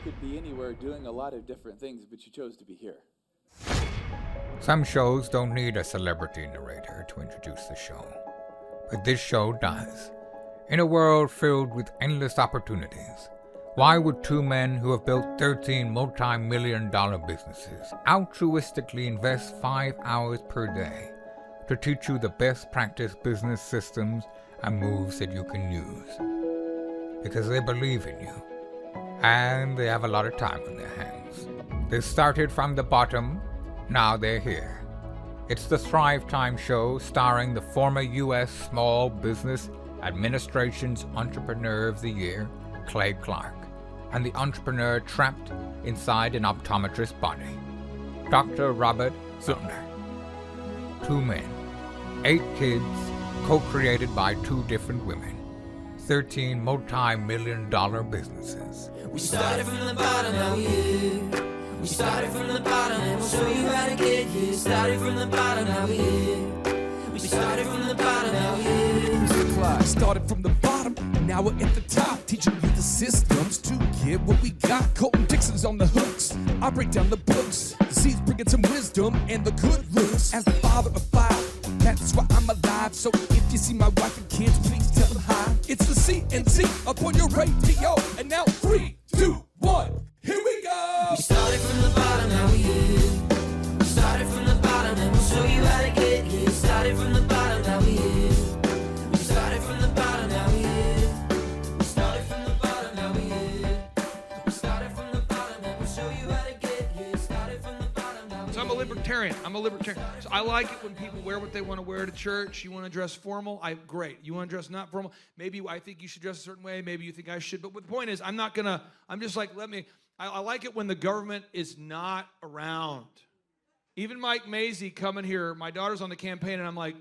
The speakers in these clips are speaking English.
could be anywhere doing a lot of different things, but you chose to be here. Some shows don't need a celebrity narrator to introduce the show, but this show does. In a world filled with endless opportunities, why would two men who have built 13 multi-million-dollar businesses altruistically invest 5 hours per day to teach you the best practice business systems and moves that you can use? Because they believe in you, and they have a lot of time on their hands. They started from the bottom, now they're here. It's the Thrivetime show starring the former U.S. Small Business Administration's Entrepreneur of the Year, Clay Clark, and the entrepreneur trapped inside an optometrist's body, Dr. Robert Zillner. 2 men, 8 kids, co-created by 2 different women, 13 multi-million-dollar businesses. We started from the bottom, now we're here. We started from the bottom, and we'll show you how to get here. Started from the bottom, now we're here. We started from the bottom, now we're here. Mr. Clyde started from the bottom, and now we're at the top, teaching you the systems to get what we got. Colton Dixon's on the hooks, I break down the books. The C's bringing some wisdom and the good looks. As the father of 5, that's why I'm alive. So if you see my wife and kids, please tell them hi. It's the CNC up on your radio, and now 3, 2, 1, here we go. We started from the bottom, now we're here. We started from the bottom, and we'll show you how to get here. Started from the bottom, now we're here. We started from the bottom, now we're here. We started from the bottom, now we're here. We started from the bottom, and we'll show you how to get here. Started from the bottom, now we're here. So I'm a libertarian. So I like it when people wear what they want to wear to church. You want to dress formal? Great. You want to dress not formal? Maybe I think you should dress a certain way. Maybe you think I should. But the point is, I'm just like, I like it when the government is not around. Even Mike Mazie coming here, my daughter's on the campaign, and I'm like,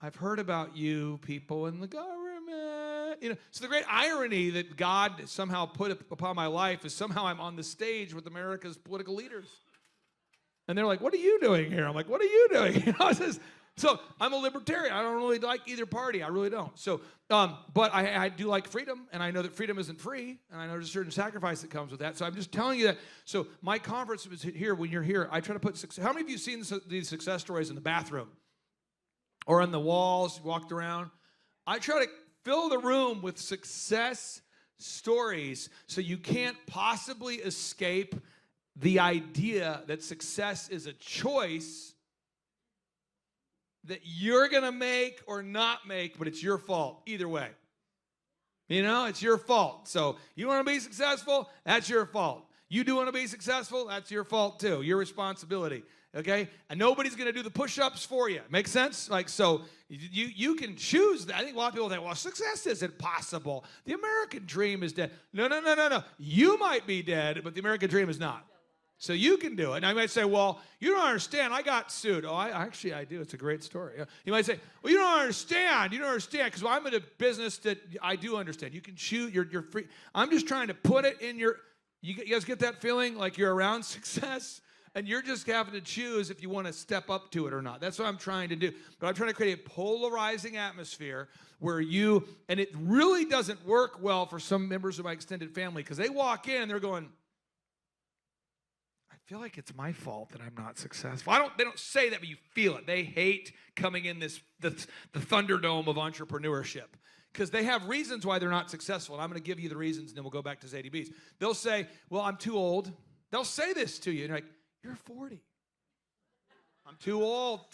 I've heard about you people in the government. So the great irony that God somehow put upon my life is somehow I'm on the stage with America's political leaders. And they're like, what are you doing here? I'm like, what are you doing? So I'm a libertarian. I don't really like either party. I really don't. So, but I do like freedom, and I know that freedom isn't free, and I know there's a certain sacrifice that comes with that. So I'm just telling you that. So my conference was here. When you're here, I try to put how many of you have seen these success stories in the bathroom or on the walls, walked around? I try to fill the room with success stories so you can't possibly escape the idea that success is a choice that you're going to make or not make, but it's your fault either way. It's your fault. So you want to be successful, that's your fault. You do want to be successful, that's your fault too, your responsibility, okay? And nobody's going to do the push-ups for you. Make sense? So you can choose that. I think a lot of people think, well, success isn't possible. The American dream is dead. No. You might be dead, but the American dream is not. So you can do it. And I might say, well, you don't understand. I got sued. Oh, I do. It's a great story. You might say, well, you don't understand. You don't understand because I'm in a business that I do understand. You can choose. You're free. I'm just trying to put it in your, you guys get that feeling like you're around success? And you're just having to choose if you want to step up to it or not. That's what I'm trying to do. But I'm trying to create a polarizing atmosphere where and it really doesn't work well for some members of my extended family because they walk in and they're going, I feel like it's my fault that I'm not successful. They don't say that, but you feel it. They hate coming in the Thunderdome of entrepreneurship because they have reasons why they're not successful. And I'm going to give you the reasons, and then we'll go back to ZDBs. They'll say, well, I'm too old. They'll say this to you. And you're like, you're 40. I'm too old.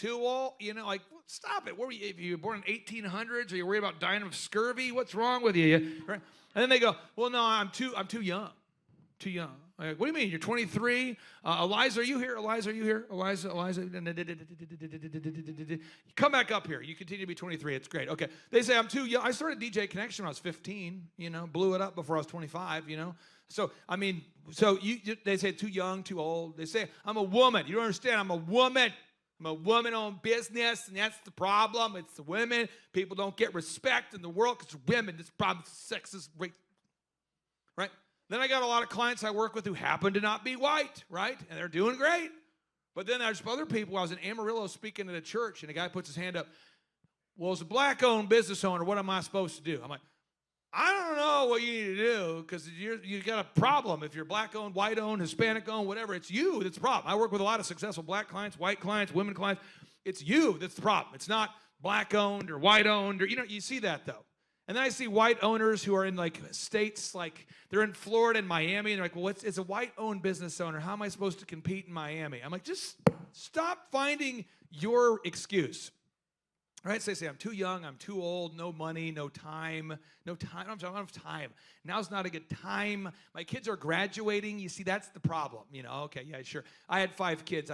Stop it. What were you, if you were born in 1800s? Are you worried about dying of scurvy? What's wrong with you? Right? And then they go, well, no, I'm too young. Too young. Like, what do you mean? You're 23? Eliza, are you here? Eliza. Come back up here. You continue to be 23. It's great. Okay. They say I'm too young. I started DJ Connection when I was 15, blew it up before I was 25, So, they say too young, too old. They say I'm a woman. You don't understand. I'm a woman. I'm a woman-owned business, and that's the problem. It's the women. People don't get respect in the world because women. This problem is sexist, right? Then I got a lot of clients I work with who happen to not be white, right? And they're doing great. But then there's other people. I was in Amarillo speaking at a church, and a guy puts his hand up. Well, as a black-owned business owner, what am I supposed to do? I'm like, I don't know what you need to do because you got a problem. If you're black-owned, white-owned, Hispanic-owned, whatever, it's you that's the problem. I work with a lot of successful black clients, white clients, women clients. It's you that's the problem. It's not black-owned or white-owned. Or you see that, though. And then I see white owners who are in, like, states, like, they're in Florida and Miami, and they're like, well, it's a white-owned business owner. How am I supposed to compete in Miami? I'm like, just stop finding your excuse. Right? So they say, I'm too young, I'm too old, no money, no time. I don't have time. Now's not a good time. My kids are graduating. You see, that's the problem. Okay, yeah, sure. I had 5 kids.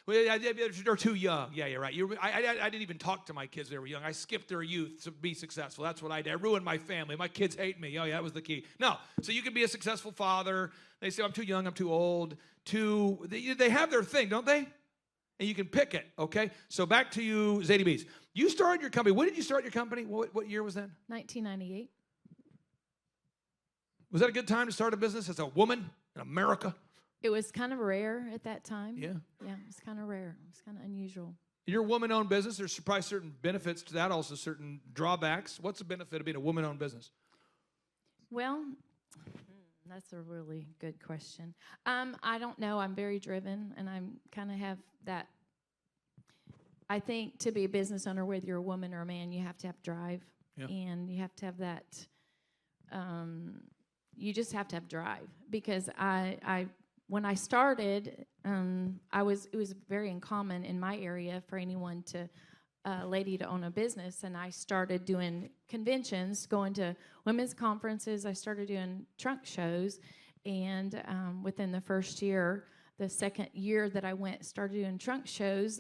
They're too young. Yeah, you're right. I didn't even talk to my kids when they were young. I skipped their youth to be successful. That's what I did. I ruined my family. My kids hate me. Oh, yeah, that was the key. No, so you can be a successful father. They say, I'm too young, I'm too old. They have their thing, don't they? And you can pick it, okay? So back to you, Zadie Bees. You started your company. When did you start your company? What year was that? 1998. Was that a good time to start a business as a woman in America? It was kind of rare at that time. Yeah. Yeah, it was kind of rare. It was kind of unusual. You're a woman-owned business. There's probably certain benefits to that, also certain drawbacks. What's the benefit of being a woman-owned business? Well, that's a really good question. I don't know. I'm very driven, and I'm kind of have that. I think to be a business owner, whether you're a woman or a man, you have to have drive, and you have to have that. You just have to have drive because I when I started, it was very uncommon in my area for anyone to. Lady to own a business, and I started doing conventions, going to women's conferences. I started doing trunk shows, and within the first year, the second year that I started doing trunk shows,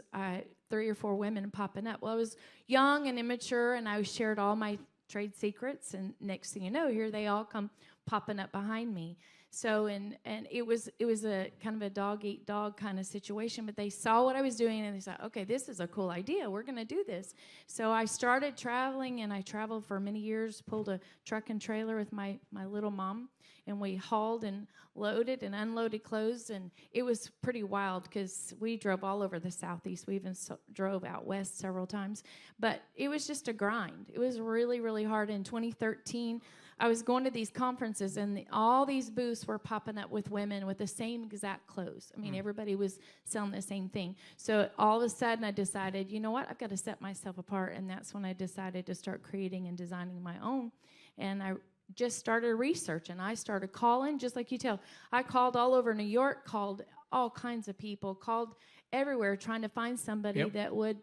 3 or 4 women popping up. Well, I was young and immature, and I shared all my trade secrets, and next thing you know, here they all come popping up behind me. So, and it was a kind of a dog-eat-dog kind of situation, but they saw what I was doing, and they said, okay, this is a cool idea. We're going to do this. So I started traveling, and I traveled for many years, pulled a truck and trailer with my little mom, and we hauled and loaded and unloaded clothes, and it was pretty wild because we drove all over the Southeast. We even drove out west several times, but it was just a grind. It was really, really hard. In 2013, I was going to these conferences, and all these booths were popping up with women with the same exact clothes. I mean, everybody was selling the same thing. So all of a sudden, I decided, you know what? I've got to set myself apart, and that's when I decided to start creating and designing my own. And I just started researching. I started calling, just like you tell. I called all over New York, called all kinds of people, called everywhere, trying to find somebody that would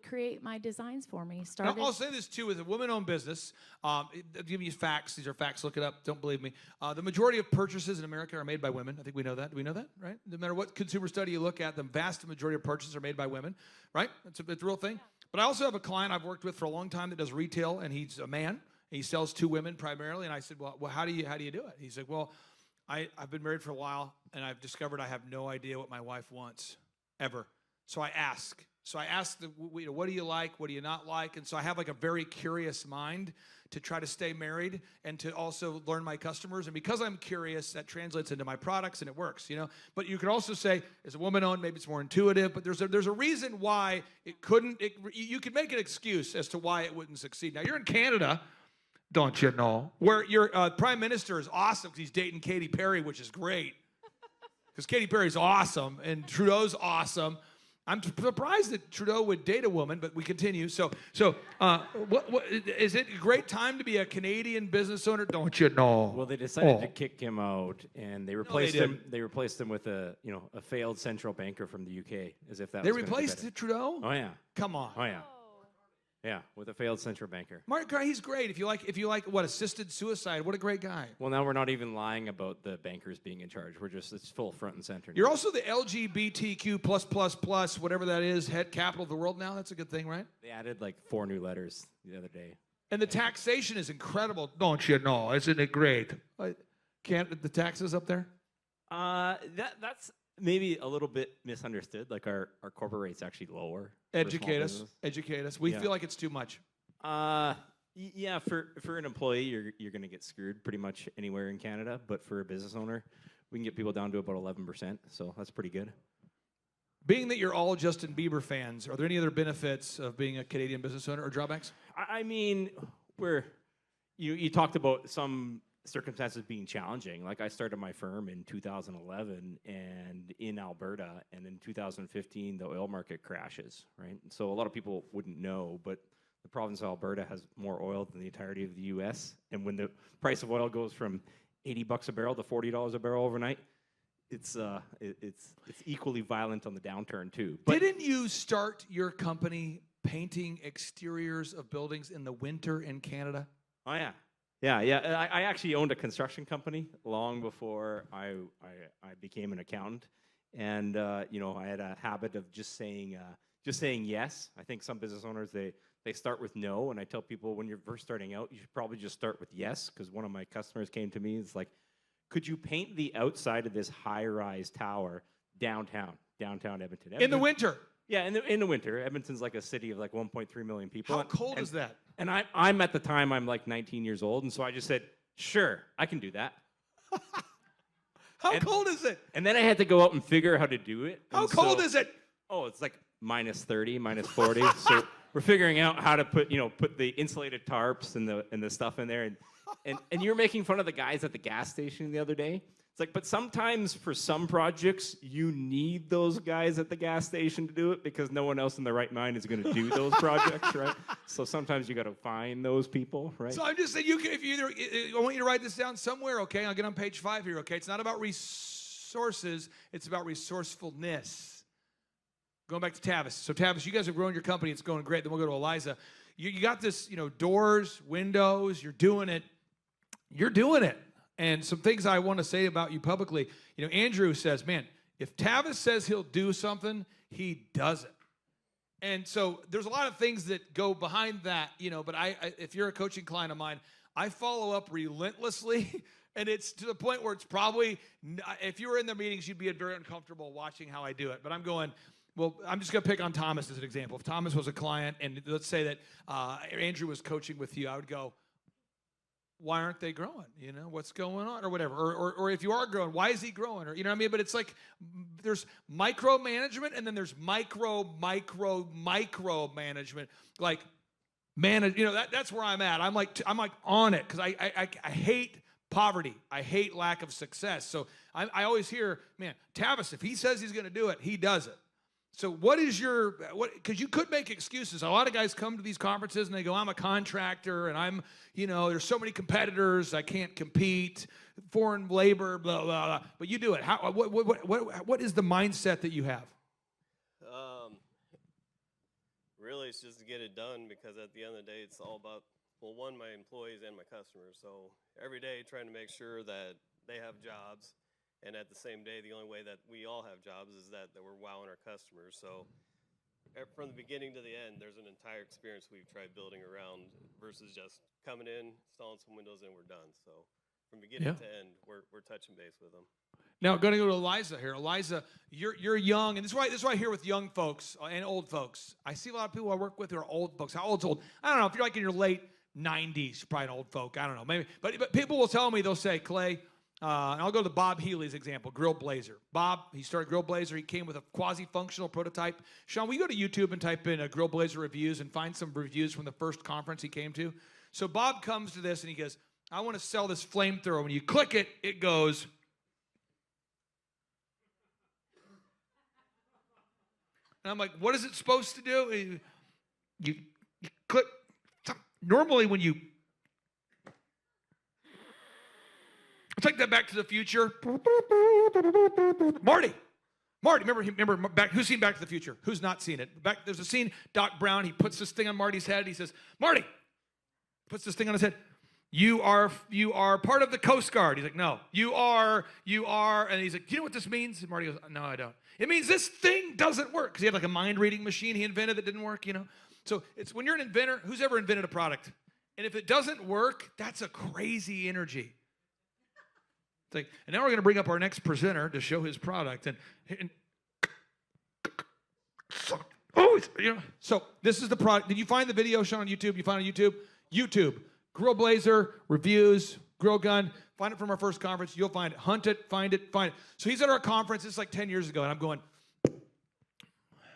create my designs for me. Now, I'll say this, too, as a woman-owned business, I'll give you facts. These are facts. Look it up. Don't believe me. The majority of purchases in America are made by women. I think we know that. Do we know that, right? No matter what consumer study you look at, the vast majority of purchases are made by women, right? It's a real thing. But I also have a client I've worked with for a long time that does retail, and he's a man. He sells to women primarily. And I said, well, how do you do it? He said, well, I've been married for a while, and I've discovered I have no idea what my wife wants, ever. So I ask. So I ask, what do you like? What do you not like? And so I have like a very curious mind to try to stay married and to also learn my customers. And because I'm curious, that translates into my products, and it works, But you could also say, as a woman-owned, maybe it's more intuitive. But there's a reason why it couldn't. You could make an excuse as to why it wouldn't succeed. Now, you're in Canada, don't you know, where your prime minister is awesome because he's dating Katy Perry, which is great. Because Katy Perry's awesome, and Trudeau's awesome. I'm surprised that Trudeau would date a woman, but we continue. So, what is it a great time to be a Canadian business owner? Don't you know? Well, they decided to kick him out, and they replaced him. They replaced him with a failed central banker from the UK, as if that. They replaced Trudeau? Oh yeah. Come on. Oh yeah. Yeah, with a failed central banker. Mark, he's great. If you like what assisted suicide, what a great guy. Well, now we're not even lying about the bankers being in charge. It's full front and center. You're also the LGBTQ+++, whatever that is, head capital of the world now. That's a good thing, right? They added like 4 new letters the other day. And the taxation is incredible, don't you know? Isn't it great? Can't the taxes up there? That's maybe a little bit misunderstood. Like our corporate rate's actually lower. Educate us. We feel like it's too much. Yeah, for an employee, you're going to get screwed pretty much anywhere in Canada. But for a business owner, we can get people down to about 11%. So that's pretty good. Being that you're all Justin Bieber fans, are there any other benefits of being a Canadian business owner or drawbacks? I mean, we're You talked about some circumstances being challenging. Like I started my firm in 2011 and in Alberta, and in 2015 the oil market crashes, right? And so a lot of people wouldn't know, but the province of Alberta has more oil than the entirety of the U.S. And when the price of oil goes from $80 a barrel to $40 a barrel overnight, it's equally violent on the downturn too. But Didn't you start your company painting exteriors of buildings in the winter in Canada? oh yeah. I actually owned a construction company long before I became an accountant, and you know, I had a habit of just saying yes. I think some business owners they start with no, and I tell people when you're first starting out, you should probably just start with yes, because one of my customers came to me, it's like, could you paint the outside of this high-rise tower downtown Edmonton? In the winter. Yeah, in the winter. Edmonton's like a city of like 1.3 million people. How cold is that? And I'm at the time, I'm like 19 years old, and so I just said, sure, I can do that. How cold is it? And then I had to go out and figure out how to do it. How cold is it? Oh, it's like minus 30, minus 40. So we're figuring out how to put the insulated tarps and the stuff in there. And you were making fun of the guys at the gas station the other day. It's like, but sometimes for some projects, you need those guys at the gas station to do it because no one else in their right mind is going to do those projects, right? So sometimes you got to find those people, right? So I'm just saying, I want you to write this down somewhere, okay? I'll get on page 5 here, okay? It's not about resources, it's about resourcefulness. Going back to Tavis. So Tavis, you guys have grown your company, it's going great. Then we'll go to Eliza. You got this, doors, windows, you're doing it. You're doing it. And some things I want to say about you publicly. Andrew says, man, if Tavis says he'll do something, he does it. And so there's a lot of things that go behind that, but if you're a coaching client of mine, I follow up relentlessly. And it's to the point where it's probably, if you were in the meetings, you'd be very uncomfortable watching how I do it. But I'm going, well, I'm just going to pick on Thomas as an example. If Thomas was a client, and let's say that Andrew was coaching with you, I would go, why aren't they growing? What's going on or whatever? Or if you are growing, why is he growing? Or, what I mean? But it's like there's micromanagement and then there's micro management. Like manage, that's where I'm at. I'm like on it because I hate poverty. I hate lack of success. So I always hear, man, Tavis, if he says he's going to do it, he does it. So because you could make excuses. A lot of guys come to these conferences and they go, I'm a contractor and I'm, there's so many competitors, I can't compete, foreign labor, blah, blah, blah. But you do it. What is the mindset that you have? Really, it's just to get it done because at the end of the day, it's all about, one, my employees and my customers. So every day trying to make sure that they have jobs. And at the same day, the only way that we all have jobs is that we're wowing our customers. So from the beginning to the end, there's an entire experience we've tried building around versus just coming in, installing some windows, and we're done. So from beginning to end, we're touching base with them. Now, I'm going to go to Eliza here. Eliza, you're young, and this is why I hear with young folks and old folks. I see a lot of people I work with who are old folks. How old's old? I don't know. If you're like in your late 90s, you're probably an old folk. I don't know. Maybe, but people will tell me, they'll say, Clay, and I'll go to Bob Healy's example, Grill Blazer. Bob, he started Grill Blazer. He came with a quasi-functional prototype. Sean, will you go to YouTube and type in Grill Blazer reviews and find some reviews from the first conference he came to? So Bob comes to this and he goes, I want to sell this flamethrower. When you click it, it goes. And I'm like, what is it supposed to do? You click. Normally when you take that Back to the Future. Marty, remember back? Who's seen Back to the Future? Who's not seen it? There's a scene, Doc Brown, he puts this thing on Marty's head. He says, Marty, puts this thing on his head. You are part of the Coast Guard. He's like, no, you are. And he's like, do you know what this means? And Marty goes, no, I don't. It means this thing doesn't work. Because he had like a mind-reading machine he invented that didn't work, So it's when you're an inventor, who's ever invented a product? And if it doesn't work, that's a crazy energy. It's like, and now we're going to bring up our next presenter to show his product. So this is the product. Did you find the video shown on YouTube? You find it on YouTube? YouTube. Grill Blazer, reviews, grill gun. Find it from our first conference. You'll find it. Hunt it, find it, find it. So he's at our conference. It's like 10 years ago. And I'm going,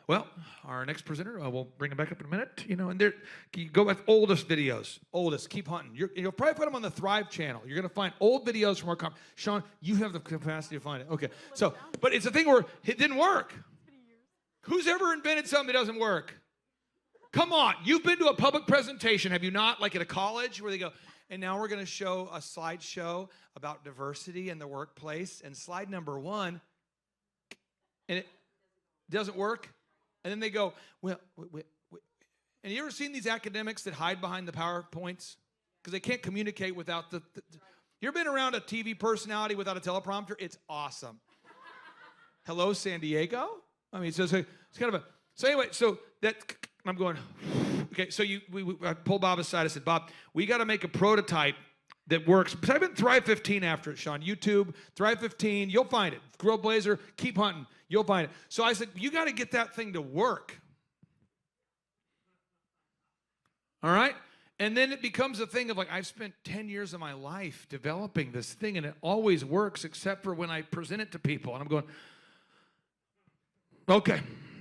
Well, our next presenter, we'll bring him back up in a minute. You know, and there, you go with oldest videos. Oldest, keep hunting. You'll probably put them on the Thrive channel. You're going to find old videos from our conference. Sean, you have the capacity to find it. Okay, so, but it's a thing where it didn't work. Who's ever invented something that doesn't work? Come on, you've been to a public presentation, have you not? Like at a college where they go, and now we're going to show a slideshow about diversity in the workplace. And slide number 1, and it doesn't work. And then they go, well, wait. And you ever seen these academics that hide behind the PowerPoints? Because they can't communicate without the you ever been around a TV personality without a teleprompter? It's awesome. Hello, San Diego? I mean, so it's kind of a, so anyway, so that, I'm going, okay, so I pulled Bob aside. I said, Bob, we got to make a prototype that works. Type in Thrive 15 after it, Sean. YouTube, Thrive 15, you'll find it. Grill Blazer, keep hunting, you'll find it. So I said, you got to get that thing to work. All right? And then it becomes a thing of like, I've spent 10 years of my life developing this thing, and it always works except for when I present it to people. And I'm going, okay.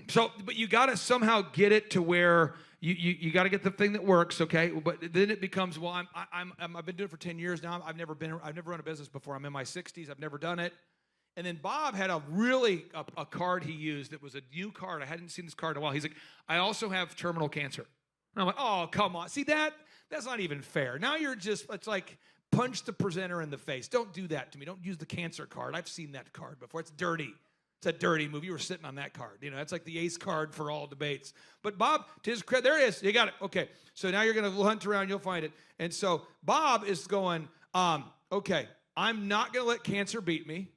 So, but you got to somehow get it to where you got to get the thing that works, okay? But then it becomes, well, I've been doing it for 10 years now. I've never run a business before. I'm in my 60s. I've never done it. And then Bob had a card he used that was a new card. I hadn't seen this card in a while. He's like, I also have terminal cancer. And I'm like, oh, come on. See, that's not even fair. Now it's like punch the presenter in the face. Don't do that to me. Don't use the cancer card. I've seen that card before. It's dirty. It's a dirty move. You were sitting on that card. You know, that's like the ace card for all debates. But Bob, to his credit, there it is. You got it. Okay. So now you're going to hunt around. You'll find it. And so Bob is going, okay, I'm not going to let cancer beat me.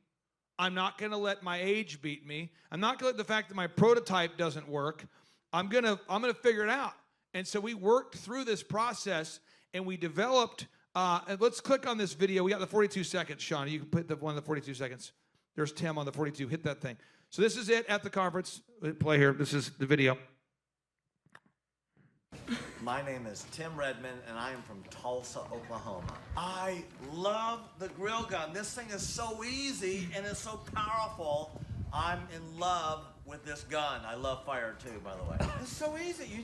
I'm not going to let my age beat me. I'm not going to let the fact that my prototype doesn't work. I'm going to figure it out. And so we worked through this process, and we developed, and let's click on this video. We got the 42 seconds, Sean. You can put the one of the 42 seconds. There's Tim on the 42. Hit that thing. So this is it at the conference. Play here. This is the video. My name is Tim Redmond, and I am from Tulsa, Oklahoma. I love the grill gun. This thing is so easy, and it's so powerful. I'm in love with this gun. I love fire, too, by the way. It's so easy. You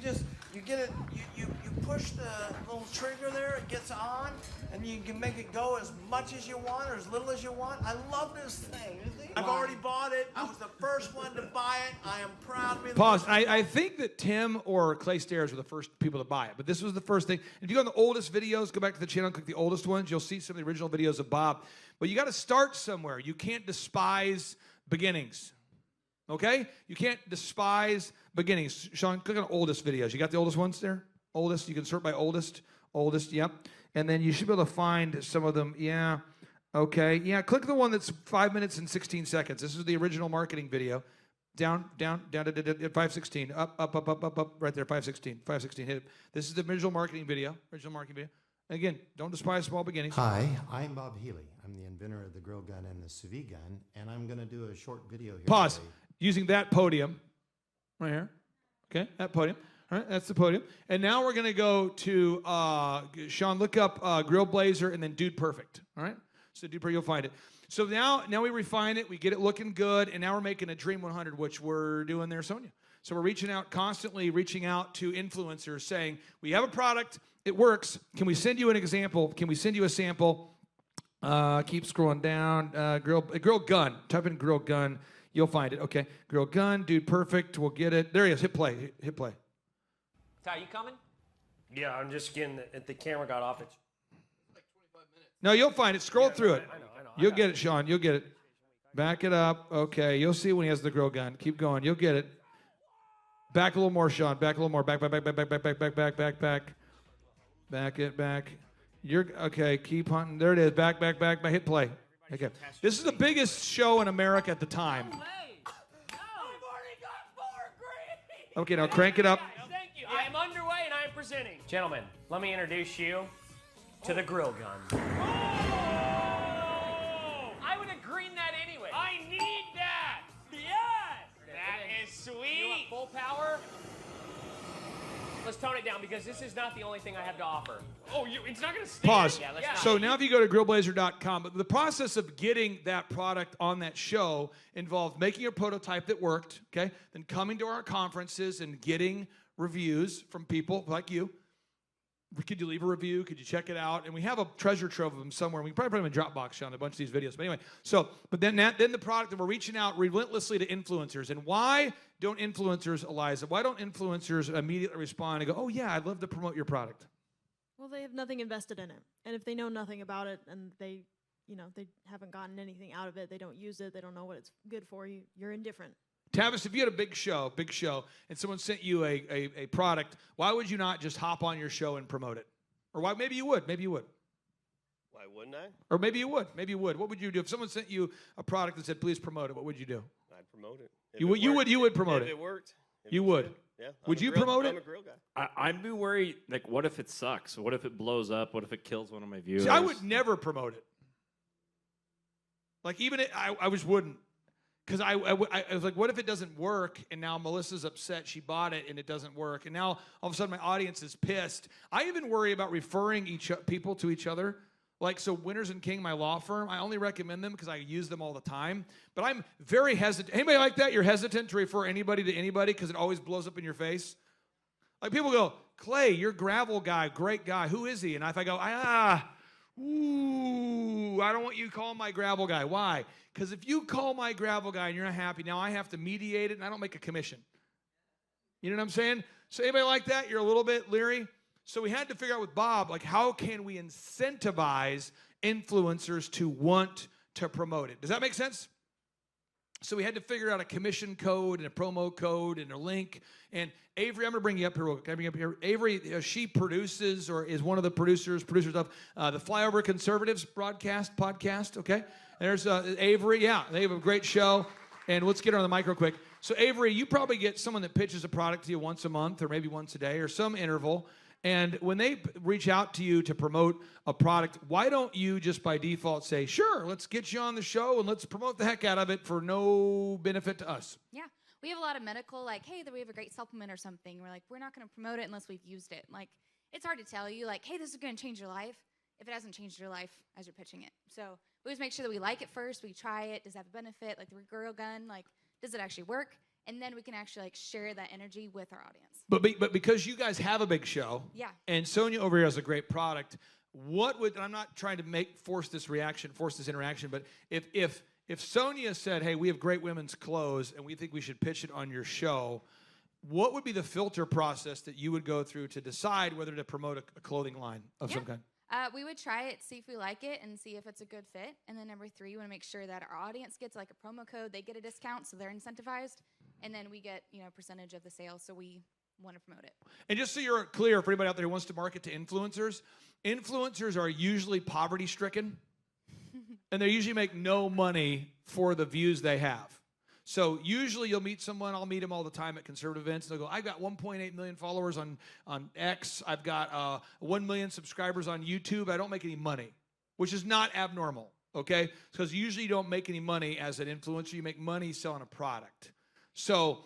get it, you push the little trigger there, it gets on, and you can make it go as much as you want or as little as you want. I love this thing. I've already bought it. I was the first one to buy it. I am proud to be the Pause. first I think that Tim or Clay Stairs were the first people to buy it, but this was the first thing. If you go on the oldest videos, go back to the channel and click the oldest ones, you'll see some of the original videos of Bob. But you got to start somewhere. You can't despise beginnings. Okay? You can't despise beginnings. Sean, click on oldest videos. You got the oldest ones there? Oldest. You can sort by oldest. Oldest, yep. And then you should be able to find some of them. Yeah. Okay. Yeah, click the one that's 5 minutes and 16 seconds. This is the original marketing video. Down, to 516. Up, right there, 516. 516, hit it. This is the original marketing video. Again, don't despise small beginnings. Hi, I'm Bob Healy. I'm the inventor of the grill gun and the sous vide gun, and I'm going to do a short video here. Pause. Today. Using that podium right here. Okay, that podium. All right, that's the podium. And now we're going to go to, Sean, look up Grill Blazer and then Dude Perfect. All right? So Dude Perfect, you'll find it. So now we refine it. We get it looking good. And now we're making a Dream 100, which we're doing there, Sonia. So we're constantly reaching out to influencers saying, we have a product. It works. Can we send you an example? Can we send you a sample? Keep scrolling down. Grill gun. Type in grill gun. You'll find it. Okay. Grill gun. Dude Perfect. We'll get it. There he is. Hit play. Hit play. Ty, you coming? Yeah, I'm just getting the camera got off. It's like 25 minutes. No, you'll find it. Scroll through it. I know. You'll get it, Sean. You'll get it. Back it up. Okay. You'll see when he has the grill gun. Keep going. You'll get it. Back a little more, Sean. Back a little more. Back. Back it back. You're okay. Keep hunting. There it is. Back. Hit play. Okay. This is the biggest show in America at the time. Okay, now crank it up. Thank you. I am underway and I am presenting. Gentlemen, let me introduce you to the grill gun. I would have greened that anyway. I need that. Yes! That is sweet. You want full power? let's tone it down because this is not the only thing I have to offer. Oh, it's not going to stand. Pause. Yeah, let's try So it. now if you go to grillblazer.com, but the process of getting that product on that show involved making a prototype that worked, okay? Then coming to our conferences and getting reviews from people like you. Could you leave a review? Could you check it out? And we have a treasure trove of them somewhere. We can probably put them in Dropbox on a bunch of these videos. But anyway, but then the product, and we're reaching out relentlessly to influencers. And why don't influencers, Eliza, why don't influencers immediately respond and go, oh yeah, I'd love to promote your product? Well, they have nothing invested in it. And if they know nothing about it and they haven't gotten anything out of it, they don't use it, they don't know what it's good for, you're indifferent. Tavis, if you had a big show, and someone sent you a product, why would you not just hop on your show and promote it? Or why? Maybe you would. Why wouldn't I? Or maybe you would. What would you do if someone sent you a product that said, "Please promote it"? What would you do? I'd promote it. You would promote If it. it worked. If You it would. good. Yeah. Would you promote it? I'm a grill guy. I'd be worried, like, what if it sucks? What if it blows up? What if it kills one of my viewers? See, I would never promote it. Like I just wouldn't. Because I was like, what if it doesn't work? And now Melissa's upset. She bought it and it doesn't work. And now all of a sudden my audience is pissed. I even worry about referring people to each other. Like, so Winters and King, my law firm, I only recommend them because I use them all the time. But I'm very hesitant. Anybody like that? You're hesitant to refer anybody to anybody because it always blows up in your face? Like people go, Clay, you're gravel guy, great guy. Who is he? And if I go, I don't want you to call my gravel guy. Why? Because if you call my gravel guy and you're not happy, now I have to mediate it and I don't make a commission. You know what I'm saying? So anybody like that, you're a little bit leery? So we had to figure out with Bob, like, how can we incentivize influencers to want to promote it? Does that make sense? So we had to figure out a commission code and a promo code and a link. And Avery, I'm going to bring you up here real quick. Can I bring you up here? Avery, she produces or is one of the producers of the Flyover Conservatives podcast, okay? There's Avery. Yeah, they have a great show. And let's get her on the mic real quick. So Avery, you probably get someone that pitches a product to you once a month or maybe once a day or some interval. And when they reach out to you to promote a product, why don't you just by default say, sure, let's get you on the show and let's promote the heck out of it for no benefit to us? Yeah. We have a lot of medical, like, hey, we have a great supplement or something. We're like, we're not going to promote it unless we've used it. Like, it's hard to tell you, like, hey, this is going to change your life if it hasn't changed your life as you're pitching it. So we always make sure that we like it first. We try it. Does it have a benefit? Like the grill gun, like, does it actually work? And then we can actually like share that energy with our audience. But because you guys have a big show, yeah, and Sonia over here has a great product, what would, and I'm not trying to force this interaction, but if Sonia said, hey, we have great women's clothes and we think we should pitch it on your show, what would be the filter process that you would go through to decide whether to promote a clothing line of some kind? We would try it, see if we like it, and see if it's a good fit. And then number 3, we want to make sure that our audience gets like a promo code. They get a discount, so they're incentivized. And then we get, percentage of the sales, so we want to promote it. And just so you're clear for anybody out there who wants to market to influencers, influencers are usually poverty-stricken, and they usually make no money for the views they have. So usually you'll meet someone, I'll meet them all the time at conservative events, and they'll go, I've got 1.8 million followers on X, I've got 1 million subscribers on YouTube, I don't make any money, which is not abnormal, okay? Because usually you don't make any money as an influencer, you make money selling a product. So,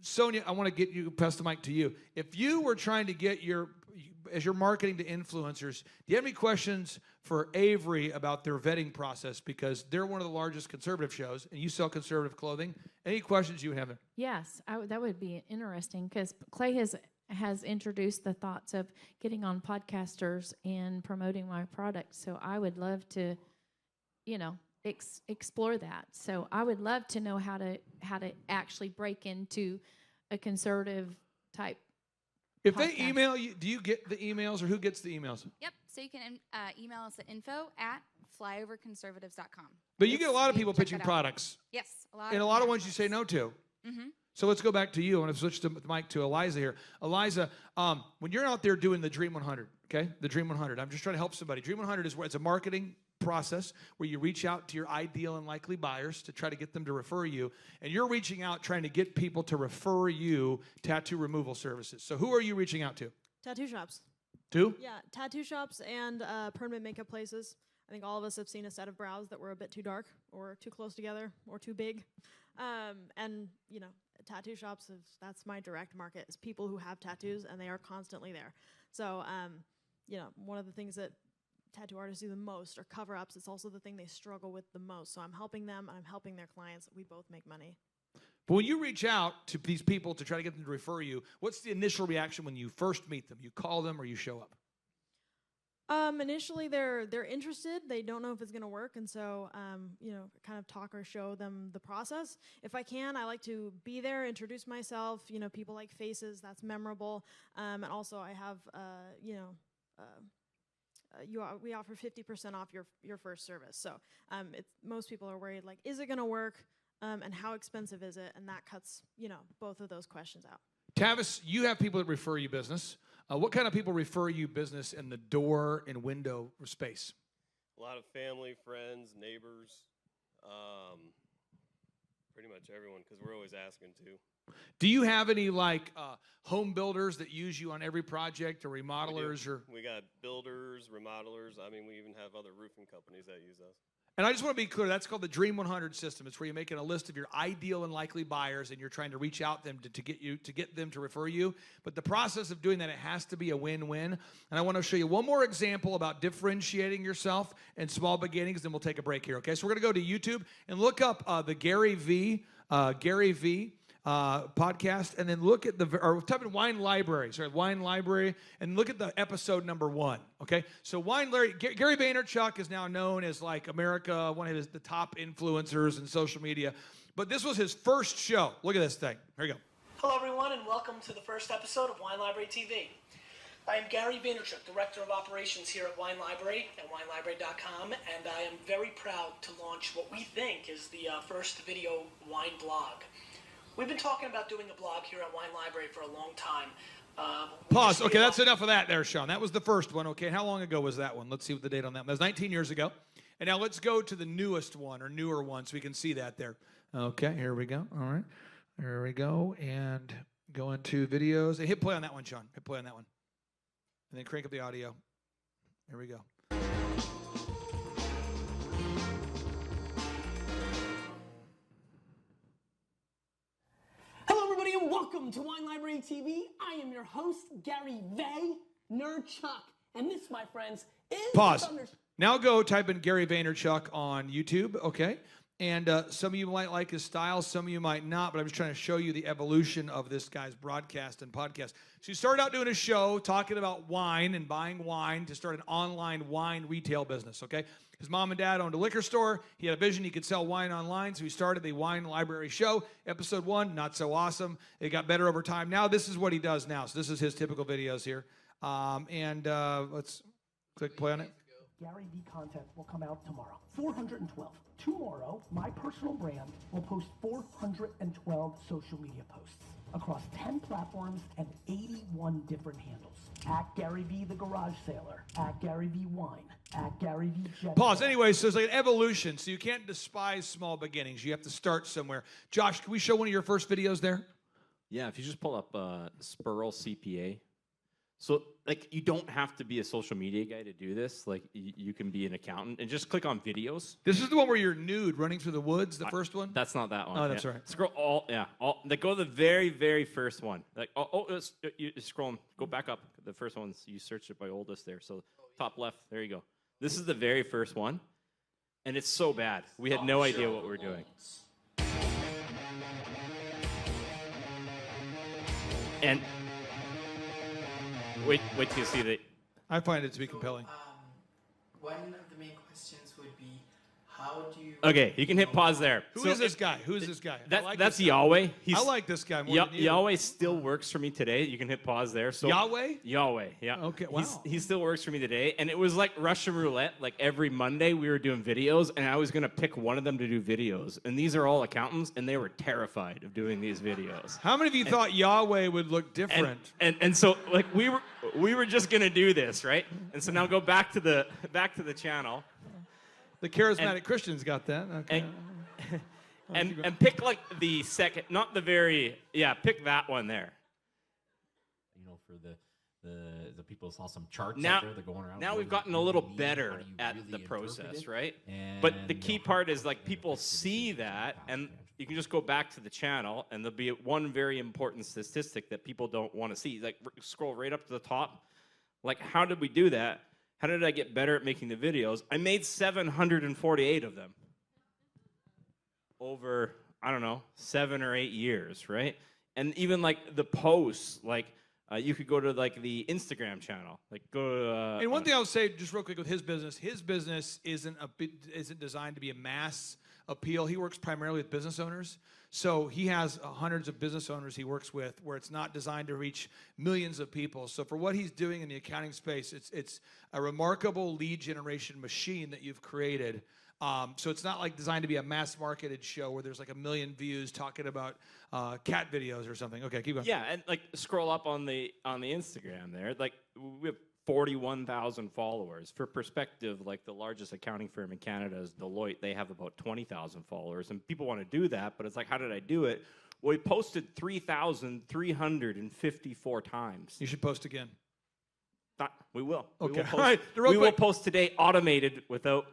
Sonia, I want to pass the mic to you. If you were trying to get as you're marketing to influencers, do you have any questions for Avery about their vetting process? Because they're one of the largest conservative shows, and you sell conservative clothing. Any questions you would have there? Yes, that would be interesting because Clay has introduced the thoughts of getting on podcasters and promoting my product. So I would love to, explore that. So I would love to know how to actually break into a conservative type. If they email you, do you get the emails or who gets the emails? Yep. So you can email us at info@flyoverconservatives.com. But you get a lot of people pitching products. Yes. And a lot of ones you say no to. Mm-hmm. So let's go back to you. I want to switch the mic to Eliza here. Eliza, when you're out there doing the Dream 100, okay? The Dream 100. I'm just trying to help somebody. Dream 100 is where it's a marketing process where you reach out to your ideal and likely buyers to try to get them to refer you. And you're reaching out trying to get people to refer you tattoo removal services. So who are you reaching out to? Tattoo shops. To? Yeah, tattoo shops and permanent makeup places. I think all of us have seen a set of brows that were a bit too dark or too close together or too big. And, tattoo shops, that's my direct market, is people who have tattoos, and they are constantly there. So, you know, one of the things that tattoo artists do the most are cover-ups. It's also the thing they struggle with the most. So I'm helping them, and I'm helping their clients. We both make money. But when you reach out to these people to try to get them to refer you, what's the initial reaction when you first meet them? You call them or you show up? Initially, they're interested. They don't know if it's going to work, and so you know, kind of talk or show them the process. If I can, I like to be there, introduce myself. You know, people like faces. That's memorable. And also, I have you know, we offer 50% off your first service. So most people are worried, like, is it going to work? And how expensive is it? And that cuts, you know, both of those questions out. Tavis, you have people that refer you business. What kind of people refer you business in the door and window space? A lot of family, friends, neighbors, pretty much everyone, because we're always asking to. Do you have any like home builders that use you on every project, or remodelers? We got builders, remodelers. I mean, we even have other roofing companies that use us. And I just want to be clear, that's called the Dream 100 system. It's where you're making a list of your ideal and likely buyers, and you're trying to reach out them to get them to refer you. But the process of doing that, it has to be a win-win. And I want to show you one more example about differentiating yourself in small beginnings, then we'll take a break here. Okay, so we're going to go to YouTube and look up the Gary V podcast, and then look at or type in Wine Library, and look at the episode number 1. Okay, so Gary Vaynerchuk is now known as like one of the top influencers in social media, but this was his first show. Look at this thing. Here you go. Hello, everyone, and welcome to the first episode of Wine Library TV. I am Gary Vaynerchuk, Director of Operations here at Wine Library at winelibrary.com, and I am very proud to launch what we think is the first video wine blog. We've been talking about doing a blog here at Wine Library for a long time. Pause. Okay, that's enough of that there, Sean. That was the first one. Okay, how long ago was that one? Let's see what the date on that was. That was 19 years ago. And now let's go to the newest one, or newer one, so we can see that there. Okay, here we go. All right. There we go. And go into videos. Hey, hit play on that one, Sean. Hit play on that one. And then crank up the audio. Here we go. And welcome to Wine Library TV. I am your host, Gary Vaynerchuk. And this, my friends, is... Pause. Now go type in Gary Vaynerchuk on YouTube, okay? And some of you might like his style, some of you might not, but I'm just trying to show you the evolution of this guy's broadcast and podcast. So he started out doing a show talking about wine and buying wine to start an online wine retail business, okay? His mom and dad owned a liquor store. He had a vision he could sell wine online, so he started the Wine Library Show. Episode 1, not so awesome. It got better over time. Now this is what he does now. So this is his typical videos here. Let's click play on it. Gary V content will come out tomorrow. 412. Tomorrow, my personal brand will post 412 social media posts across 10 platforms and 81 different handles. At Gary V the Garage Sailor, at Gary V Wine, at Gary V Jet. Pause. Anyway, so it's like an evolution. So you can't despise small beginnings. You have to start somewhere. Josh, can we show one of your first videos there? Yeah, if you just pull up Spurl CPA. So, like, you don't have to be a social media guy to do this. Like, you can be an accountant and just click on videos. This is the one where you're nude running through the woods, the first one? That's not that one. Oh, that's right. Scroll go to the very, very first one. Like, you scroll, go back up. The first one's, you searched it by oldest there. So, top left, there you go. This is the very first one. And it's so bad. We had no idea what we were doing. And... Wait till you see the... I find it to be compelling. One of the main questions would be, how do you... Okay, you can hit pause there. Who is this guy? Who is this guy? That's Yahweh. I like this guy more than you. Yahweh still works for me today. You can hit pause there. So Yahweh? Yahweh, yeah. Okay, wow. He still works for me today. And it was like Russian roulette. Like every Monday we were doing videos, and I was going to pick one of them to do videos. And these are all accountants, and they were terrified of doing these videos. How many of you thought Yahweh would look different? And so like we were just going to do this, right? And so now go back to the channel. The charismatic Christians got that. Okay. And pick like the second, not the very, pick that one there. You know, for the people saw some charts now, out there that are going around. Now we've gotten a little better at the process, right? But the key part is like people see that and you can just go back to the channel, and there'll be one very important statistic that people don't want to see. Like, scroll right up to the top. Like, how did we do that? How did I get better at making the videos? I made 748 of them over, I don't know, 7 or 8 years, right? And even like the posts, like you could go to like the Instagram channel, like go to. And one thing I'll say just real quick with his business isn't designed to be a mass appeal. He works primarily with business owners. So he has hundreds of business owners he works with where it's not designed to reach millions of people. So for what he's doing in the accounting space, it's a remarkable lead generation machine that you've created. So it's not like designed to be a mass marketed show where there's like 1 million views talking about cat videos or something. Okay, keep going. Yeah, and like scroll up on the Instagram there. Like we have 41,000 followers. For perspective, like the largest accounting firm in Canada is Deloitte. They have about 20,000 followers, and people want to do that, but it's like, how did I do it? Well, we posted 3,354 times. You should post again. We will. Okay. We will post today automated without,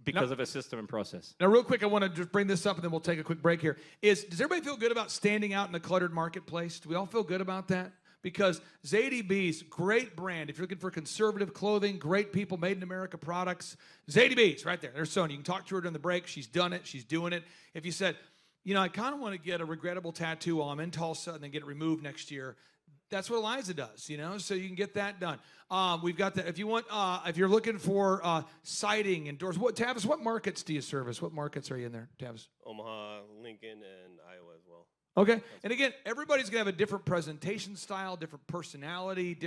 because of a system and process. Now, real quick, I want to just bring this up, and then we'll take a quick break here. Does everybody feel good about standing out in the cluttered marketplace? Do we all feel good about that? Because ZDB's great brand. If you're looking for conservative clothing, great people, made in America products, ZDB's right there. There's Sonia. You can talk to her during the break. She's done it. She's doing it. If you said, I kind of want to get a regrettable tattoo while I'm in Tulsa and then get it removed next year, that's what Eliza does, so you can get that done. We've got that. If you want, if you're looking for siding and doors, Tavis, what markets do you service? What markets are you in there, Tavis? Omaha, Lincoln, and Iowa as well. Okay, and again, everybody's gonna have a different presentation style, different personality,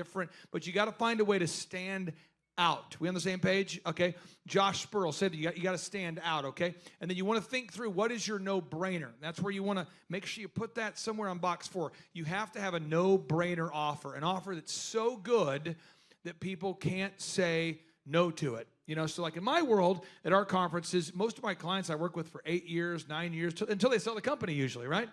but you got to find a way to stand out. We on the same page? Okay. Josh Spurl said you got to stand out. Okay, and then you want to think through what is your no-brainer. That's where you want to make sure you put that somewhere on box 4. You have to have a no-brainer offer, an offer that's so good that people can't say no to it. So like in my world, at our conferences, most of my clients I work with for 8 years, 9 years, until they sell the company usually, right?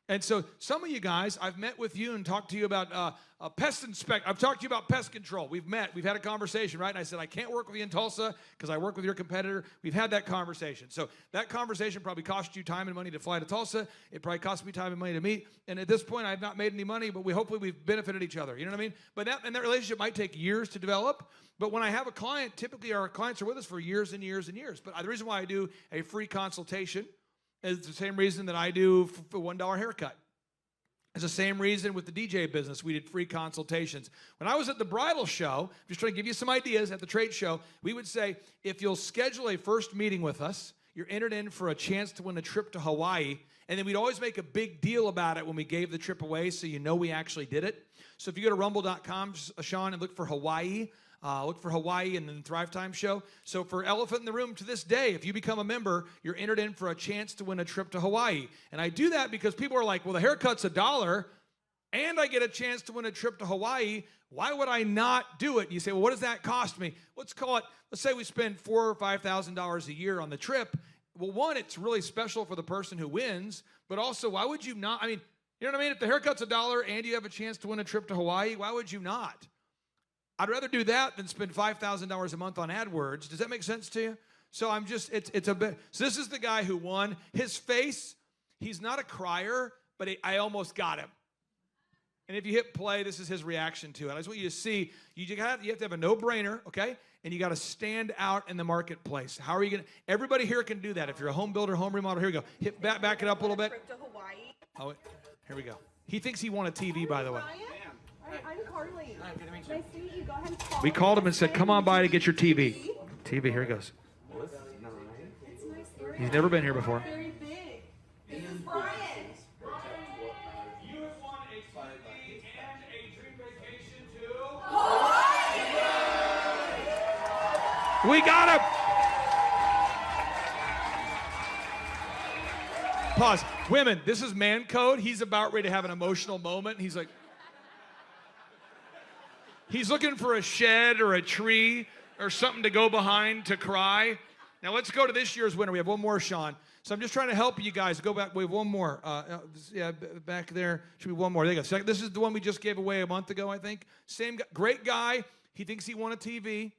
And so some of you guys, I've met with you and talked to you about pest inspect. I've talked to you about pest control. We've met. We've had a conversation, right? And I said, I can't work with you in Tulsa because I work with your competitor. We've had that conversation. So that conversation probably cost you time and money to fly to Tulsa. It probably cost me time and money to meet. And at this point, I've not made any money, but hopefully we've benefited each other. You know what I mean? But that relationship might take years to develop. But when I have a client, typically our clients are with us for years and years and years. But the reason why I do a free consultation is the same reason that I do for $1 haircut. It's the same reason with the DJ business. We did free consultations. When I was at the bridal show, just trying to give you some ideas at the trade show, we would say, if you'll schedule a first meeting with us, you're entered in for a chance to win a trip to Hawaii. And then we'd always make a big deal about it when we gave the trip away so we actually did it. So if you go to rumble.com, Sean, and look for Hawaii, and then Thrivetime show. So for Elephant in the Room to this day, if you become a member, you're entered in for a chance to win a trip to Hawaii. And I do that because people are like, well, the haircut's $1 and I get a chance to win a trip to Hawaii. Why would I not do it? And you say, well, what does that cost me? Let's say we spend $4,000 or $5,000 a year on the trip. Well, one, it's really special for the person who wins, but also, why would you not? You know what I mean? If the haircut's $1 and you have a chance to win a trip to Hawaii, why would you not? I'd rather do that than spend $5,000 a month on AdWords. Does that make sense to you? So it's a bit. So this is the guy who won. His face, he's not a crier, but I almost got him. And if you hit play, this is his reaction to it. I just want you to see, you have to have a no-brainer, okay? And you got to stand out in the marketplace. How are you going to? Everybody here can do that. If you're a home builder, home remodel, here we go. Hit back it up a little bit. Trip to Hawaii. Oh, here we go. He thinks he won a TV, by the way. I'm Carly. Nice to meet you. Go ahead and call. We called him and said, come on by to get your TV. TV, here he goes. He's never been here before. Very big. This is Brian. You have won a TV and a dream vacation to Hawaii. We got him. Pause. Women, this is man code. He's about ready to have an emotional moment. He's like, he's looking for a shed or a tree or something to go behind to cry. Now let's go to this year's winner. We have one more, Sean. So I'm just trying to help you guys. Go back. We have one more. Back there. Should be one more. There you go. This is the one we just gave away a month ago, I think. Same guy, great guy. He thinks he won a TV.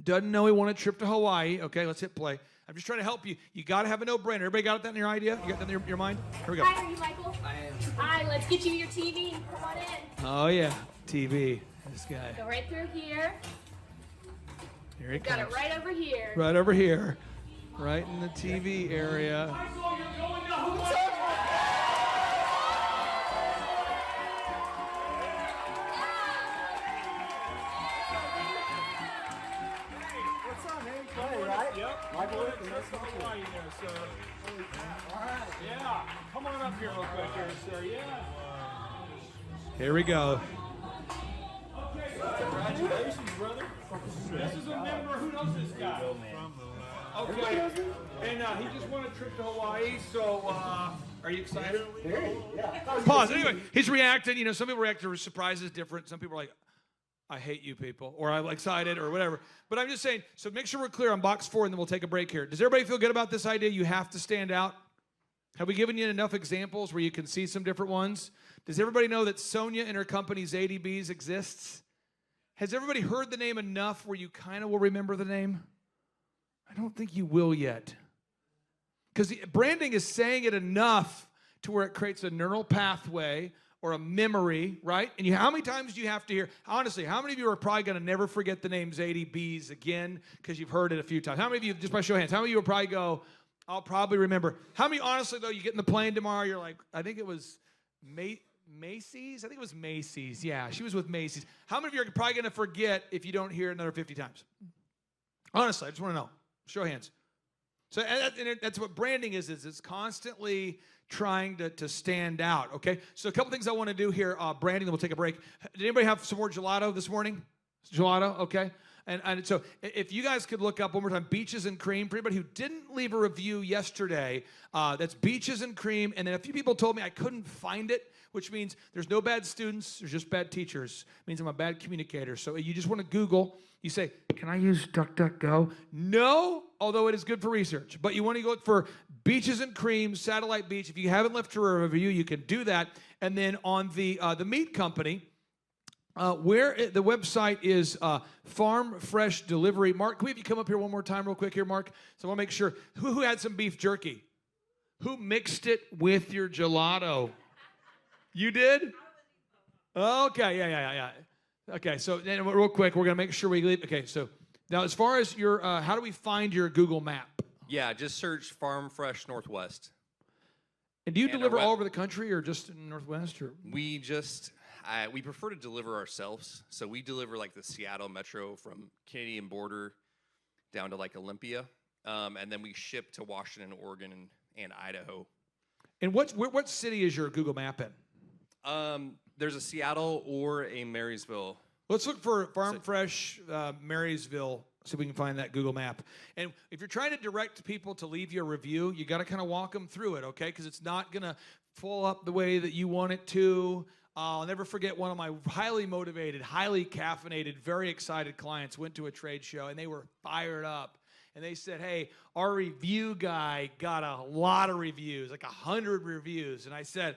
Doesn't know he won a trip to Hawaii. Okay, let's hit play. I'm just trying to help you. You got to have a no-brainer. Everybody got that in your idea? You got that in your mind? Here we go. Hi, are you Michael? I am. Hi, let's get you your TV. Come on in. Oh, yeah. TV. This guy. Go right through here. Here he Got comes. it right over here. Right over here. Right in the TV area. What's up, man? Play, right? Yep. Michael with you. How are you there, sir? All right. Yeah. Come on up here real quick here, sir. Yeah. Here we go. Congratulations, brother. This is a member. Who knows this guy? Okay. And he just won a trip to Hawaii, so are you excited? Yeah. Pause. Anyway, he's reacting. You know, some people react to surprises different. Some people are like, I hate you people, or I'm excited, or whatever. But I'm just saying, so make sure we're clear on box 4, and then we'll take a break here. Does everybody feel good about this idea? You have to stand out. Have we given you enough examples where you can see some different ones? Does everybody know that Sonia and her company's ADBs exists? Has everybody heard the name enough where you kind of will remember the name? I don't think you will yet. Because branding is saying it enough to where it creates a neural pathway or a memory, right? And how many times do you have to hear, honestly, how many of you are probably going to never forget the names ADBs again because you've heard it a few times? How many of you, just by show of hands, how many of you will probably go, I'll probably remember? How many, honestly, though, you get in the plane tomorrow, you're like, I think it was Macy's? I think it was Macy's. Yeah, she was with Macy's. How many of you are probably going to forget if you don't hear it another 50 times? Honestly, I just want to know. Show of hands. So and that's what branding is it's constantly trying to stand out, okay? So a couple things I want to do here, branding, then we'll take a break. Did anybody have some more gelato this morning? Gelato, okay? And so if you guys could look up one more time, Beaches and Cream. For anybody who didn't leave a review yesterday, that's Beaches and Cream. And then a few people told me I couldn't find it, which means there's no bad students, there's just bad teachers. It means I'm a bad communicator. So you just want to Google. You say, can I use DuckDuckGo? No, although it is good for research. But you want to go for Beaches and Cream, Satellite Beach. If you haven't left a review, you can do that. And then on the meat company, the website is Farm Fresh Delivery. Mark, can we have you come up here one more time real quick here, Mark? So I want to make sure. Who had some beef jerky? Who mixed it with your gelato? You did? Okay, yeah. Okay, so then real quick, we're going to make sure we leave. Okay, so now as far as your, how do we find your Google map? Yeah, just search Farm Fresh Northwest. And do you deliver all over the country or just in Northwest? Or? We prefer to deliver ourselves. So we deliver like the Seattle metro from Canadian border down to like Olympia. And then we ship to Washington, Oregon, and Idaho. And what city is your Google map in? There's a Seattle or a Marysville. Let's look for Farm Fresh Marysville, see if we can find that Google map. And if you're trying to direct people to leave you a review, you got to kind of walk them through it, okay? Because it's not going to full up the way that you want it to. I'll never forget one of my highly motivated, highly caffeinated, very excited clients went to a trade show, and they were fired up. And they said, hey, our review guy got a lot of reviews, like 100 reviews. And I said,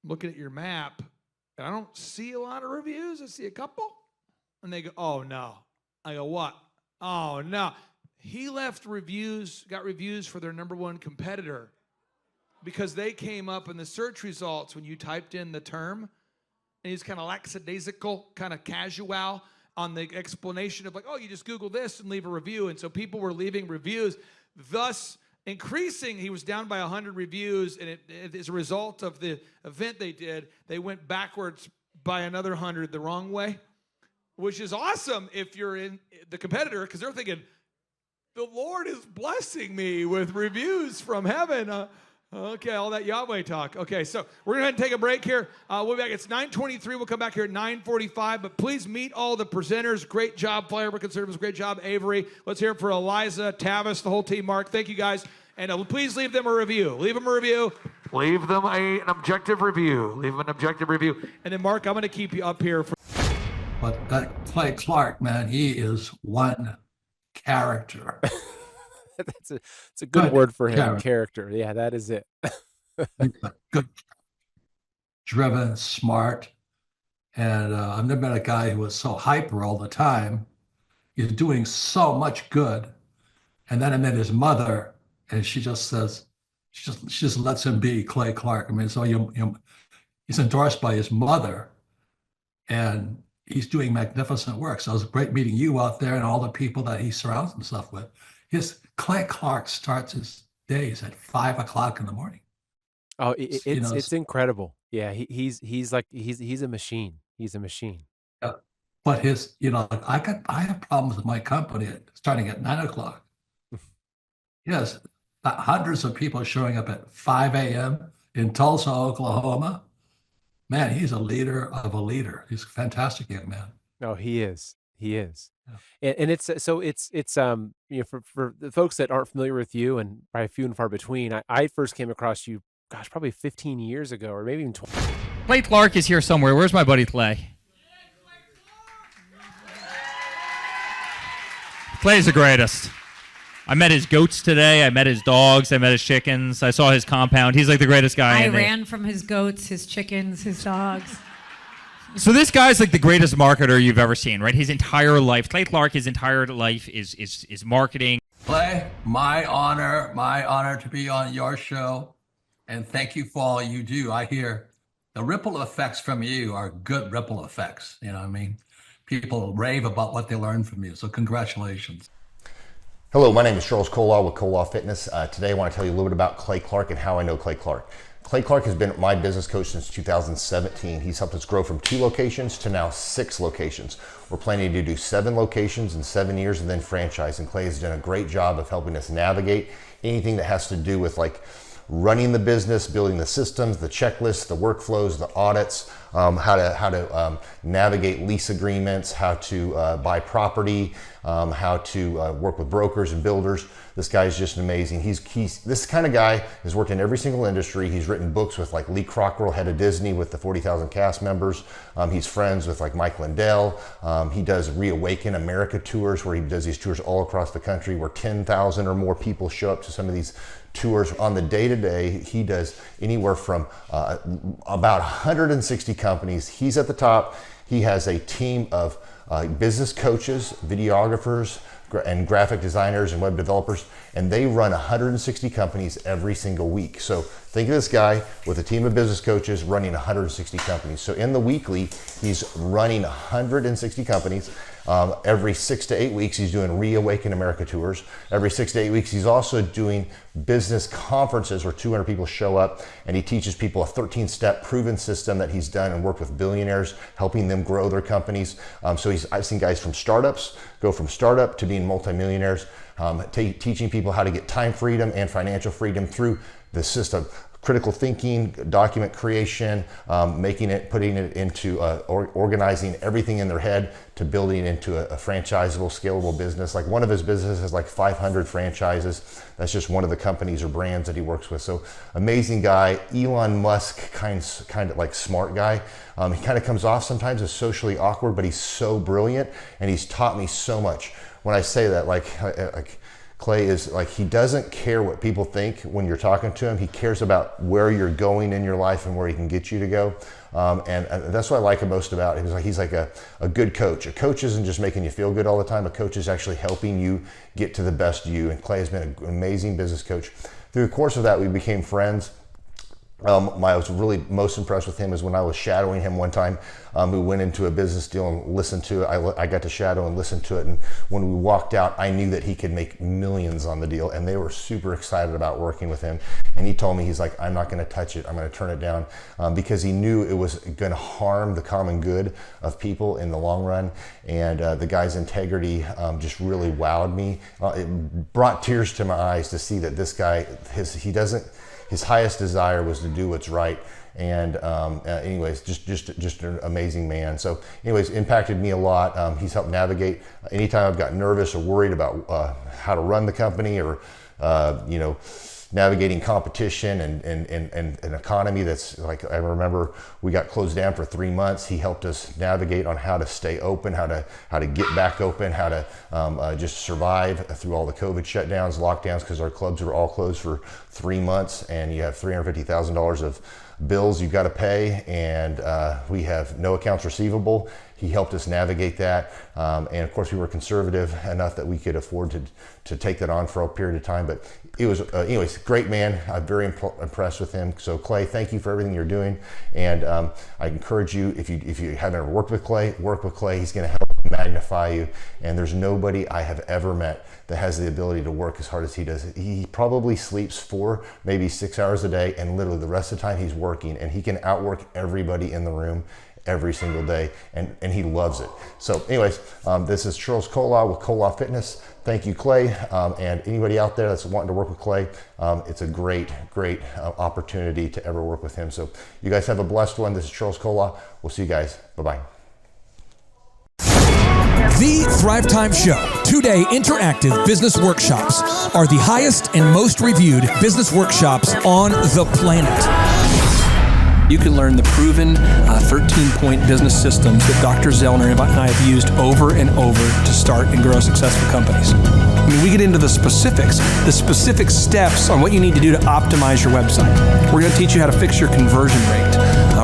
looking at your map, and I don't see a lot of reviews. I see a couple. And they go, oh, no. I go, what? Oh, no. He left reviews, got reviews for their number one competitor because they came up in the search results when you typed in the term. And he's kind of lackadaisical, kind of casual on the explanation of like, oh, you just Google this and leave a review. And so people were leaving reviews, thus increasing. He was down by 100 reviews, and as a result of the event they did, they went backwards by another 100 the wrong way, which is awesome if you're in the competitor, because they're thinking, the Lord is blessing me with reviews from heaven. Okay, all that Yahweh talk. Okay, so we're going to go ahead and take a break here. We'll be back. It's 9:23. We'll come back here at 9:45. But please meet all the presenters. Great job, Flyover Conservatives. Great job, Avery. Let's hear it for Eliza, Tavis, the whole team. Mark, thank you guys. And please leave them a review. Leave them a review. Leave them an objective review. Leave them an objective review. And then, Mark, I'm going to keep you up here. But that Clay Clark, man, he is one character. It's a good word for him, character. Yeah, that is it. Good, driven, smart. And I've never met a guy who was so hyper all the time. He's doing so much good. And then I met his mother, and she just says, she just lets him be Clay Clark. I mean, so he's endorsed by his mother, and he's doing magnificent work. So it was great meeting you out there and all the people that he surrounds himself with. Clay Clark starts his days at 5 o'clock in the morning. Oh, it's incredible. Yeah, he's a machine. He's a machine. Yeah. But I have problems with my company starting at 9 o'clock. Yes, hundreds of people showing up at 5 a.m. in Tulsa, Oklahoma. Man, he's a leader of a leader. He's a fantastic young man. Oh, he is. He is. Yeah. And it's for the folks that aren't familiar with you, and probably few and far between, I first came across you, gosh, probably 15 years ago, or maybe even 20. Clay Clark is here somewhere. Where's my buddy Clay? Clay's the greatest. I met his goats today. I met his dogs. I met his chickens. I saw his compound. He's like the greatest guy. I ran from his goats, his chickens, his dogs. So this guy's like the greatest marketer you've ever seen, right? His entire life, Clay Clark, his entire life is marketing. Clay, my honor to be on your show, and thank you for all you do. I hear the ripple effects from you are good ripple effects. You know what I mean? People rave about what they learned from you, so congratulations. Hello, my name is Charles Kolaw with Kolaw Fitness. Today I want to tell you a little bit about Clay Clark and how I know Clay Clark. Clay Clark has been my business coach since 2017. He's helped us grow from 2 locations to now 6 locations. We're planning to do 7 locations in 7 years and then franchise. And Clay has done a great job of helping us navigate anything that has to do with like running the business, building the systems, the checklists, the workflows, the audits, how to navigate lease agreements, how to buy property, how to work with brokers and builders. This guy is just amazing. He's this kind of guy has worked in every single industry. He's written books with like Lee Cockrell, head of Disney, with the 40,000 cast members. He's friends with like Mike Lindell. He does Reawaken America tours, where he does these tours all across the country, where 10,000 or more people show up to some of these tours. On the day-to-day, he does anywhere from about 160 companies. He's at the top. He has a team of business coaches, videographers, and graphic designers and web developers, and they run 160 companies every single week. So think of this guy with a team of business coaches running 160 companies. So in the weekly, he's running 160 companies. Every 6 to 8 weeks, he's doing Reawaken America tours. Every 6 to 8 weeks, he's also doing business conferences where 200 people show up, and he teaches people a 13-step proven system that he's done and worked with billionaires, helping them grow their companies. So I've seen guys from startups go from startup to being multimillionaires, teaching people how to get time freedom and financial freedom through the system. Critical thinking, document creation, putting it into organizing everything in their head to building into a franchisable, scalable business. Like one of his businesses has like 500 franchises. That's just one of the companies or brands that he works with. So amazing guy, Elon Musk kind of like smart guy. He kind of comes off sometimes as socially awkward, but he's so brilliant, and he's taught me so much. When I say that, like Clay is like, he doesn't care what people think when you're talking to him. He cares about where you're going in your life and where he can get you to go. And that's what I like him most about him. He's like a good coach. A coach isn't just making you feel good all the time. A coach is actually helping you get to the best you. And Clay has been an amazing business coach. Through the course of that, we became friends. I was really most impressed with him is when I was shadowing him one time. We went into a business deal and listened to it. I got to shadow and listen to it. And when we walked out, I knew that he could make millions on the deal. And they were super excited about working with him. And he told me, he's like, I'm not going to touch it. I'm going to turn it down, because he knew it was going to harm the common good of people in the long run. And the guy's integrity just really wowed me. It brought tears to my eyes to see that this guy, his highest desire was to do what's right. And anyways, just an amazing man. So anyways, impacted me a lot. He's helped navigate anytime I've got nervous or worried about how to run the company, or navigating competition and an economy that's like, I remember we got closed down for 3 months. He helped us navigate on how to stay open, how to get back open, how to just survive through all the COVID shutdowns, lockdowns, because our clubs were all closed for 3 months, and you have $350,000 bills you've got to pay, and we have no accounts receivable. He helped us navigate that, and of course we were conservative enough that we could afford to take that on for a period of time. But it was, anyways, great man. I'm very impressed with him. So Clay, thank you for everything you're doing, and I encourage you, if you haven't ever worked with Clay, work with Clay. He's going to help magnify you, and there's nobody I have ever met that has the ability to work as hard as he does. He probably sleeps 4, maybe 6 hours a day, and literally the rest of the time he's working, and he can outwork everybody in the room every single day, and he loves it. So anyways, this is Charles Kola with Kola Fitness. Thank you, Clay, and anybody out there that's wanting to work with Clay, it's a great opportunity to ever work with him. So you guys have a blessed one. This is Charles Kola. We'll see you guys. Bye-bye. The Thrivetime Show, 2-day interactive business workshops, are the highest and most reviewed business workshops on the planet. You can learn the proven 13-point business systems that Dr. Zellner and I have used over and over to start and grow successful companies. I mean, we get into the specific steps on what you need to do to optimize your website. We're going to teach you how to fix your conversion rate.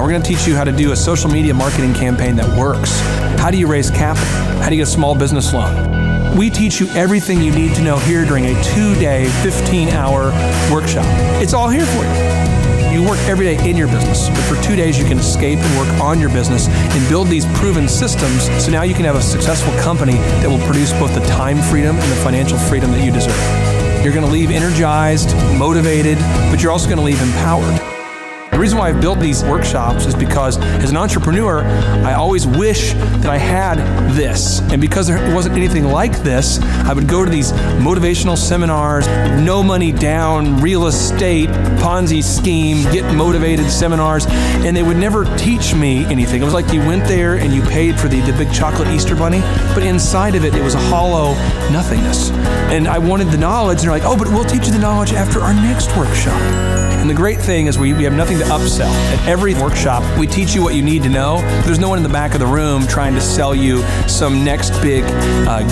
We're going to teach you how to do a social media marketing campaign that works. How do you raise capital? How do you get a small business loan? We teach you everything you need to know here during a 2-day, 15-hour workshop. It's all here for you. You work every day in your business, but for 2 days you can escape and work on your business and build these proven systems, so now you can have a successful company that will produce both the time freedom and the financial freedom that you deserve. You're going to leave energized, motivated, but you're also going to leave empowered. The reason why I've built these workshops is because as an entrepreneur, I always wish that I had this. And because there wasn't anything like this, I would go to these motivational seminars, no money down, real estate, Ponzi scheme, get motivated seminars, and they would never teach me anything. It was like you went there and you paid for the big chocolate Easter bunny, but inside of it, it was a hollow nothingness. And I wanted the knowledge, and they're like, oh, but we'll teach you the knowledge after our next workshop. And the great thing is we have nothing to upsell. At every workshop, we teach you what you need to know. There's no one in the back of the room trying to sell you some next big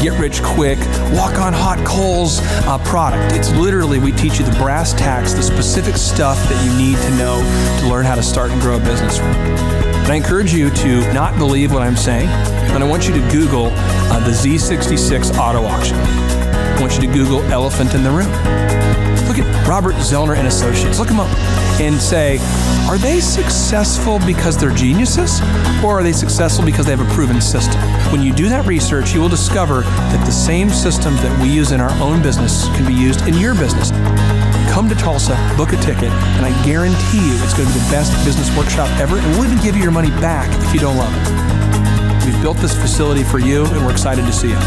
get-rich-quick, walk-on-hot coals product. It's literally, we teach you the brass tacks, the specific stuff that you need to know to learn how to start and grow a business. And I encourage you to not believe what I'm saying, and I want you to Google the Z66 auto auction. I want you to Google elephant in the room. Look at Robert Zellner and Associates. Look them up and say, are they successful because they're geniuses, or are they successful because they have a proven system? When you do that research, you will discover that the same systems that we use in our own business can be used in your business. Come to Tulsa, book a ticket, and I guarantee you it's going to be the best business workshop ever, and we'll even give you your money back if you don't love it. We've built this facility for you, and we're excited to see you.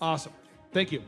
Awesome. Thank you.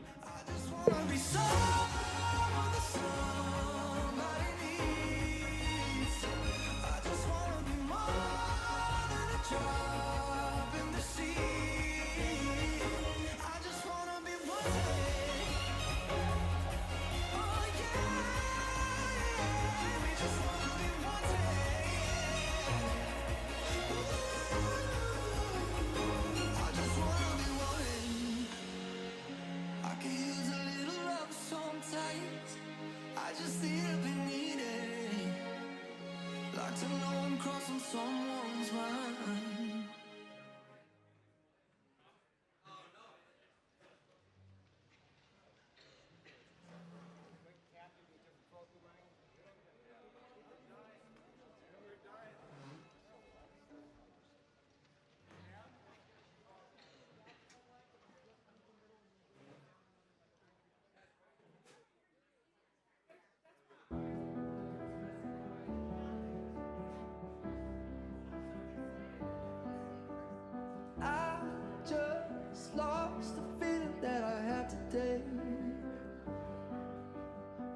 Just lost the feeling that I had today.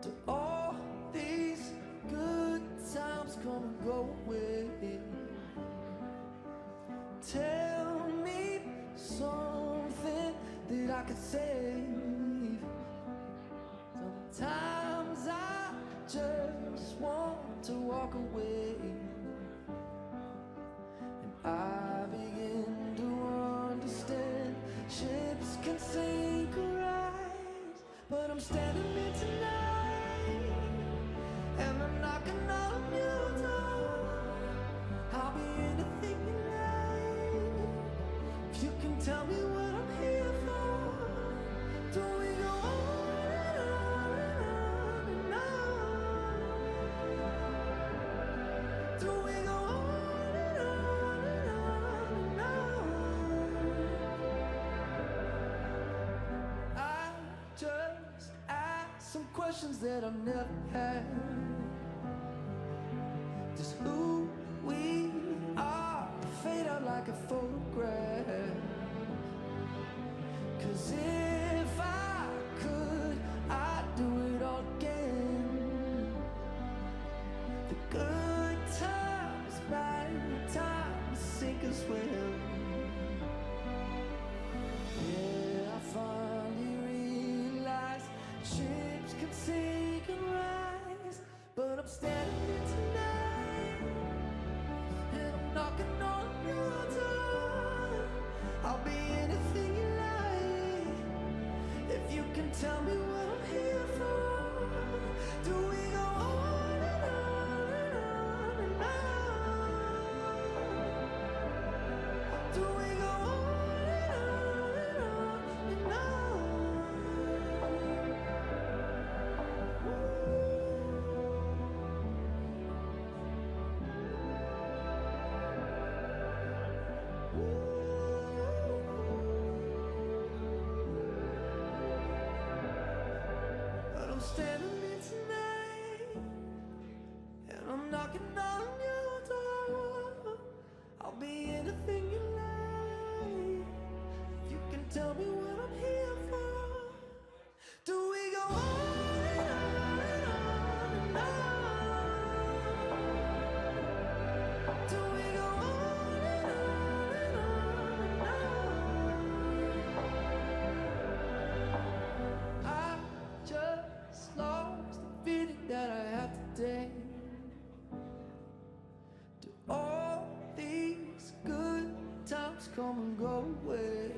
Do all these good times come and go away? Tell me something that I could save. Sometimes I just want to walk away, and I begin to understand ships can sink or rise, but I'm standing here tonight, and I'm knocking on your door. I'll be anything you like, if you can tell me what I'm here for. Do we go on and on and on and on? Do we go on and on and on? I just asked some questions that I've never had. Just who we are fade out like a photograph. 'Cause if I could, I'd do it all again. The good times, bad times, sink or swim. Yeah, I finally realized ships can sink and rise, but I'm standing here tonight, and I'm knocking on your door. I'll be anything you like, if you can tell me what I'm here for. Do we go on and on and on and on? Do we go on and on and on and But I'm standing here tonight, and I'm knocking on your door. I'll be anything you like, you can tell me what I'm here for. Do we go on and on and on and on? Do we go on and on and on and on? I just lost the feeling that I had today. Do all these good times come and go away?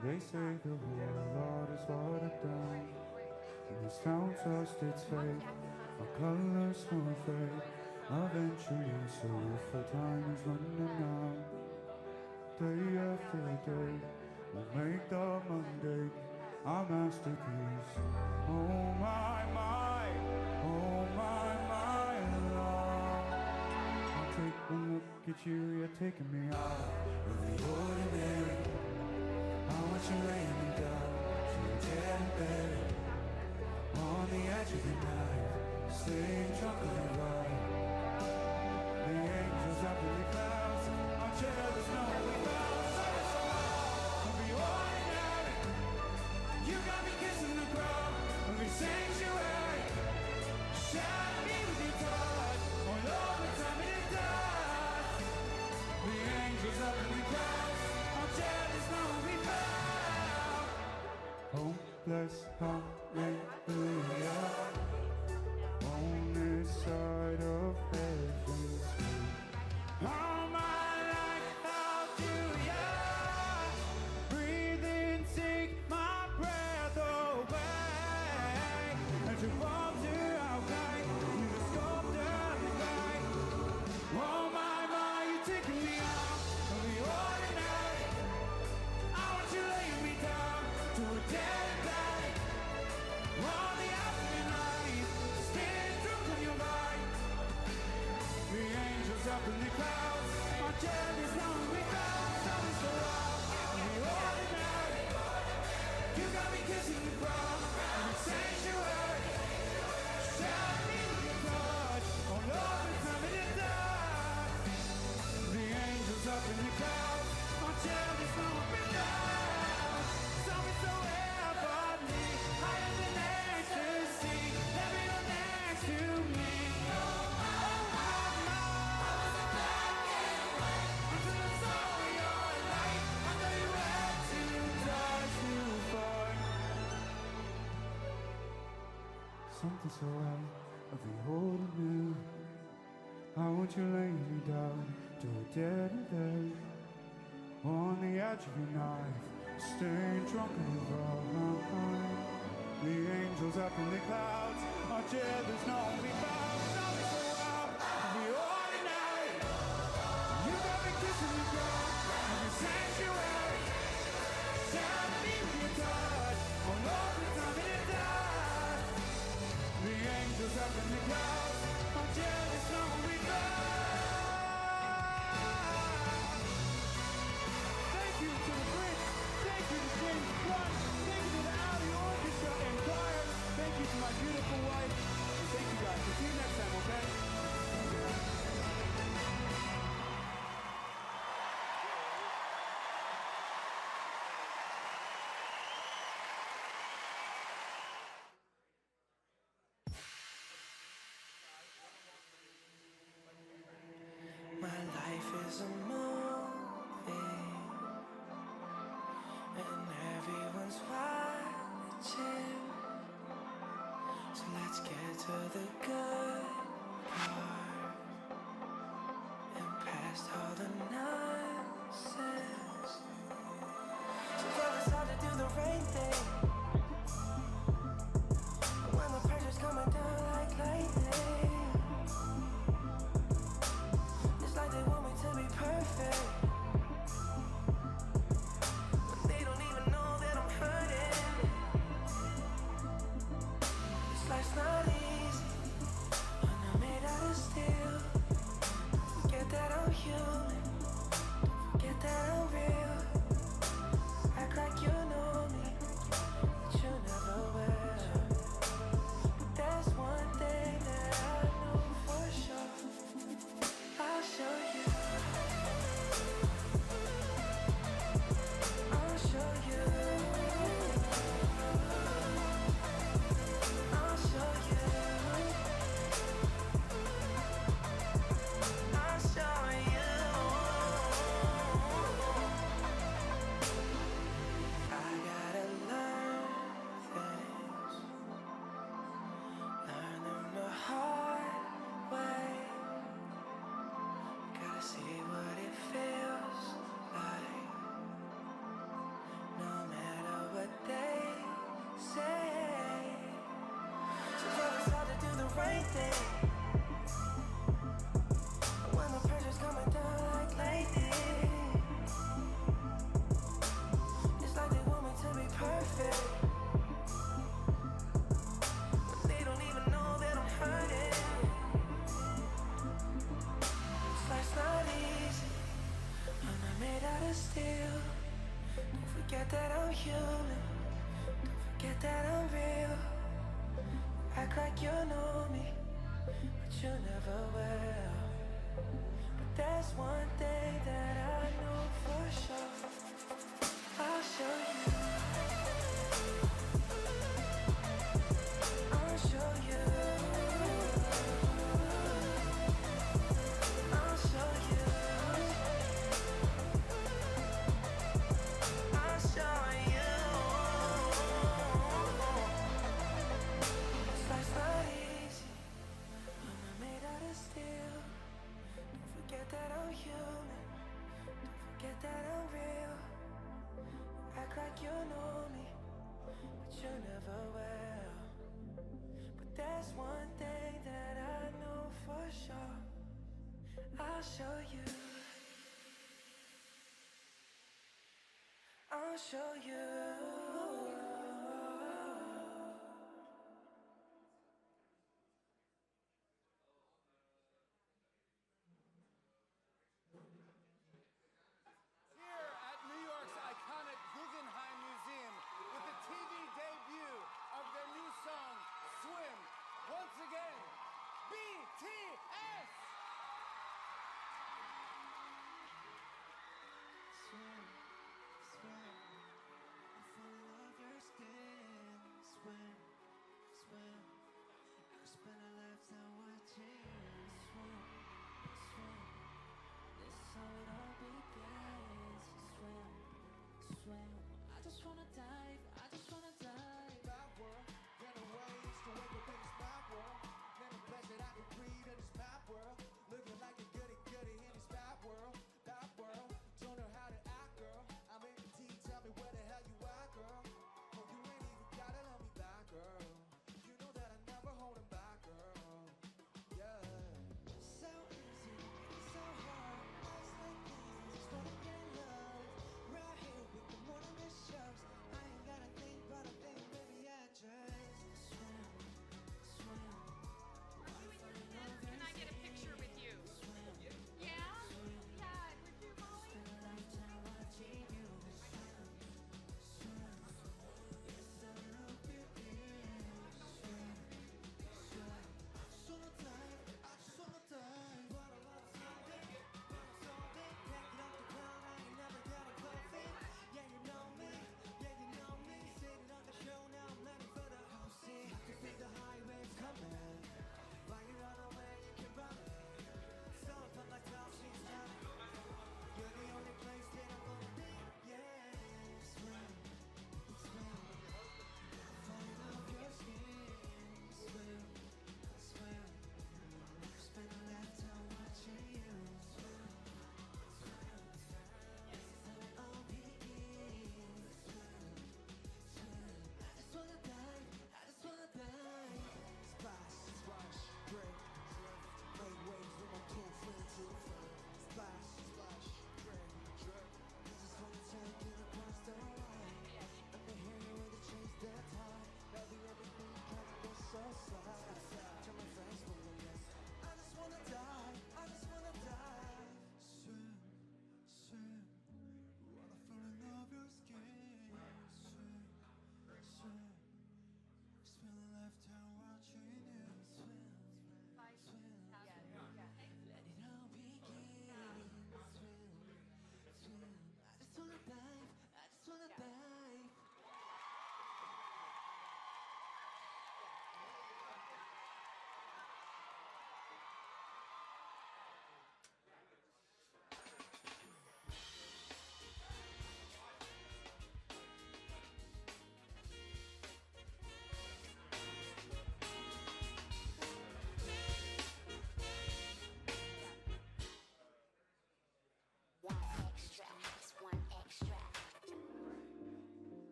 They say the whole lot is watered down, and this town lost its faith. Our colors will fade eventually, so if the time is running out, day after day, we'll make the Monday our masterpiece. Oh my, oh my, love. I'll take one look at you, you're taking me out of the ordinary. I want you laying me down to your dead bed, on the edge of the night, staying drunk on your ride. The angels up in the clouds, our chair there's no one without. So I'll be ordinary. You got me kissing the ground of your sanctuary. Shatter me with your touch, all over time it does. The angels up in the clouds, our chair there's no one without. Hopeless, hallelujah. On this side of heaven's gate. All my life, I'll do ya. Breathe in, take my breath away. As you fall to our right, you the sculptor of the night. Oh my, you're taking me out of the ordinary. I want you laying me down to a dead body. On the after night, staying drunk on your mind. The angels up in the clouds, my chair is long without. Tell me so loud, the ordinary. You got me kissing the ground in the sanctuary. Shatter me with your touch, all over time in the dark. The angels up in the clouds, my chair is long without. Tell me so heavenly, higher than ecstasy, heavy on next to me. Oh my, until I saw your light, I know you had to touch to find something so out of the ordinary. I want you laying me down to a dead end, on the edge of your knife, staying drunk in your vine. The angels up in the clouds, our chair there's no one we found. Tell me so out of the ordinary. You got me kissing the ground in your sanctuary. Shatter me with your touch, all over time in the dark. The angels up in the clouds, our chair there's no one we found. Thank you to the Brits, thank you to James Blunt, thank you to the Audi Orchestra and choir, thank you to my beautiful wife, thank you guys. We'll see you next time, okay? My life is a movie, and everyone's watching. So let's get to the good part, and past all the nonsense. Sometimes it's hard to do the right thing when the pressure's coming down like lightning. It's like they want me to be perfect, but they don't even know that I'm hurting. This life's not easy, and I'm made out of steel. Forget that I'm human, day. When the pressure's coming down like lightning, it's like they want me to be perfect, but they don't even know that I'm hurting. Life's not easy, I'm not made out of steel. Don't forget that I'm human, don't forget that I'm real. Act like you know me, but you never will. But there's one thing that I know for sure, I'll show you, I'll show you, I'll show you, I'll show you. This life's not easy, I'm not made out of steel. Don't forget that I'm human, don't forget that I'm real. Act like you know me, but you never will. But there's one thing that I know for sure, I'll show you, I'll show you. Here at New York's iconic Guggenheim Museum with the TV debut of their new song, Swim. Once again, BTS! Swim, swim, I fall in love your skin. Swim, swim, I could spend a lifetime watching you swim, swim. This is how it all begins. Swim, swim, I just wanna dive, I just wanna dive. That world, better ways to wake up in this mad world. Never place that I can breathe in this mad world. Looking like a goody in this bad world. Bad world, don't know how to act, girl. I'm in the tea, tell me where the hell you at, girl. Oh, you ain't even gotta love me back, girl. You know that I never hold him back, girl. Yeah. So easy, so hard. Life's like this, I just wanna get love. Right here with the morning shows. I ain't gotta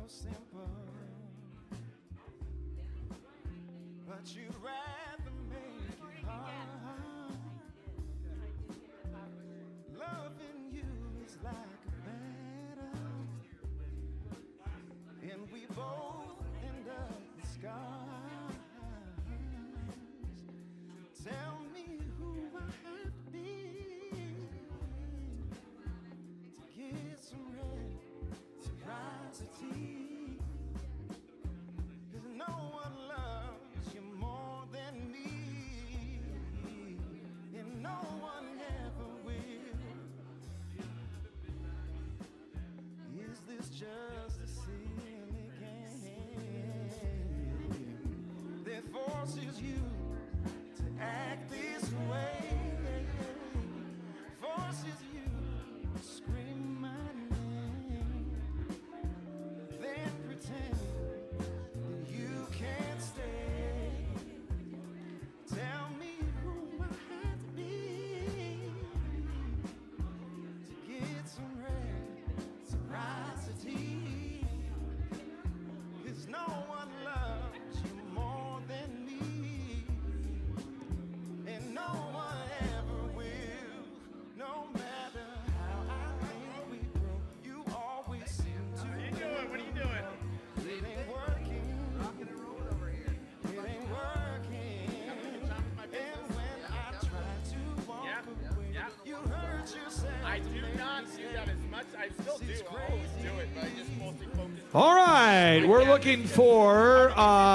simple, but you'd rather make it hard. Loving you is like a battle, and we both end up with scars. Tell me who I have to be to get some reciprocity. 'Cause no one loves you more than me, and no one ever will. Is this just a silly game that forces you to act this way? Forces you to scream my name, then pretend that you can't stay. Tell me who I have to be to get some reciprocity. 'Cause no one loves you more than me, and no one ever will. No matter how I think we grow, you always seem to. What are you doing? What are you doing? It ain't working. Rocking and rolling over here. It ain't working. And when I try to walk away, you hurt yourself. I do not do that as much. I still do. I always do it, but I just mostly focus. All right, we're looking for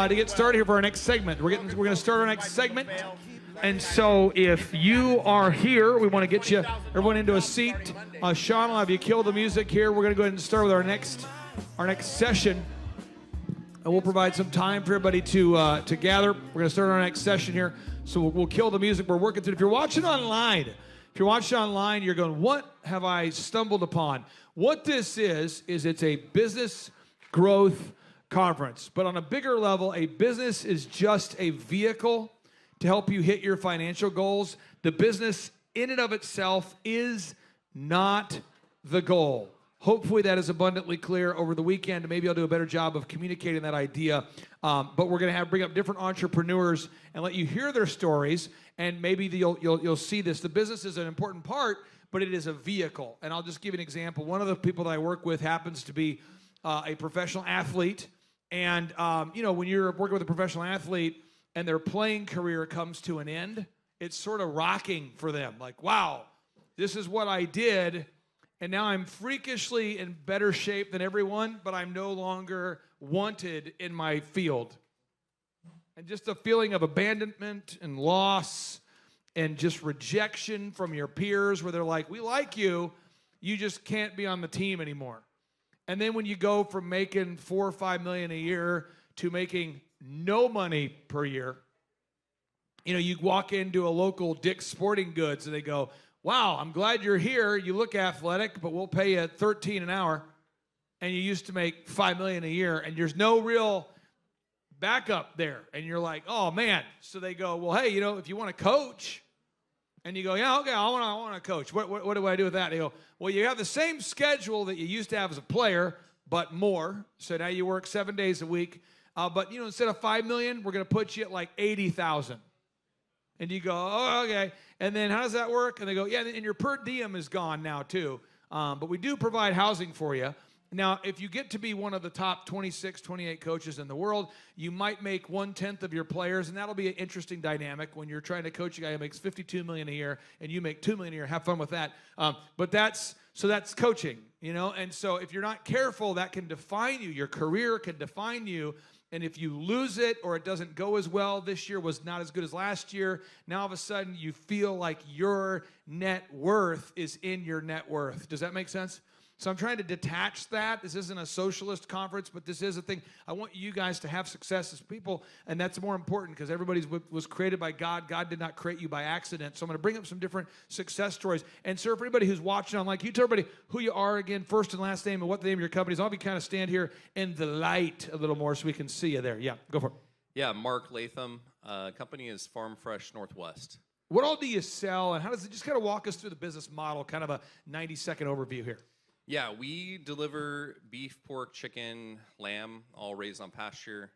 to get started here for our next segment. We're going to start our next segment, and so if you are here, we want to get you everyone into a seat. Sean will have you kill the music here. We're going to go ahead and start with our next session, and we'll provide some time for everybody to gather. We're going to start our next session here, so we'll kill the music. We're working through. If you're watching online, you're going, what have I stumbled upon? What this is it's a business growth conference. But on a bigger level, a business is just a vehicle to help you hit your financial goals. The business in and of itself is not the goal. Hopefully that is abundantly clear over the weekend. Maybe I'll do a better job of communicating that idea. But we're going to bring up different entrepreneurs and let you hear their stories. And maybe you'll see this. The business is an important part, but it is a vehicle. And I'll just give you an example. One of the people that I work with happens to be a professional athlete. And, when you're working with a professional athlete and their playing career comes to an end, it's sort of rocking for them. Like, wow, this is what I did. And now I'm freakishly in better shape than everyone, but I'm no longer wanted in my field. And just a feeling of abandonment and loss and just rejection from your peers where they're like, we like you, you just can't be on the team anymore. And then when you go from making $4 or $5 million a year to making no money per year, you walk into a local Dick's Sporting Goods and they go, wow, I'm glad you're here. You look athletic, but we'll pay you $13 an hour. And you used to make $5 million a year, and there's no real backup there. And you're like, oh man. So they go, well, hey, if you want to coach, and you go, yeah, okay, I want to coach. What do I do with that? They go, well, you have the same schedule that you used to have as a player, but more. So now you work 7 days a week. But instead of $5 million, we're going to put you at like 80,000. And you go, oh, okay. And then how does that work? And they go, yeah, and your per diem is gone now too. But we do provide housing for you. Now, if you get to be one of the top 26, 28 coaches in the world, you might make 1/10 of your players, and that'll be an interesting dynamic when you're trying to coach a guy who makes $52 million a year, and you make $2 million a year. Have fun with that. But that's coaching, And so if you're not careful, that can define you. Your career can define you. And if you lose it or it doesn't go as well, this year was not as good as last year, now all of a sudden you feel like your net worth is in your net worth. Does that make sense? So I'm trying to detach that. This isn't a socialist conference, but this is a thing. I want you guys to have success as people, and that's more important because everybody was created by God. God did not create you by accident. So I'm going to bring up some different success stories. And sir, for anybody who's watching online, can you tell everybody who you are again, first and last name, and what the name of your company is? I'll be kind of stand here in the light a little more so we can see you there. Yeah, go for it. Yeah, Mark Latham. Company is Farm Fresh Northwest. What all do you sell, and how does it just kind of walk us through the business model, kind of a 90-second overview here? Yeah, we deliver beef, pork, chicken, lamb, all raised on pasture,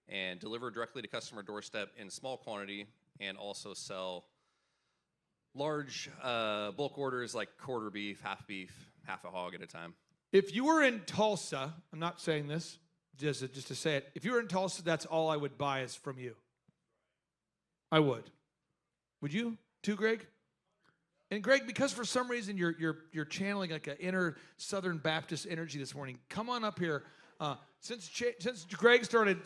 and deliver directly to customer doorstep in small quantity, and also sell large bulk orders like quarter beef, half a hog at a time. If you were in Tulsa, I'm not saying this, just to say it. If you were in Tulsa, that's all I would buy is from you. I would. Would you too, Greg? And Greg, because for some reason you're channeling like an inner Southern Baptist energy this morning, come on up here. Since Greg started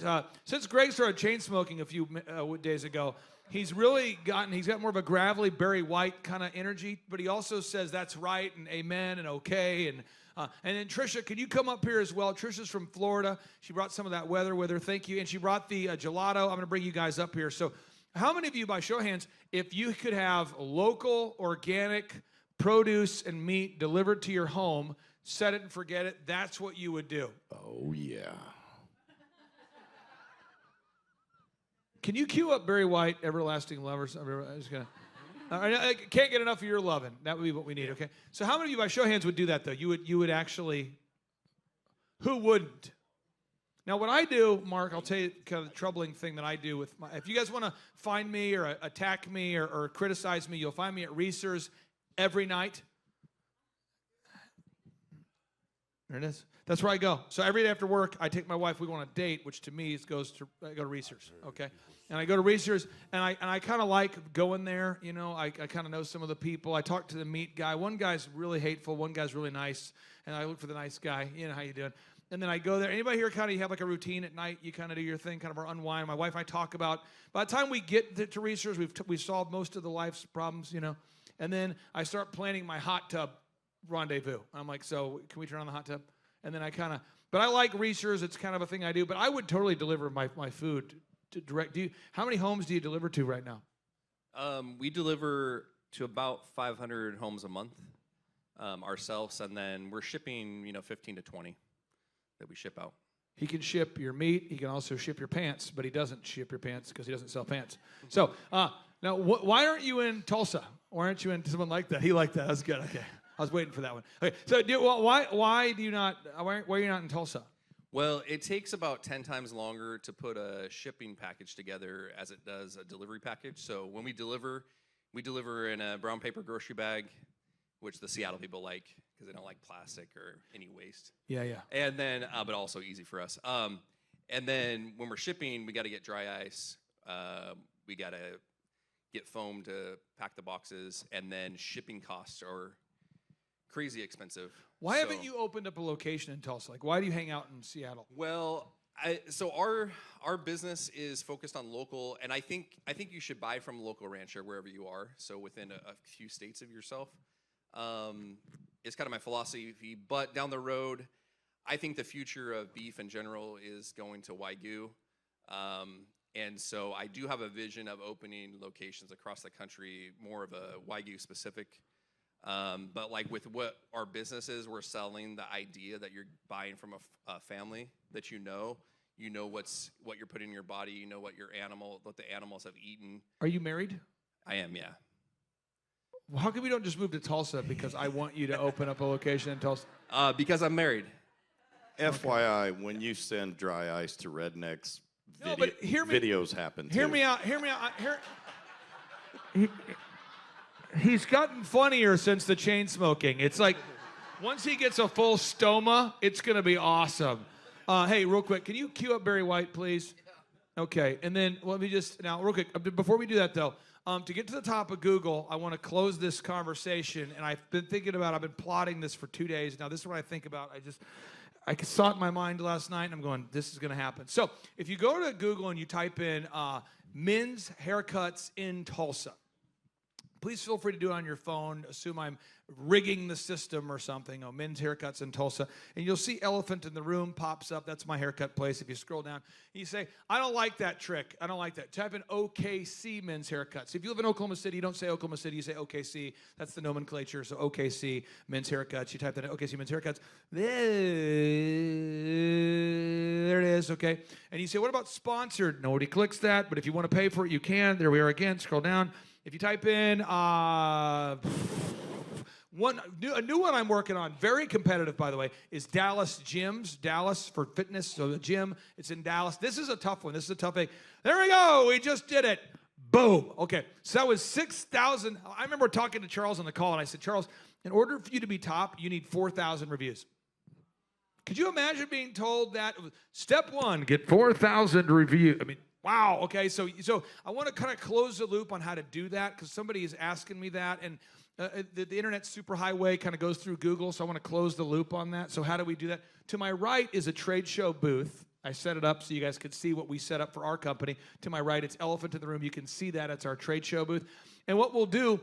chain smoking a few days ago, he's got more of a gravelly Barry White kind of energy, but he also says that's right and amen and okay. And then Trisha, can you come up here as well? Trisha's from Florida. She brought some of that weather with her. Thank you. And she brought the gelato. I'm going to bring you guys up here. So how many of you, by show of hands, if you could have local, organic produce and meat delivered to your home, set it and forget it, that's what you would do? Oh, yeah. Can you cue up Barry White, Everlasting Lovers? I can't get enough of your loving. That would be what we need, okay? So how many of you, by show of hands, would do that, though? You would actually... Who wouldn't? Now, what I do, Mark, I'll tell you kind of the troubling thing that I do with my... If you guys want to find me or attack me or criticize me, you'll find me at Reese's every night. There it is. That's where I go. So every day after work, I take my wife. We go on a date, which to me I go to Reese's, okay? And I go to Reese's, and I kind of like going there. You know, I kind of know some of the people. I talk to the meat guy. One guy's really hateful. One guy's really nice. And I look for the nice guy. You know, how you doing? And then I go there. Anybody here kind of, you have like a routine at night? You kind of do your thing, kind of unwind. My wife and I talk about, by the time we get to Reese's, we've solved most of the life's problems, you know. And then I start planning my hot tub rendezvous. I'm like, so can we turn on the hot tub? And then I kind of, but I like Reese's. It's kind of a thing I do. But I would totally deliver my food to direct. How many homes do you deliver to right now? We deliver to about 500 homes a month ourselves, and then we're shipping, 15 to 20 that we ship out. He can ship your meat. He can also ship your pants, but he doesn't ship your pants because he doesn't sell pants. So now, why aren't you in Tulsa? Why aren't you in someone like that? He liked that. That's good. Okay. I was waiting for that one. Okay, so why are you not in Tulsa? Well, it takes about 10 times longer to put a shipping package together as it does a delivery package. So when we deliver in a brown paper grocery bag, which the Seattle people like because they don't like plastic or any waste. Yeah. And then, but also easy for us. And then when we're shipping, we got to get dry ice. We got to get foam to pack the boxes, and then shipping costs are crazy expensive. Why haven't you opened up a location in Tulsa? Like, why do you hang out in Seattle? Well, so our business is focused on local, and I think you should buy from a local rancher wherever you are. So within a few states of yourself, it's kind of my philosophy. But down the road, I think the future of beef in general is going to Wagyu. And so I do have a vision of opening locations across the country, more of a Wagyu specific. But like with what our business is, we're selling the idea that you're buying from a family that you know what you're putting in your body, you know what the animals have eaten. Are you married? I am, yeah. Well, how come we don't just move to Tulsa? Because I want you to open up a location in Tulsa. Because I'm married. FYI, when you send dry ice to rednecks, videos happen. Hear me out. He's gotten funnier since the chain smoking. It's like once he gets a full stoma, it's going to be awesome. Hey, real quick, can you cue up Barry White, please? Okay, and then let me now, real quick, before we do that, though, to get to the top of Google, I want to close this conversation, and I've been plotting this for 2 days. Now, this is what I think about. I saw it in my mind last night, and I'm going, this is going to happen. So if you go to Google and you type in men's haircuts in Tulsa, please feel free to do it on your phone. Assume I'm rigging the system or something. Men's haircuts in Tulsa. And you'll see Elephant in the Room pops up. That's my haircut place. If you scroll down, you say, I don't like that trick. I don't like that. Type in OKC men's haircuts. If you live in Oklahoma City, you don't say Oklahoma City. You say OKC. That's the nomenclature. So OKC men's haircuts. You type that in OKC men's haircuts. There it is. Okay. And you say, what about sponsored? Nobody clicks that. But if you want to pay for it, you can. There we are again. Scroll down. If you type in A new one I'm working on, very competitive, by the way, is Dallas Gyms. Dallas for fitness, so the gym, it's in Dallas. This is a tough one. This is a tough thing. There we go. We just did it. Boom. Okay, so that was 6,000. I remember talking to Charles on the call, and I said, Charles, in order for you to be top, you need 4,000 reviews. Could you imagine being told that? Step one, get 4,000 reviews. I mean, wow. Okay, so I want to kind of close the loop on how to do that because somebody is asking me that, and the internet superhighway kind of goes through Google, so I want to close the loop on that. So how do we do that? To my right is a trade show booth. I set it up so you guys could see what we set up for our company. To my right, it's Elephant in the Room. You can see that. It's our trade show booth. And what we'll do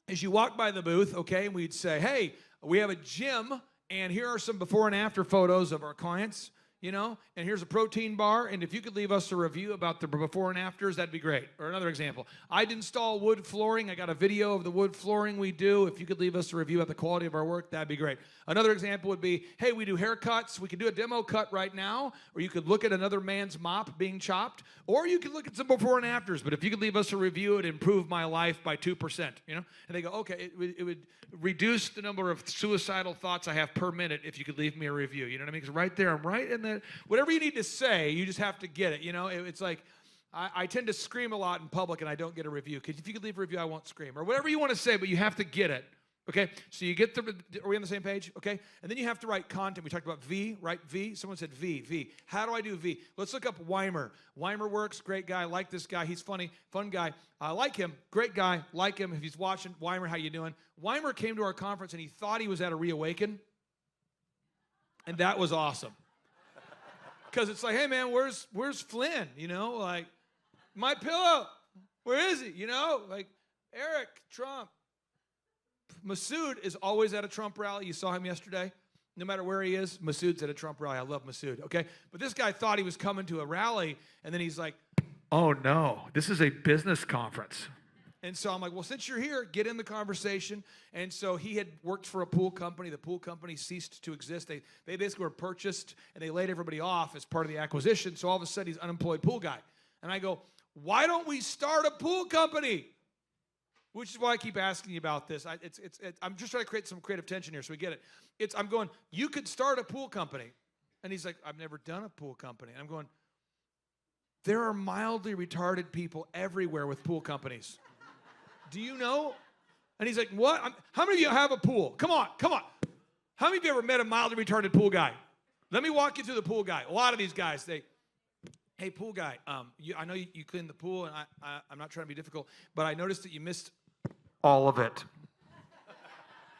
is you walk by the booth, okay, and we'd say, hey, we have a gym, and here are some before and after photos of our clients, you know, and here's a protein bar, and if you could leave us a review about the before and afters, that'd be great. Or another example, I'd install wood flooring. I got a video of the wood flooring we do. If you could leave us a review about the quality of our work, that'd be great. Another example would be, hey, we do haircuts. We could do a demo cut right now, or you could look at another man's mop being chopped, or you could look at some before and afters, but if you could leave us a review, it'd improve my life by 2%, you know? And they go, okay, it would reduce the number of suicidal thoughts I have per minute if you could leave me a review, you know what I mean? Because right there, I'm right in the, whatever you need to say, you just have to get it, you know? It's like, I tend to scream a lot in public and I don't get a review, because if you could leave a review, I won't scream, or whatever you want to say, but you have to get it. Okay, so you get are we on the same page? Okay, and then you have to write content. We talked about V, right? V, someone said V. How do I do V? Let's look up Weimer. Weimer works, great guy, like this guy. He's funny, fun guy. I like him, great guy, like him. If he's watching, Weimer, how you doing? Weimer came to our conference and he thought he was at a Reawaken, and that was awesome. Because it's like, hey man, where's Flynn? You know, like, my pillow, where is he? You know, like, Eric, Trump. Masood is always at a Trump rally. You saw him yesterday. No matter where he is, Masood's at a Trump rally. I love Masood, okay? But this guy thought he was coming to a rally, and then he's like, oh no, this is a business conference. And so I'm like, well, since you're here, get in the conversation. And so he had worked for a pool company. The pool company ceased to exist. They basically were purchased, and they laid everybody off as part of the acquisition. So all of a sudden, he's an unemployed pool guy. And I go, why don't we start a pool company? Which is why I keep asking you about this. I'm just trying to create some creative tension here so we get it. I'm going, you could start a pool company. And he's like, I've never done a pool company. And I'm going, there are mildly retarded people everywhere with pool companies. Do you know? And he's like, what? How many of you have a pool? Come on. How many of you ever met a mildly retarded pool guy? Let me walk you through the pool guy. A lot of these guys, hey, pool guy, I know you clean the pool, and I'm not trying to be difficult, but I noticed that you missed all of it.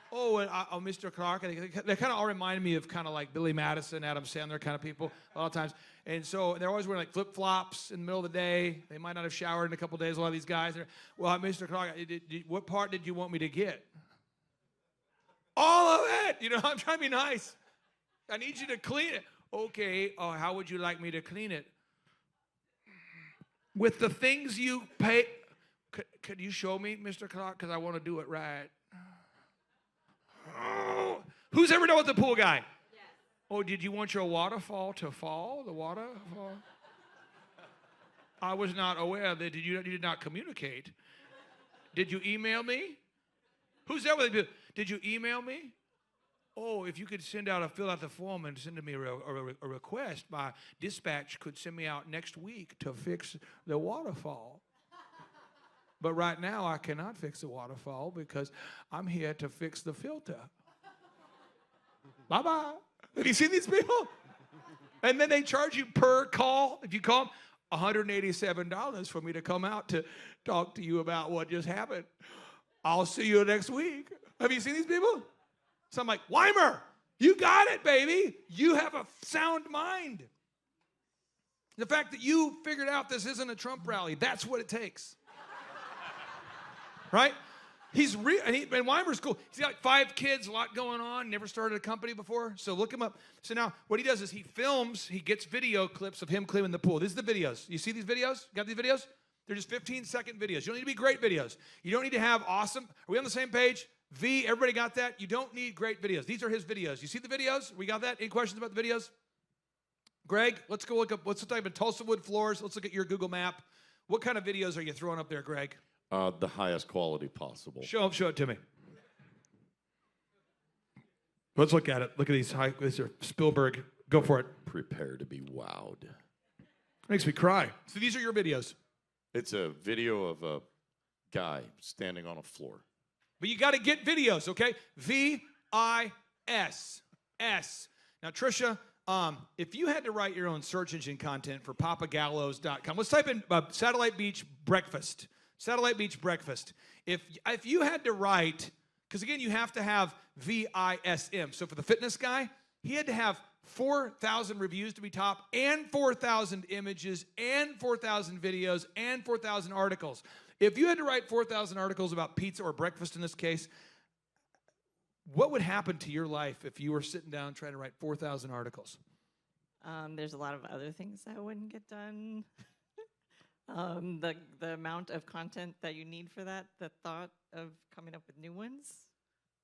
Oh, and Mr. Clark, they kind of all remind me of kind of like Billy Madison, Adam Sandler kind of people a lot of times. And so they're always wearing like flip-flops in the middle of the day. They might not have showered in a couple days, a lot of these guys. Well, Mr. Clark, what part did you want me to get? All of it! You know, I'm trying to be nice. I need you to clean it. Okay, how would you like me to clean it? With the things you pay. Could you show me, Mr. Clark? Because I want to do it right. Oh. Who's ever done with the pool guy? Yes. Oh, did you want your waterfall to fall? The waterfall? I was not aware that you did not communicate. Did you email me? Who's that with you? Did you email me? Oh, if you could fill out the form and send me a request, my dispatch could send me out next week to fix the waterfall. But right now, I cannot fix the waterfall because I'm here to fix the filter. Bye-bye. Have you seen these people? And then they charge you per call. If you call them, $187 for me to come out to talk to you about what just happened. I'll see you next week. Have you seen these people? So I'm like, Weimer, you got it, baby. You have a sound mind. The fact that you figured out this isn't a Trump rally, that's what it takes. Right? He's real, and Weimer's cool. He's got 5 kids, a lot going on, never started a company before, so look him up. So now what he does is he gets video clips of him cleaning the pool. These are the videos. You see these videos? Got these videos? They're just 15-second videos. You don't need to be great videos. You don't need to have awesome. Are we on the same page? V, everybody got that? You don't need great videos. These are his videos. You see the videos? We got that? Any questions about the videos? Greg, let's go look up, let's type in Tulsa wood floors. Let's look at your Google map. What kind of videos are you throwing up there, Greg? The highest quality possible. Show it to me. Let's look at it. Look at these Spielberg. Go for it. Prepare to be wowed. Makes me cry. So these are your videos. It's a video of a guy standing on a floor. But you got to get videos, okay? V-I-S-S. Now, Trisha, if you had to write your own search engine content for papagallos.com, let's type in Satellite Beach Breakfast. Satellite Beach Breakfast. If you had to write, because again, you have to have V-I-S-M. So for the fitness guy, he had to have 4,000 reviews to be top, and 4,000 images, and 4,000 videos, and 4,000 articles. If you had to write 4,000 articles about pizza or breakfast in this case, what would happen to your life if you were sitting down trying to write 4,000 articles? There's a lot of other things that wouldn't get done. The amount of content that you need for that, the thought of coming up with new ones.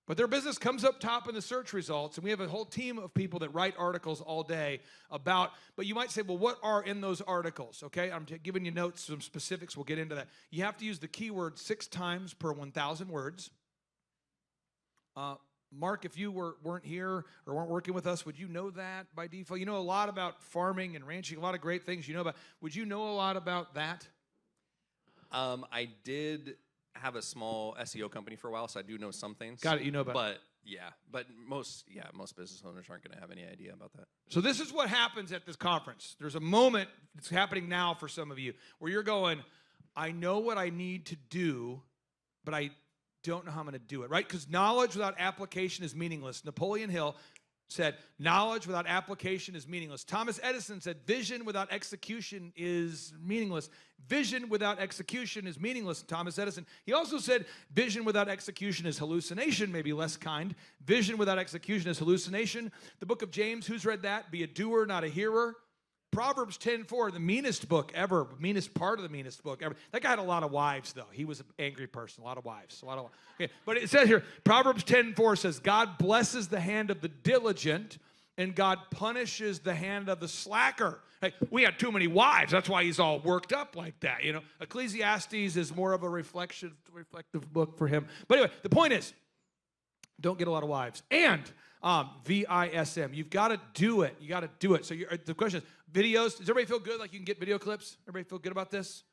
But their business comes up top in the search results, and we have a whole team of people that write articles all day about, but you might say, well, what are in those articles, okay? I'm giving you notes, some specifics, we'll get into that. You have to use the keyword 6 times per 1,000 words. Mark, if you weren't here or weren't working with us, would you know that by default? You know a lot about farming and ranching, a lot of great things you know about. Would you know a lot about that? I did have a small SEO company for a while, so I do know some things. Got it, you know about it. But most business owners aren't going to have any idea about that. So this is what happens at this conference. There's a moment that's happening now for some of you where you're going, I know what I need to do, but I don't know how I'm going to do it, right? Because knowledge without application is meaningless. Napoleon Hill said, knowledge without application is meaningless. Thomas Edison said, vision without execution is meaningless. Vision without execution is meaningless, Thomas Edison. He also said, vision without execution is hallucination, maybe less kind. Vision without execution is hallucination. The book of James, who's read that? Be a doer, not a hearer. Proverbs 10:4, the meanest book ever, meanest part of the meanest book ever. That guy had a lot of wives, though. He was an angry person, a lot of wives. Okay. But it says here, Proverbs 10:4 says, God blesses the hand of the diligent, and God punishes the hand of the slacker. Hey, we had too many wives. That's why he's all worked up like that. You know, Ecclesiastes is more of a reflective book for him. But anyway, the point is, don't get a lot of wives. And VISM. You've got to do it. You got to do it. So the question is, videos. Does everybody feel good? Like you can get video clips? Everybody feel good about this?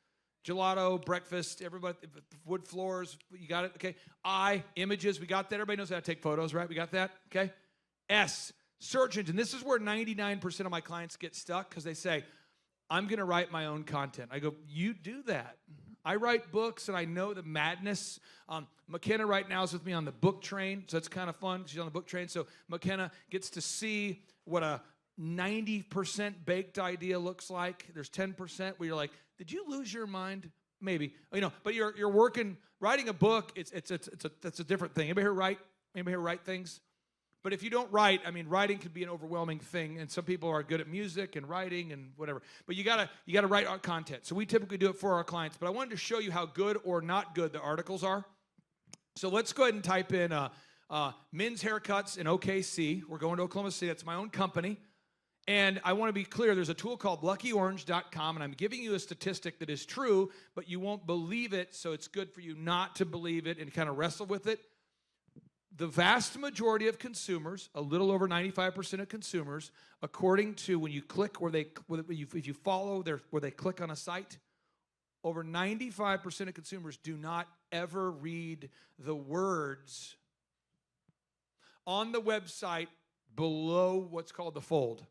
Gelato, breakfast, everybody, wood floors. You got it? Okay. Images. We got that. Everybody knows how to take photos, right? We got that? Okay. S, search engine. This is where 99% of my clients get stuck because they say, I'm going to write my own content. I go, you do that. I write books, and I know the madness. McKenna right now is with me on the book train, so it's kind of fun. She's on the book train, so McKenna gets to see what a 90% baked idea looks like. There's 10% where you're like, did you lose your mind? Maybe, but you're working, writing a book. It's a different thing. Anybody here write things? But if you don't write, writing could be an overwhelming thing, and some people are good at music and writing and whatever. But you gotta write our content. So we typically do it for our clients. But I wanted to show you how good or not good the articles are. So let's go ahead and type in men's haircuts in OKC. We're going to Oklahoma City. That's my own company. And I want to be clear, there's a tool called luckyorange.com, and I'm giving you a statistic that is true, but you won't believe it, so it's good for you not to believe it and kind of wrestle with it. The vast majority of consumers, a little over 95% of consumers, according to when you click if you follow where they click on a site, over 95% of consumers do not ever read the words on the website below what's called the fold.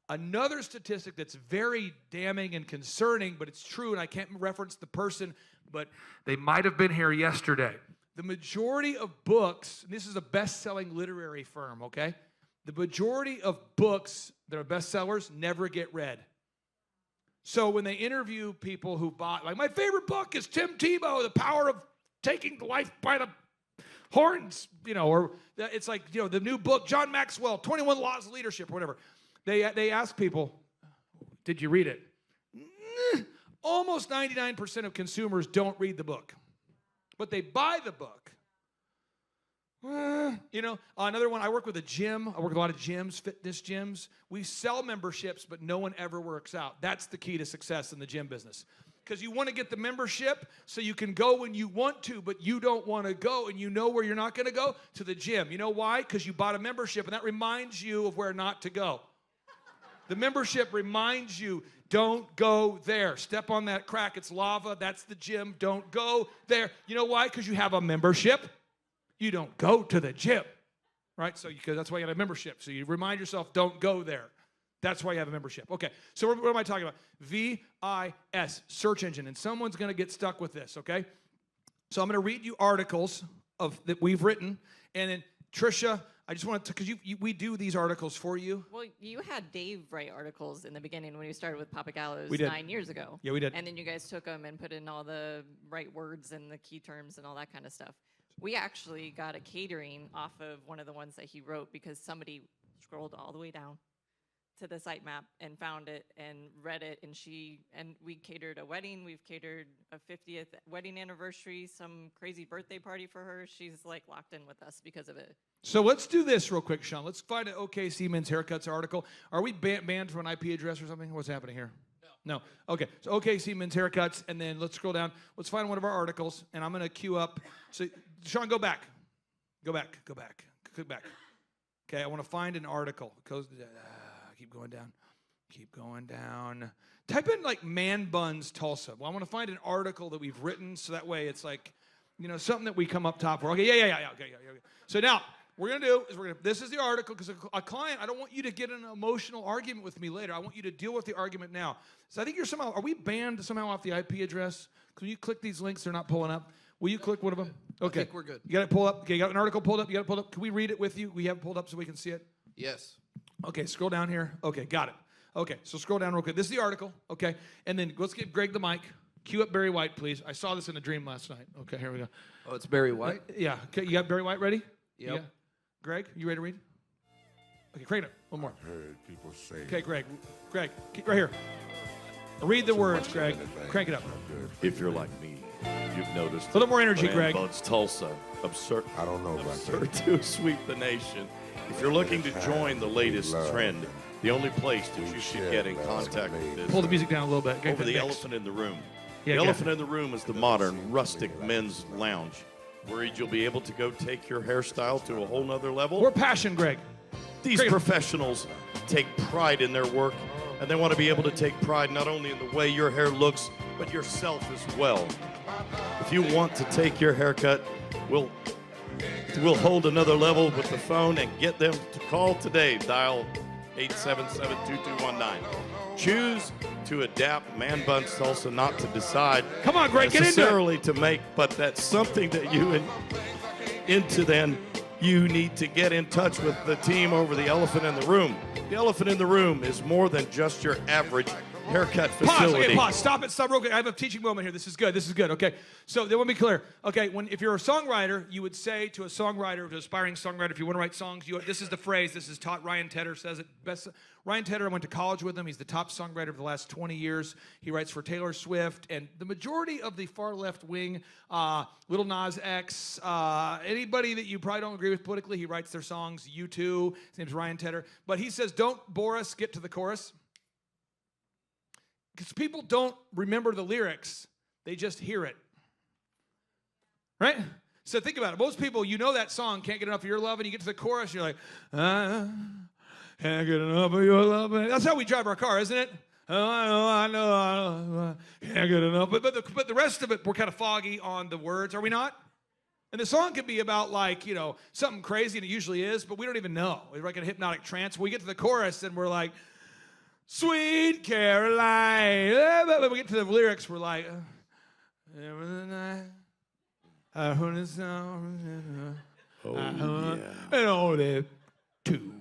Another statistic that's very damning and concerning, but it's true, and I can't reference the person, but they might have been here yesterday. The majority of books, and this is a best-selling literary firm, okay? The majority of books that are bestsellers never get read. So when they interview people who bought, like, my favorite book is Tim Tebow, The Power of Taking Life by the Horns, or it's like, the new book, John Maxwell, 21 Laws of Leadership, or whatever. They ask people, did you read it? Almost 99% of consumers don't read the book. But they buy the book. Another one, I work with a gym. I work with a lot of gyms, fitness gyms. We sell memberships, but no one ever works out. That's the key to success in the gym business. Because you want to get the membership so you can go when you want to, but you don't want to go, and you know where you're not going to go? To the gym. You know why? Because you bought a membership, and that reminds you of where not to go. The membership reminds you, don't go there. Step on that crack. It's lava. That's the gym. Don't go there. You know why? Because you have a membership. You don't go to the gym, right? So because that's why you have a membership. So you remind yourself, don't go there. That's why you have a membership. Okay, so what am I talking about? VIS, search engine. And someone's going to get stuck with this, okay? So I'm going to read you articles that we've written. And then, Trisha, I just want to, because we do these articles for you. Well, you had Dave write articles in the beginning when you started with Papa Gallows We did. 9 years ago. Yeah, we did. And then you guys took them and put in all the right words and the key terms and all that kind of stuff. We actually got a catering off of one of the ones that he wrote because somebody scrolled all the way down to the sitemap and found it and read it, and we catered a wedding. We've catered a 50th wedding anniversary, some crazy birthday party for her. She's like locked in with us because of it. So let's do this real quick, Sean. Let's find an OKC Men's Haircuts article. Are we banned from an IP address or something? What's happening here? No. Okay. So OKC Men's Haircuts, and then let's scroll down. Let's find one of our articles, and I'm going to queue up. So, Sean, go back. Go back. Go back. Click back. Okay, I want to find an article. Keep going down. Keep going down. Type in like man buns Tulsa. Well, I want to find an article that we've written so that way it's like, something that we come up top for. Okay, yeah. Okay. So now, what we're going to do is this is the article, because a client, I don't want you to get in an emotional argument with me later. I want you to deal with the argument now. So I think are we banned somehow off the IP address? Can you click these links? They're not pulling up. Will you click one of them? Okay. I think we're good. You got it pulled up? Okay, you got an article pulled up? You got it pulled up? Can we read it with you? We have it pulled up so we can see it? Yes. Okay, scroll down here. Okay, got it. Okay, so scroll down real quick. This is the article, okay? And then let's give Greg the mic. Cue up Barry White, please. I saw this in a dream last night. Okay, here we go. Oh, it's Barry White? Yeah. Okay, you got Barry White ready? Yep. Yeah. Greg, you ready to read? Okay, crank it up. One more. I've heard people say. Okay, Greg, right here. Read the words, Greg. Crank it up. If you're like me, you've noticed a little more energy, Man Greg. Buns Tulsa, absurd. I don't know about absurd to sweep the nation. If you're looking to join the latest trend, the only place that you should get in contact with this. Pull the music down a little bit. Okay, over the next. elephant in the room. Yeah, the go elephant in the room is the modern, rustic men's lounge, where you'll be able to go take your hairstyle to a whole nother level. More passion, Greg. These professionals take pride in their work, and they want to be able to take pride not only in the way your hair looks, but yourself as well. If you want to take your haircut, we'll hold another level with the phone and get them to call today. Dial 877-2219. Choose to adapt Man Buns Tulsa, not to decide. Come on, Greg, get into it. Necessarily to make, but that's something that you into then. You need to get in touch with the team over the elephant in the room. The elephant in the room is more than just your average haircut facility. Pause. Okay, pause. Stop real quick. I have a teaching moment here. This is good. Okay. So they want to be clear. Okay, if you're a songwriter, you would say to a songwriter, to an aspiring songwriter, if you want to write songs, this is the phrase. This is taught. Ryan Tedder says it best. Ryan Tedder, I went to college with him. He's the top songwriter for the last 20 years. He writes for Taylor Swift and the majority of the far left wing, Lil Nas X, anybody that you probably don't agree with politically, he writes their songs. U2. His name's Ryan Tedder. But he says, don't bore us. Get to the chorus. Because people don't remember the lyrics, they just hear it. Right? So think about it. Most people, that song, Can't Get Enough of Your Love, and you get to the chorus, you're like, can't get enough of your love. That's how we drive our car, isn't it? I know, can't get enough. But the rest of it, we're kind of foggy on the words, are we not? And the song could be about something crazy, and it usually is, but we don't even know. We're like in a hypnotic trance. We get to the chorus, and we're like, Sweet Caroline. When we get to the lyrics, we're like, every night I heard a sound. And all that too,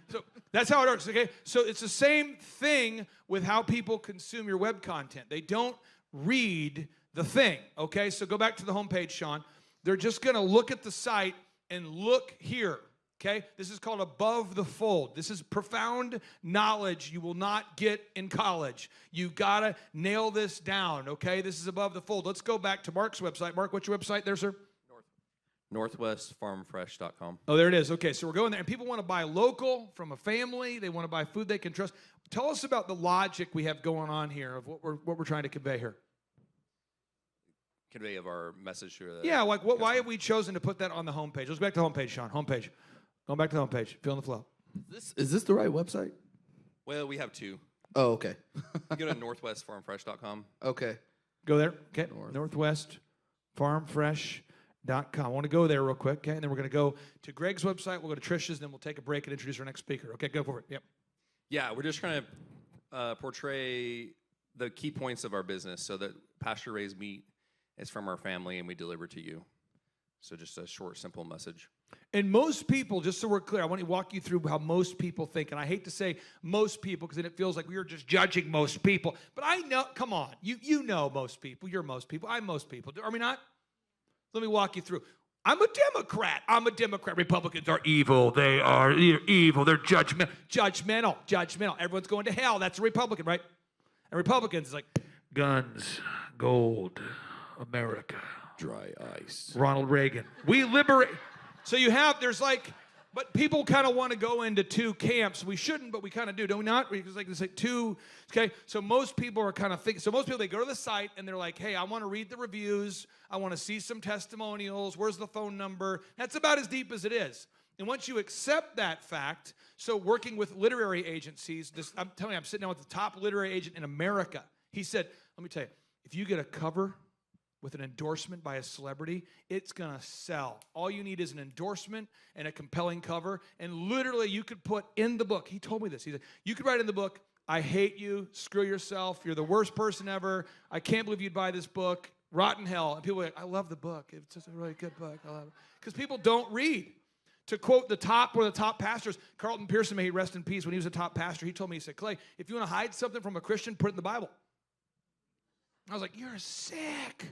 So that's how it works, okay? So it's the same thing with how people consume your web content. They don't read the thing, okay? So go back to the homepage, Sean. They're just going to look at the site and look here. Okay, this is called above the fold. This is profound knowledge you will not get in college. You gotta nail this down, okay? This is above the fold. Let's go back to Mark's website. Mark, what's your website there, sir? NorthwestFarmFresh.com. Oh, there it is. Okay, so we're going there. And people want to buy local from a family. They want to buy food they can trust. Tell us about the logic we have going on here of what we're trying to convey here. Convey of our message here. Yeah, like why have we chosen to put that on the homepage? Let's go back to the homepage, Sean. Homepage. Going back to the homepage. Feeling the flow. Is this the right website? Well, we have two. Oh, okay. You go to northwestfarmfresh.com. Okay. Go there. Okay. Northwestfarmfresh.com. I want to go there real quick. Okay. And then we're going to go to Greg's website. We'll go to Trish's, and then we'll take a break and introduce our next speaker. Okay. Go for it. Yep. Yeah, we're just trying to portray the key points of our business so that pasture-raised meat is from our family and we deliver to you. So just a short, simple message. And most people, just so we're clear, I want to walk you through how most people think. And I hate to say most people because then it feels like we are just judging most people. But I know, come on, you know most people. You're most people. I'm most people. Are we not? Let me walk you through. I'm a Democrat. Republicans are evil. They are evil. They're judgmental. Everyone's going to hell. That's a Republican, right? And Republicans is like, guns, gold, America. Dry ice. Ronald Reagan. We liberate. So there's like, but people kind of want to go into two camps. We shouldn't, but we kind of do, don't we not? Because there's like two, okay? So most people are kind of thinking, so most people, they go to the site and they're like, hey, I want to read the reviews. I want to see some testimonials. Where's the phone number? That's about as deep as it is. And once you accept that fact, so working with literary agencies, I'm telling you, I'm sitting down with the top literary agent in America. He said, let me tell you, if you get a cover with an endorsement by a celebrity, it's going to sell. All you need is an endorsement and a compelling cover. And literally, you could put in the book, he told me this, he said, you could write in the book, I hate you, screw yourself, you're the worst person ever, I can't believe you'd buy this book, rotten hell. And people are like, I love the book, it's just a really good book, I love it. Because people don't read. To quote one of the top pastors, Carlton Pearson, may he rest in peace, when he was a top pastor, he told me, he said, Clay, if you want to hide something from a Christian, put it in the Bible. I was like, you're sick.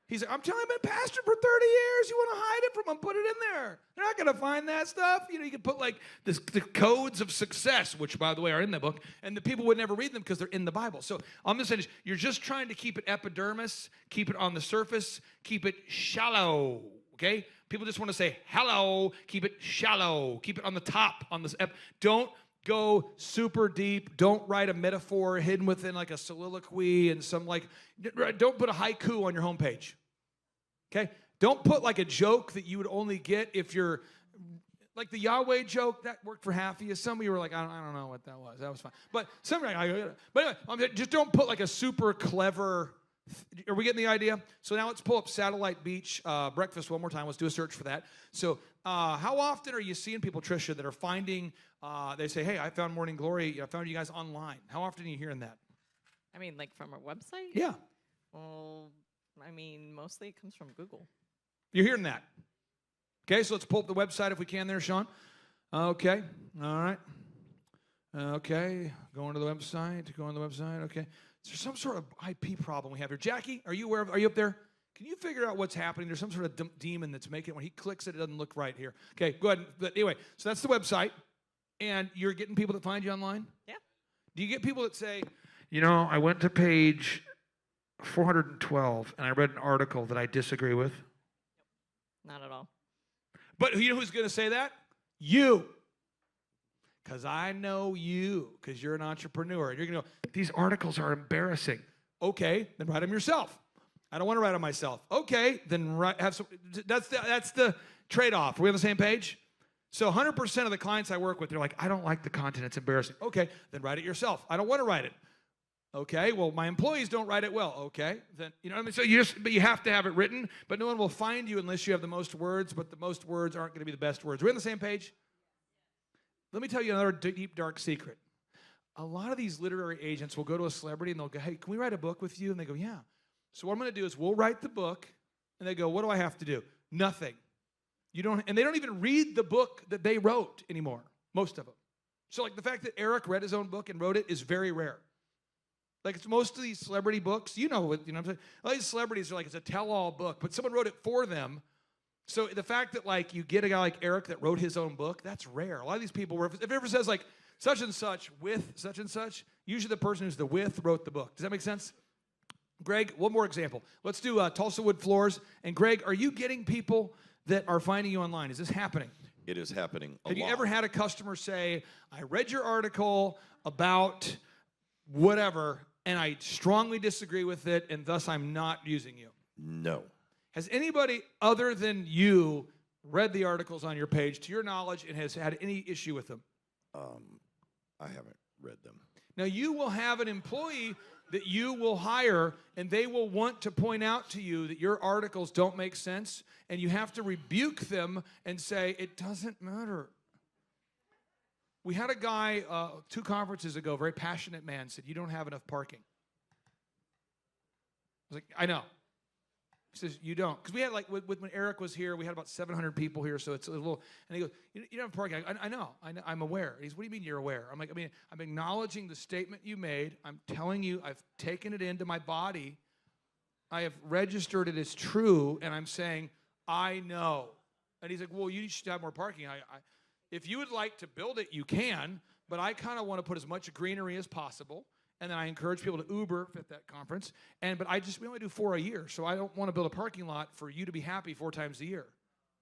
He's like, I'm telling you, I've been a pastor for 30 years. You want to hide it from them, put it in there. They're not going to find that stuff. You can put like the codes of success, which, by the way, are in the book, and the people would never read them because they're in the Bible. So I'm just saying, you're just trying to keep it epidermis, keep it on the surface, keep it shallow, okay? People just want to say hello, keep it shallow, keep it on the top, on this. Don't go super deep. Don't write a metaphor hidden within like a soliloquy and don't put a haiku on your homepage. Okay? Don't put like a joke that you would only get if you're, like the Yahweh joke, that worked for half of you. Some of you were like, I don't know what that was. That was fine. But some of you, but anyway, just don't put like a super clever, are we getting the idea? So now let's pull up Satellite Beach breakfast one more time. Let's do a search for that. So how often are you seeing people, Tricia, that are finding, they say, hey, I found Morning Glory. I found you guys online. How often are you hearing that? I mean, like from our website? Yeah. Well, I mean, mostly it comes from Google. You're hearing that. Okay, so let's pull up the website if we can there, Sean. Okay, all right. Okay, going to the website, okay. Is there some sort of IP problem we have here? Jackie, are you up there? Can you figure out what's happening? There's some sort of demon that's making it, when he clicks it, it doesn't look right here. Okay, go ahead. But anyway, so that's the website, and you're getting people that find you online? Yeah. Do you get people that say, I went to page 412, and I read an article that I disagree with? Not at all. But you know who's going to say that? You. Because I know you, because you're an entrepreneur. And you're going to go, these articles are embarrassing. Okay, then write them yourself. I don't want to write them myself. Okay, then have some. That's the trade-off. Are we on the same page? So 100% of the clients I work with, they're like, I don't like the content. It's embarrassing. Okay, then write it yourself. I don't want to write it. Okay, well, my employees don't write it well. Okay, then, you know what I mean? So but you have to have it written, but no one will find you unless you have the most words, but the most words aren't going to be the best words. Are we on the same page? Let me tell you another deep, dark secret. A lot of these literary agents will go to a celebrity and they'll go, hey, can we write a book with you? And they go, yeah. So what I'm going to do is we'll write the book, and they go, what do I have to do? Nothing. And they don't even read the book that they wrote anymore, most of them. So like the fact that Eric read his own book and wrote it is very rare. Like it's most of these celebrity books, you know what I'm saying? All these celebrities are like, it's a tell-all book, but someone wrote it for them. So the fact that like you get a guy like Eric that wrote his own book, that's rare. A lot of these people, if it ever says like such and such with such and such, usually the person who's the with wrote the book. Does that make sense? Greg, one more example. Let's do Tulsa Wood Floors. And Greg, are you getting people that are finding you online? Is this happening? It is happening a Have lot. you ever had a customer say, I read your article about whatever, and I strongly disagree with it, and thus I'm not using you? No. Has anybody other than you read the articles on your page, to your knowledge, and has had any issue with them? I haven't read them. Now, you will have an employee that you will hire, and they will want to point out to you that your articles don't make sense, and you have to rebuke them and say, it doesn't matter. We had a guy 2 conferences ago, very passionate man, said, you don't have enough parking. I was like, I know. He says, you don't. Because we had, like, when Eric was here, we had about 700 people here, so it's a little, and he goes, you don't have parking. I know, I'm aware. And he's, what do you mean you're aware? I'm like, I'm acknowledging the statement you made. I'm telling you, I've taken it into my body. I have registered it as true, and I'm saying, I know. And he's like, well, you should have more parking. If you would like to build it, you can, but I kind of want to put as much greenery as possible. And then I encourage people to Uber at that conference. But we only do 4 a year, so I don't want to build a parking lot for you to be happy 4 times a year,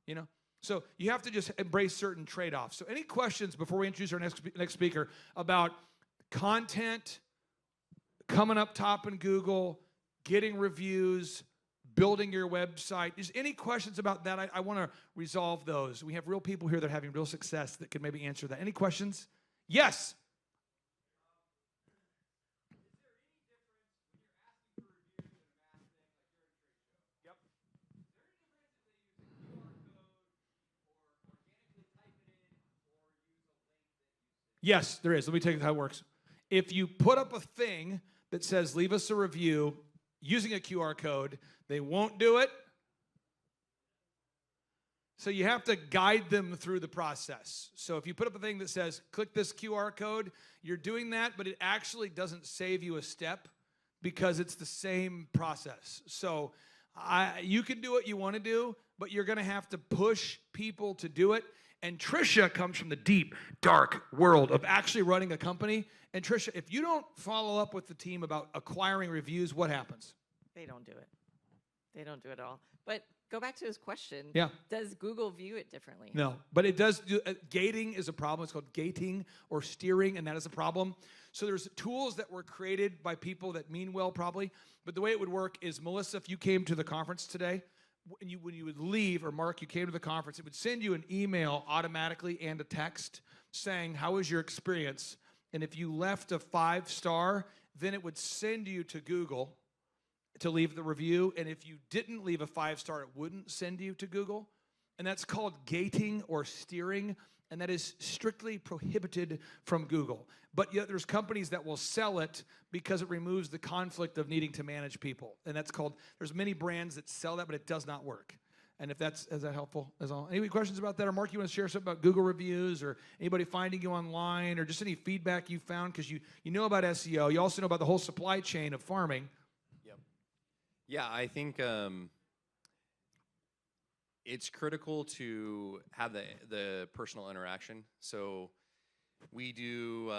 you know? So you have to just embrace certain trade-offs. So any questions before we introduce our next speaker about content, coming up top in Google, getting reviews, building your website? Is any questions about that? I want to resolve those. We have real people here that are having real success that could maybe answer that. Any questions? Yes. Yes, there is. Let me tell you how it works. If you put up a thing that says, leave us a review using a QR code, they won't do it. So you have to guide them through the process. So if you put up a thing that says, click this QR code, you're doing that, but it actually doesn't save you a step because it's the same process. So you can do what you want to do, but you're going to have to push people to do it. And Trisha comes from the deep, dark world of actually running a company. And Trisha, if you don't follow up with the team about acquiring reviews, what happens? They don't do it. They don't do it at all. But go back to his question. Yeah. Does Google view it differently? No, but it does do, gating is a problem. It's called gating or steering, and that is a problem. So there's tools that were created by people that mean well probably, but the way it would work is, Melissa, if you came to the conference today, when you would leave, or Mark, you came to the conference, it would send you an email automatically and a text saying, how was your experience? And if you left a 5-star, then it would send you to Google to leave the review. And if you didn't leave a 5-star, it wouldn't send you to Google. And that's called gating or steering, and that is strictly prohibited from Google. But yet there's companies that will sell it because it removes the conflict of needing to manage people. And that's called, there's many brands that sell that, but it does not work. And if is that helpful? Is all? Any questions about that? Or Mark, you want to share something about Google reviews, or anybody finding you online, or just any feedback you found? Because you know about SEO. You also know about the whole supply chain of farming. Yep. Yeah, I think it's critical to have the personal interaction. So we do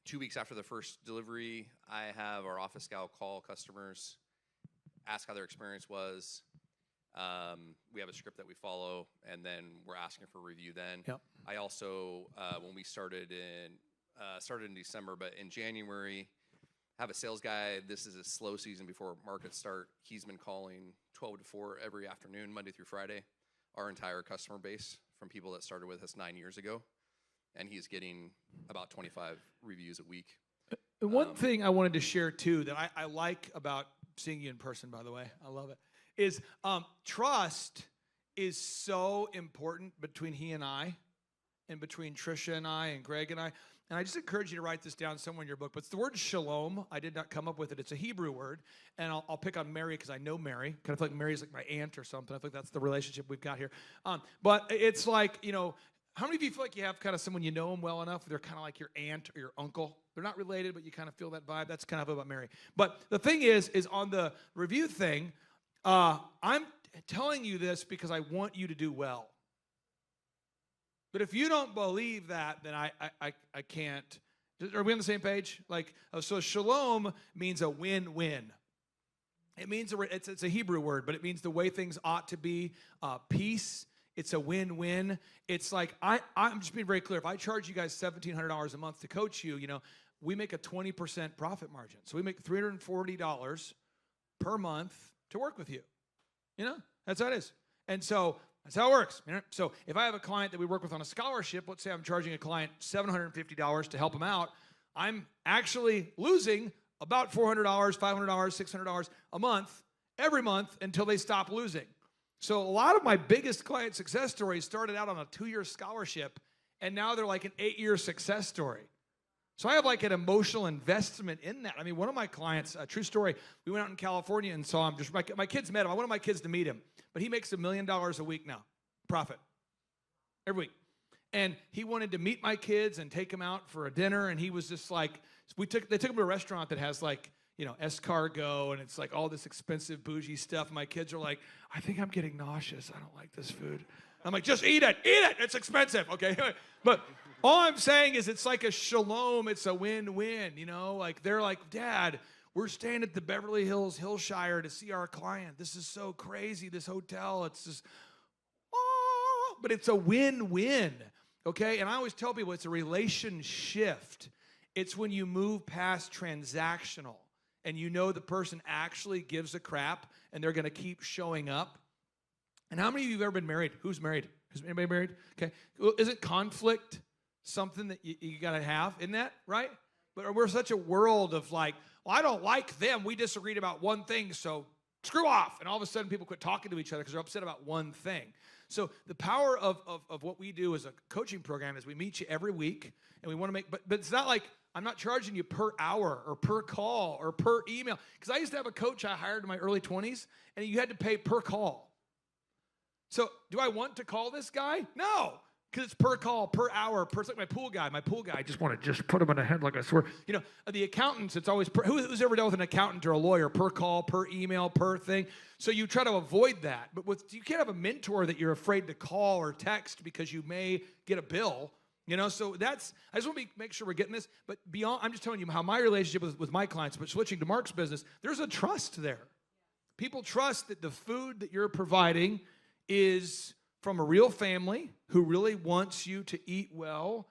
2 weeks after the first delivery, I have our office gal call customers, ask how their experience was. We have a script that we follow, and then we're asking for a review then. Yep. I also, when we started in December, but in January, have a sales guy. This is a slow season before markets start. He's been calling 12 to 4 every afternoon, Monday through Friday, our entire customer base from people that started with us 9 years ago. And he's getting about 25 reviews a week. One thing I wanted to share, too, that I like about seeing you in person, by the way, I love it, is trust is so important between he and I, and between Trisha and I, and Greg and I. And I just encourage you to write this down somewhere in your book. But it's the word shalom. I did not come up with it. It's a Hebrew word. And I'll pick on Mary because I know Mary. Kind of feel like Mary's like my aunt or something. I feel like that's the relationship we've got here. But it's like, you know, how many of you feel like you have kind of someone you know them well enough? They're kind of like your aunt or your uncle. They're not related, but you kind of feel that vibe. That's kind of about Mary. But the thing is on the review thing, I'm telling you this because I want you to do well. But if you don't believe that, then I can't. Are we on the same page? Like, so shalom means a win-win. It means it's a Hebrew word, but it means the way things ought to be. Peace It's a win-win. It's like, I'm just being very clear. If I charge you guys $1,700 a month to coach you, we make a 20% profit margin. So we make $340 per month to work with you. That's how it is. And so that's how it works. So if I have a client that we work with on a scholarship, let's say I'm charging a client $750 to help them out, I'm actually losing about $400, $500, $600 a month, every month until they stop losing. So a lot of my biggest client success stories started out on a 2-year scholarship, and now they're like an 8-year success story. So I have like an emotional investment in that. I mean, one of my clients, a true story, we went out in California and saw him. Just my kids met him. I wanted my kids to meet him, but he makes $1 million a week now, profit, every week. And he wanted to meet my kids and take them out for a dinner, and he was just like, they took him to a restaurant that has like, escargot, and it's like all this expensive bougie stuff. My kids are like, I think I'm getting nauseous. I don't like this food. I'm like, just eat it. It's expensive, okay? But all I'm saying is it's like a shalom. It's a win-win, Like they're like, Dad, we're staying at the Beverly Hills Hillshire to see our client. This is so crazy, this hotel. It's just, but it's a win-win, okay? And I always tell people it's a relation shift. It's when you move past transactional and the person actually gives a crap and they're going to keep showing up. And how many of you have ever been married? Who's married? Is anybody married? Okay. Well, isn't conflict something that you got to have? Isn't that right? But we're such a world of like, well, I don't like them. We disagreed about one thing, so screw off. And all of a sudden people quit talking to each other because they're upset about one thing. So the power of what we do as a coaching program is we meet you every week, and we want to make, but it's not like I'm not charging you per hour or per call or per email. Because I used to have a coach I hired in my early 20s, and you had to pay per call. So do I want to call this guy? No, because it's per call, per hour, it's like my pool guy. My pool guy, I just want to just put him in the head like I swear. The accountants, it's always, who's ever dealt with an accountant or a lawyer? Per call, per email, per thing. So you try to avoid that. But you can't have a mentor that you're afraid to call or text because you may get a bill. So I just want to make sure we're getting this. But beyond, I'm just telling you how my relationship with my clients, but switching to Mark's business, there's a trust there. People trust that the food that you're providing is from a real family who really wants you to eat well.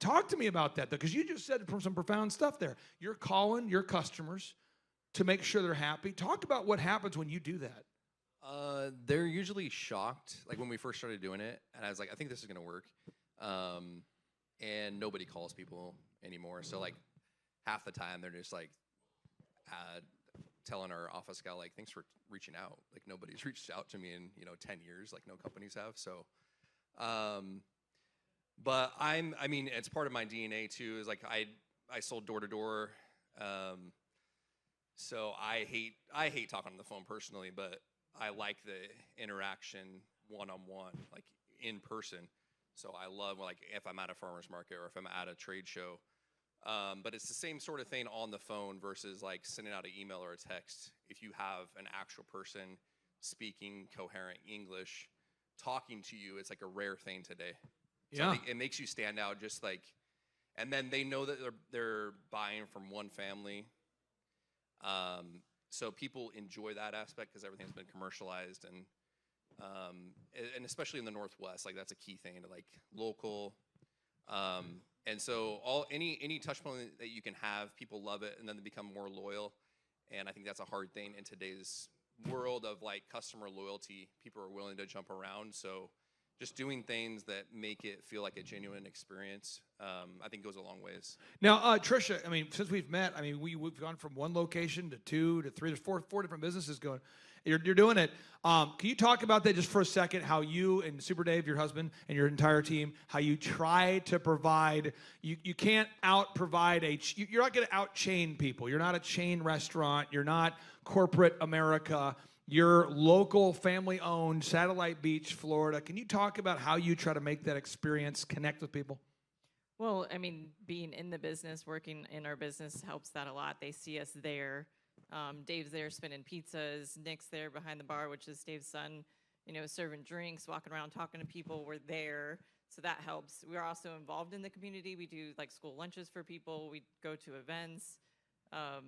Talk to me about that, though, because you just said some profound stuff there. You're calling your customers to make sure they're happy. Talk about what happens when you do that. They're usually shocked, like when we first started doing it, and I was like, I think this is going to work. And nobody calls people anymore. So like half the time they're just like telling our office guy, like, thanks for reaching out. Like nobody's reached out to me in 10 years, like no companies have. So but I mean it's part of my DNA too, is like I sold door to door. So I hate talking on the phone personally, but I like the interaction one-on-one, like in person. So I love, like, if I'm at a farmer's market or if I'm at a trade show. But it's the same sort of thing on the phone versus like sending out an email or a text. If you have an actual person speaking coherent English, talking to you, it's like a rare thing today. So Yeah. I think it makes you stand out, just like, and then they know that they're buying from one family. So people enjoy that aspect because everything's been commercialized, and especially in the Northwest, like that's a key thing to like local. And so any touch point that you can have, people love it, and then they become more loyal. And I think that's a hard thing in today's world of like customer loyalty. People are willing to jump around. So just doing things that make it feel like a genuine experience, I think goes a long ways. Now, Trisha, I mean, since we've met, I mean, we've gone from one location to 2 to 3 to 4 different businesses going. You're doing it. Can you talk about that just for a second, how you and Super Dave, your husband, and your entire team, how you try to provide, you can't out-provide you're not going to out-chain people. You're not a chain restaurant. You're not corporate America. You're local, family-owned, Satellite Beach, Florida. Can you talk about how you try to make that experience connect with people? Well, I mean, being in the business, working in our business helps that a lot. They see us there. Dave's there spinning pizzas. Nick's there behind the bar, which is Dave's son, serving drinks, walking around, talking to people. We're there. So that helps. We're also involved in the community. We do like school lunches for people. We go to events. I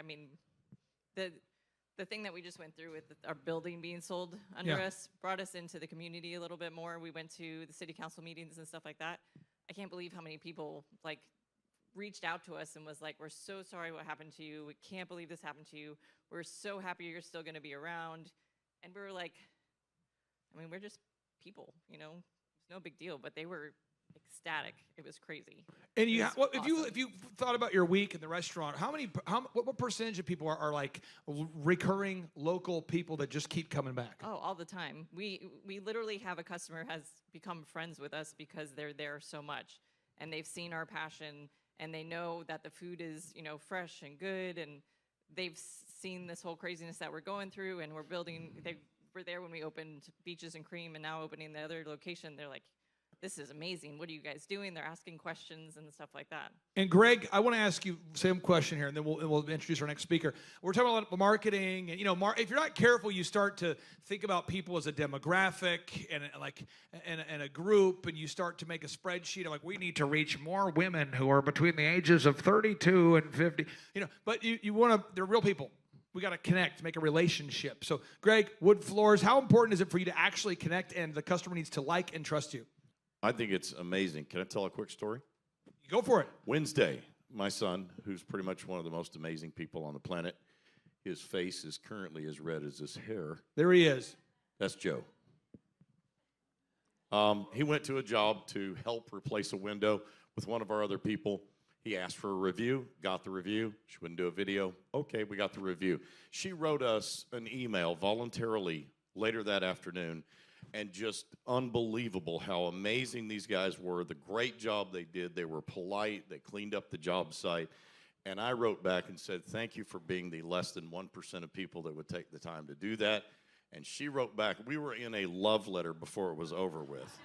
mean, the thing that we just went through with our building being sold under Yeah. us brought us into the community a little bit more. We went to the city council meetings and stuff like that. I can't believe how many people like reached out to us and was like, we're so sorry what happened to you. We can't believe this happened to you. We're so happy you're still going to be around. And we were like, I mean, we're just people, you know, it's no big deal, but they were ecstatic. It was crazy. And It was if you thought about your week in the restaurant, what percentage of people are like recurring local people that just keep coming back? Oh, all the time. We literally have a customer has become friends with us because they're there so much, and they've seen our passion, and they know that the food is, you know, fresh and good, and they've seen this whole craziness that we're going through, and we're building. They were there when we opened Beaches and Cream, and now opening the other location. They're like, this is amazing. What are you guys doing? They're asking questions and stuff like that. And Greg, I want to ask you the same question here, and then we'll introduce our next speaker. We're talking about marketing, and you know, if you're not careful, you start to think about people as a demographic and a group, and you start to make a spreadsheet of like, we need to reach more women who are between the ages of 32 and 50. You know, but you want to. They're real people. We got to connect, make a relationship. So, Greg, wood floors. How important is it for you to actually connect, and the customer needs to like and trust you? I think it's amazing. Can I tell a quick story? Go for it. Wednesday, my son, who's pretty much one of the most amazing people on the planet, his face is currently as red as his hair. There he is. That's Joe. He went to a job to help replace a window with one of our other people. He asked for a review, got the review. She wouldn't do a video. Okay, we got the review. She wrote us an email voluntarily later that afternoon, and just unbelievable how amazing these guys were, the great job they did. They were polite. They cleaned up the job site. And I wrote back and said, thank you for being the less than 1% of people that would take the time to do that. And she wrote back, we were in a love letter before it was over with.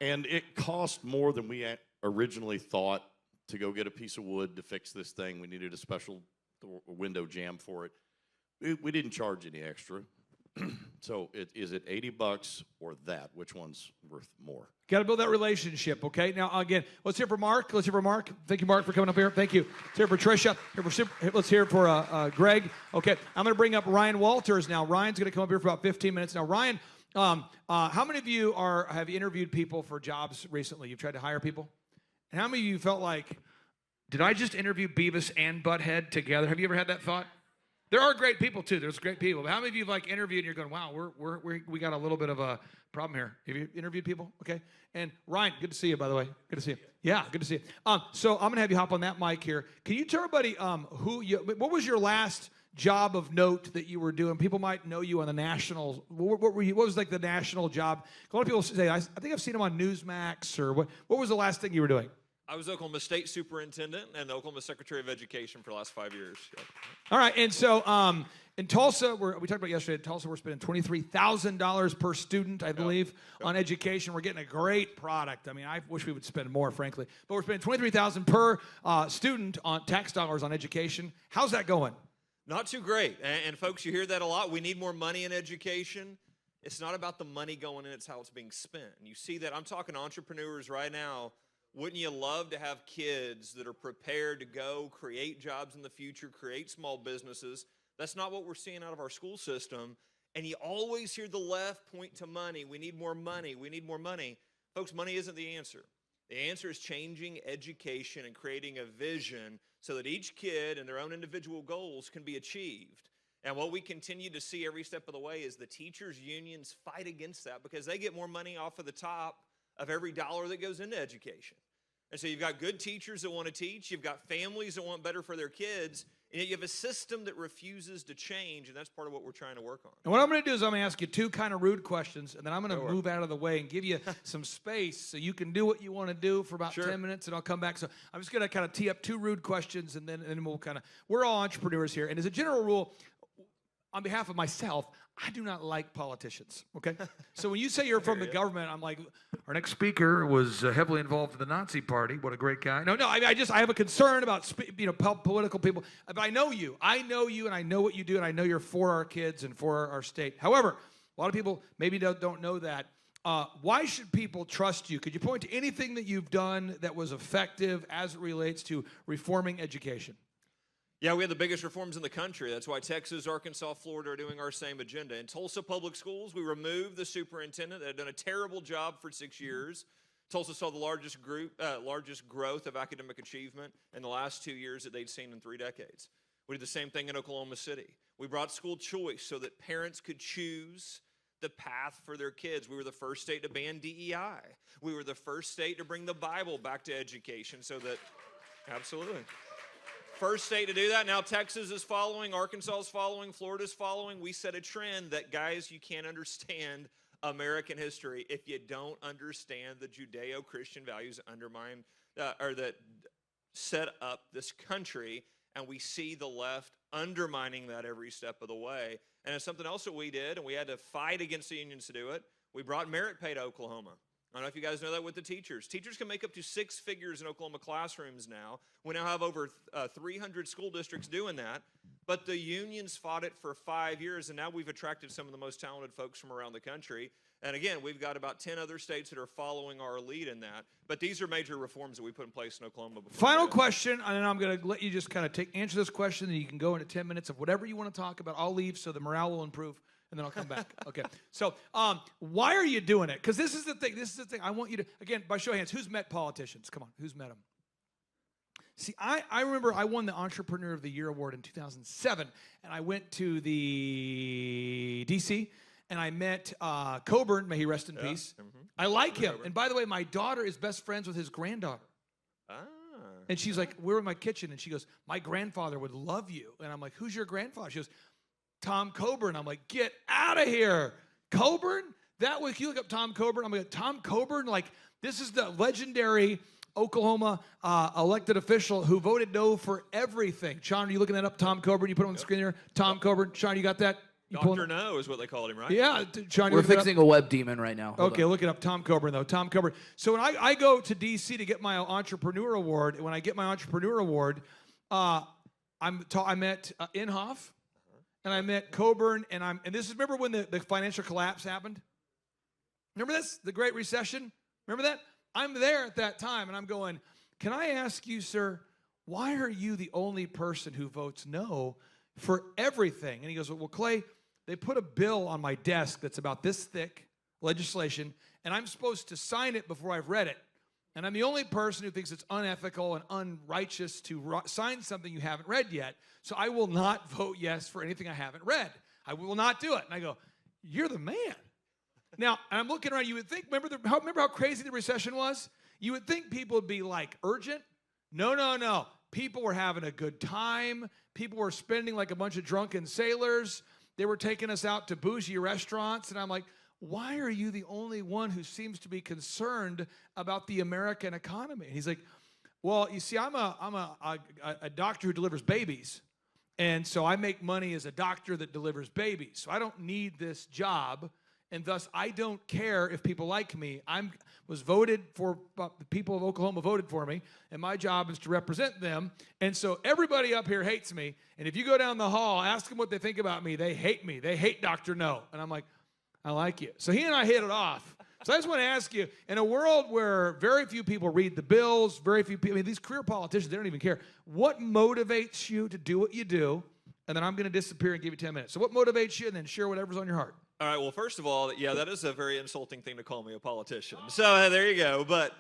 And it cost more than we originally thought to go get a piece of wood to fix this thing. We needed a special window jamb for it. We didn't charge any extra. So is it $80 or that? Which one's worth more? Got to build that relationship, okay? Now, again, let's hear for Mark. Let's hear for Mark. Thank you, Mark, for coming up here. Thank you. Let's hear for Tricia. Let's hear for Greg. Okay, I'm going to bring up Ryan Walters now. Ryan's going to come up here for about 15 minutes. Now, Ryan, how many of you have interviewed people for jobs recently? You've tried to hire people? And how many of you felt like, did I just interview Beavis and Butthead together? Have you ever had that thought? There are great people too. There's great people. But how many of you have interviewed and you're going, wow, we got a little bit of a problem here? Have you interviewed people? Okay. And Ryan, good to see you, by the way. Good to see you. Yeah, good to see you. So I'm gonna have you hop on that mic here. Can you tell everybody what was your last job of note that you were doing? People might know you on the national. What was like the national job? A lot of people say, I think I've seen them on Newsmax or what was the last thing you were doing? I was Oklahoma State Superintendent and the Oklahoma Secretary of Education for the last 5 years. Yep. All right, and so in Tulsa, we talked about yesterday, in Tulsa, we're spending $23,000 per student, I believe, on education. We're getting a great product. I mean, I wish we would spend more, frankly. But we're spending $23,000 per student on tax dollars on education. How's that going? Not too great. And folks, you hear that a lot. We need more money in education. It's not about the money going in, it's how it's being spent. And you see that. I'm talking to entrepreneurs right now. Wouldn't you love to have kids that are prepared to go create jobs in the future, create small businesses? That's not what we're seeing out of our school system. And you always hear the left point to money. We need more money. We need more money. Folks, money isn't the answer. The answer is changing education and creating a vision so that each kid and their own individual goals can be achieved. And what we continue to see every step of the way is the teachers' unions fight against that because they get more money off of the top of every dollar that goes into education. And so you've got good teachers that want to teach, you've got families that want better for their kids, and yet you have a system that refuses to change, and that's part of what we're trying to work on. And what I'm going to do is I'm going to ask you two kind of rude questions, and then I'm going to move out of the way and give you some space so you can do what you want to do for about 10 minutes, and I'll come back. So I'm just going to kind of tee up two rude questions, and then we'll kind of, we're all entrepreneurs here, and as a general rule, on behalf of myself, I do not like politicians, okay? So when you say you're from the government, I'm like, our next speaker was heavily involved in the Nazi Party. What a great guy. No, I have a concern about, political people. But I know you, and I know what you do, and I know you're for our kids and for our state. However, a lot of people maybe don't know that. Why should people trust you? Could you point to anything that you've done that was effective as it relates to reforming education? Yeah, we had the biggest reforms in the country. That's why Texas, Arkansas, Florida are doing our same agenda. In Tulsa Public Schools, we removed the superintendent that had done a terrible job for 6 years. Tulsa saw the largest growth of academic achievement in the last 2 years that they'd seen in 3 decades. We did the same thing in Oklahoma City. We brought school choice so that parents could choose the path for their kids. We were the first state to ban DEI. We were the first state to bring the Bible back to education so that, absolutely. First state to do that. Now Texas is following, Arkansas is following, Florida's following. We set a trend that, guys, you can't understand American history if you don't understand the Judeo-Christian values that undermine or that set up this country, and we see the left undermining that every step of the way. And it's something else that we did, and we had to fight against the unions to do it. We brought merit pay to Oklahoma. I don't know if you guys know that with the teachers. Teachers can make up to 6 figures in Oklahoma classrooms now. We now have over 300 school districts doing that. But the unions fought it for 5 years, and now we've attracted some of the most talented folks from around the country. And again, we've got about 10 other states that are following our lead in that. But these are major reforms that we put in place in Oklahoma. Final question, and then I'm going to let you just kind of answer this question, and you can go into 10 minutes of whatever you want to talk about. I'll leave so the morale will improve, and then I'll come back. Okay. So why are you doing it? Because this is the thing. This is the thing. I want you to, again, by show of hands, who's met politicians? Come on, who's met them? See, I remember I won the Entrepreneur of the Year award in 2007, and I went to the D.C., and I met Coburn, may he rest in peace. I like him. And by the way, my daughter is best friends with his granddaughter. And she's like, we're in my kitchen, and she goes, my grandfather would love you. And I'm like, who's your grandfather? She goes, Tom Coburn. I'm like, get out of here. Coburn? That was, if you look up Tom Coburn, I'm like, Tom Coburn? Like, this is the legendary Oklahoma elected official who voted no for everything. Sean, are you looking that up? Tom Coburn, you put it on the screen there. Tom Coburn. Sean, you got that? Dr. No is what they called him, right? Yeah. Sean, we're fixing a web demon right now. Hold Okay, on. look it up. Tom Coburn, though. Tom Coburn. So when I go to D.C. to get my entrepreneur award, and when I get my entrepreneur award, I met Inhofe, and I met Coburn, and this is, remember when the financial collapse happened? Remember this? The Great Recession? Remember that? I'm there at that time, and I'm going, can I ask you, sir, why are you the only person who votes no for everything? And he goes, well, Clay, they put a bill on my desk that's about this thick, legislation, and I'm supposed to sign it before I've read it. And I'm the only person who thinks it's unethical and unrighteous to sign something you haven't read yet. So I will not vote yes for anything I haven't read. I will not do it. And I go, you're the man. Now, I'm looking around. You would think, remember how crazy the recession was? You would think people would be like urgent. No, no, no. People were having a good time. People were spending like a bunch of drunken sailors. They were taking us out to bougie restaurants. And I'm like, why are you the only one who seems to be concerned about the American economy? And he's like, well, you see, I'm a doctor who delivers babies. And so I make money as a doctor that delivers babies. So I don't need this job. And thus, I don't care if people like me. I was voted for, the people of Oklahoma voted for me, and my job is to represent them. And so everybody up here hates me. And if you go down the hall, ask them what they think about me. They hate me. They hate Dr. No. And I'm like, I like you. So he and I hit it off. So I just want to ask you, in a world where very few people read the bills, very few people, I mean, these career politicians, they don't even care. What motivates you to do what you do? And then I'm going to disappear and give you 10 minutes. So what motivates you? And then share whatever's on your heart. All right, well, first of all, yeah, that is a very insulting thing to call me a politician. So there you go. But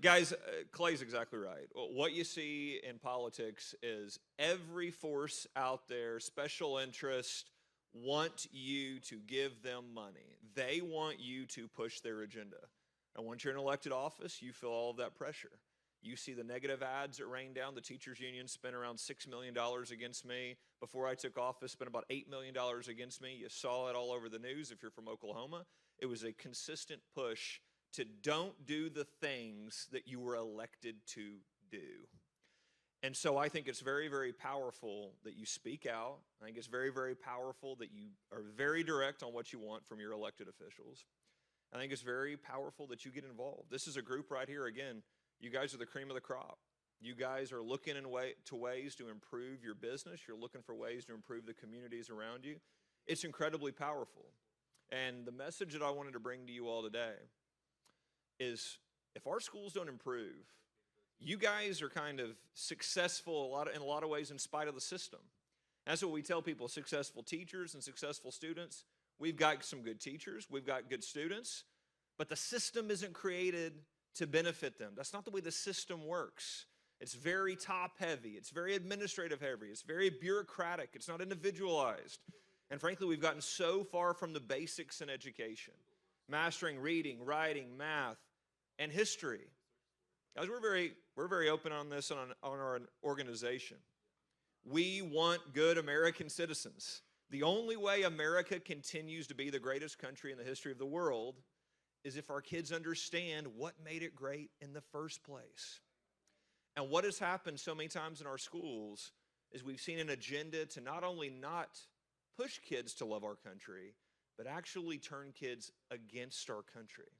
guys, Clay's exactly right. What you see in politics is every force out there, special interest, want you to give them money. They want you to push their agenda. And once you're in elected office, you feel all of that pressure. You see the negative ads that rain down. The teachers union spent around $6 million against me. Before I took office, spent about $8 million against me. You saw it all over the news if you're from Oklahoma. It was a consistent push to don't do the things that you were elected to do. And so I think it's very, very powerful that you speak out. I think it's very, very powerful that you are very direct on what you want from your elected officials. I think it's very powerful that you get involved. This is a group right here, again, you guys are the cream of the crop. You guys are looking to ways to improve your business. You're looking for ways to improve the communities around you. It's incredibly powerful. And the message that I wanted to bring to you all today is if our schools don't improve, you guys are kind of successful in a lot of ways in spite of the system. That's what we tell people, successful teachers and successful students. We've got some good teachers, we've got good students, but the system isn't created to benefit them. That's not the way the system works. It's very top heavy, it's very administrative heavy, it's very bureaucratic, it's not individualized. And frankly, we've gotten so far from the basics in education, mastering reading, writing, math, and history. Guys, we're very open on this on our organization. We want good American citizens. The only way America continues to be the greatest country in the history of the world is if our kids understand what made it great in the first place. And what has happened so many times in our schools is we've seen an agenda to not only not push kids to love our country, but actually turn kids against our country.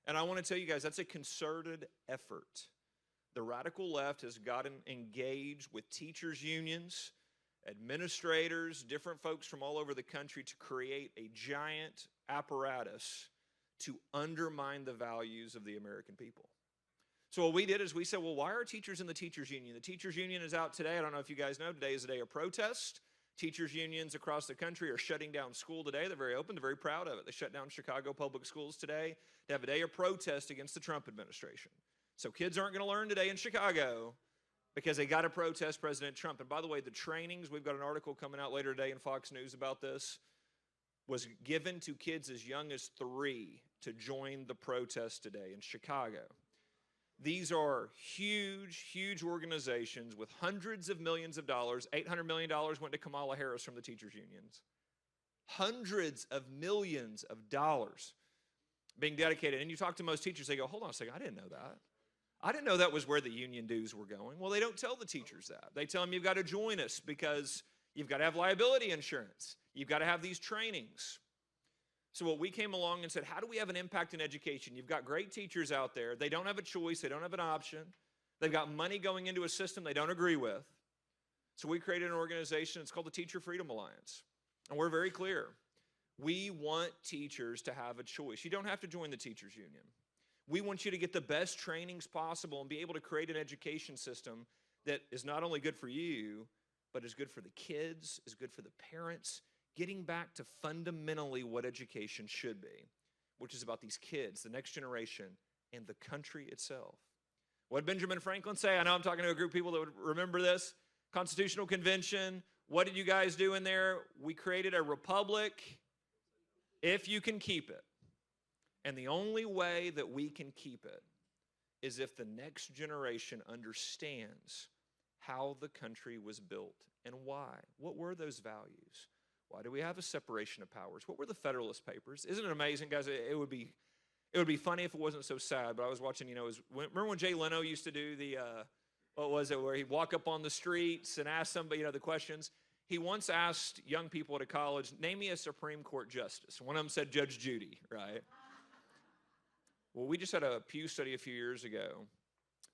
And I want to tell you guys, that's a concerted effort. The radical left has gotten engaged with teachers' unions, administrators, different folks from all over the country to create a giant apparatus to undermine the values of the American people. So what we did is we said, well, why are teachers in the teachers' union? The teachers' union is out today. I don't know if you guys know, today is a day of protest. Teachers' unions across the country are shutting down school today. They're very open. They're very proud of it. They shut down Chicago public schools today to have a day of protest against the Trump administration. So kids aren't going to learn today in Chicago because they got to protest President Trump. And by the way, the trainings, we've got an article coming out later today in Fox News about this, was given to kids as young as 3 to join the protest today in Chicago. These are huge, huge organizations with hundreds of millions of dollars. $800 million went to Kamala Harris from the teachers' unions. Hundreds of millions of dollars being dedicated. And you talk to most teachers, they go, hold on a second, I didn't know that. I didn't know that was where the union dues were going. Well, they don't tell the teachers that. They tell them you've got to join us because you've got to have liability insurance. You've got to have these trainings. So what we came along and said, how do we have an impact in education? You've got great teachers out there. They don't have a choice. They don't have an option. They've got money going into a system they don't agree with. So we created an organization. It's called the Teacher Freedom Alliance. And we're very clear. We want teachers to have a choice. You don't have to join the teachers union. We want you to get the best trainings possible and be able to create an education system that is not only good for you, but is good for the kids, is good for the parents, getting back to fundamentally what education should be, which is about these kids, the next generation, and the country itself. What did Benjamin Franklin say? I know I'm talking to a group of people that would remember this. Constitutional Convention. What did you guys do in there? We created a republic if you can keep it. And the only way that we can keep it is if the next generation understands how the country was built and why. What were those values? Why do we have a separation of powers? What were the Federalist Papers? Isn't it amazing, guys? It would be funny if it wasn't so sad, but I was watching, remember when Jay Leno used to do the, what was it, where he'd walk up on the streets and ask somebody, the questions? He once asked young people at a college, name me a Supreme Court justice. One of them said Judge Judy, right? Well, we just had a Pew study a few years ago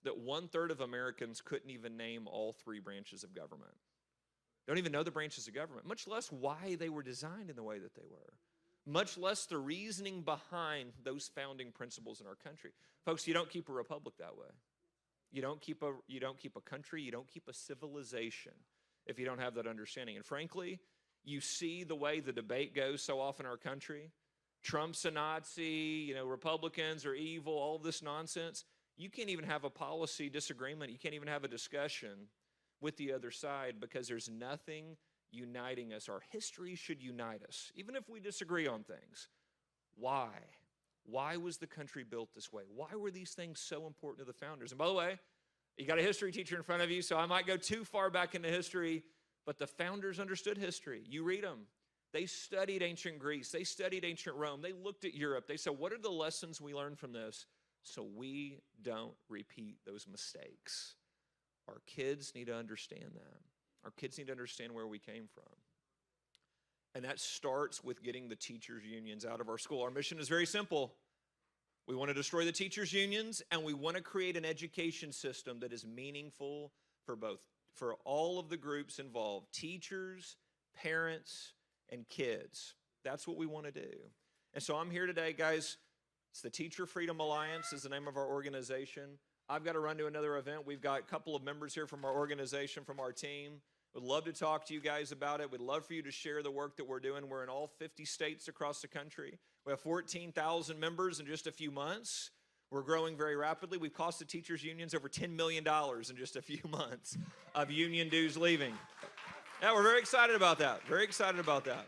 that 1/3 of Americans couldn't even name all 3 branches of government. Don't even know the branches of government, much less why they were designed in the way that they were, much less the reasoning behind those founding principles in our country. Folks, you don't keep a republic that way. You don't keep a country, you don't keep a civilization if you don't have that understanding. And frankly, you see the way the debate goes so often in our country. Trump's a Nazi, Republicans are evil, all this nonsense. You can't even have a policy disagreement. You can't even have a discussion with the other side because there's nothing uniting us. Our history should unite us, even if we disagree on things. Why? Why was the country built this way? Why were these things so important to the founders? And by the way, you got a history teacher in front of you, so I might go too far back into history, but the founders understood history. You read them. They studied ancient Greece. They studied ancient Rome. They looked at Europe. They said, what are the lessons we learned from this so we don't repeat those mistakes? Our kids need to understand that. Our kids need to understand where we came from. And that starts with getting the teachers' unions out of our school. Our mission is very simple. We want to destroy the teachers' unions, and we want to create an education system that is meaningful for all of the groups involved, teachers, parents, and kids. That's what we want to do. And so I'm here today, guys. It's the Teacher Freedom Alliance is the name of our organization. I've got to run to another event. We've got a couple of members here from our organization, from our team. Would love to talk to you guys about it. We'd love for you to share the work that we're doing. We're in all 50 states across the country. We have 14,000 members in just a few months. We're growing very rapidly. We've cost the teachers' unions over $10 million in just a few months of union dues leaving. Yeah, we're very excited about that. Very excited about that.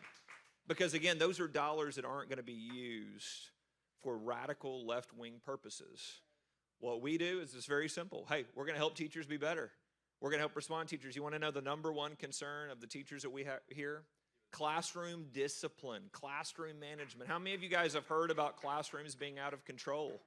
Because, again, those are dollars that aren't going to be used for radical left-wing purposes. What we do is it's very simple. Hey, we're going to help teachers be better. We're going to help respond teachers. You want to know the number one concern of the teachers that we have here? Classroom discipline, classroom management. How many of you guys have heard about classrooms being out of control?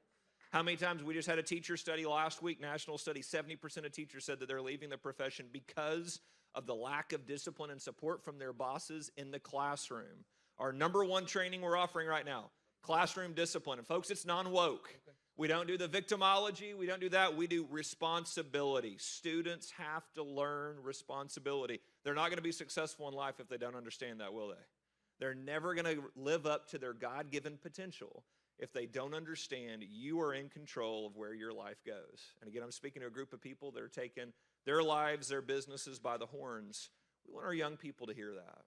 How many times we just had a teacher study last week, national study, 70% of teachers said that they're leaving the profession because of the lack of discipline and support from their bosses in the classroom. Our number one training we're offering right now, classroom discipline. And folks, it's non-woke. We don't do the victimology. We don't do that. We do responsibility. Students have to learn responsibility. They're not going to be successful in life if they don't understand that, will they? They're never going to live up to their God-given potential if they don't understand you are in control of where your life goes. And again, I'm speaking to a group of people that are taking their lives, their businesses by the horns. We want our young people to hear that.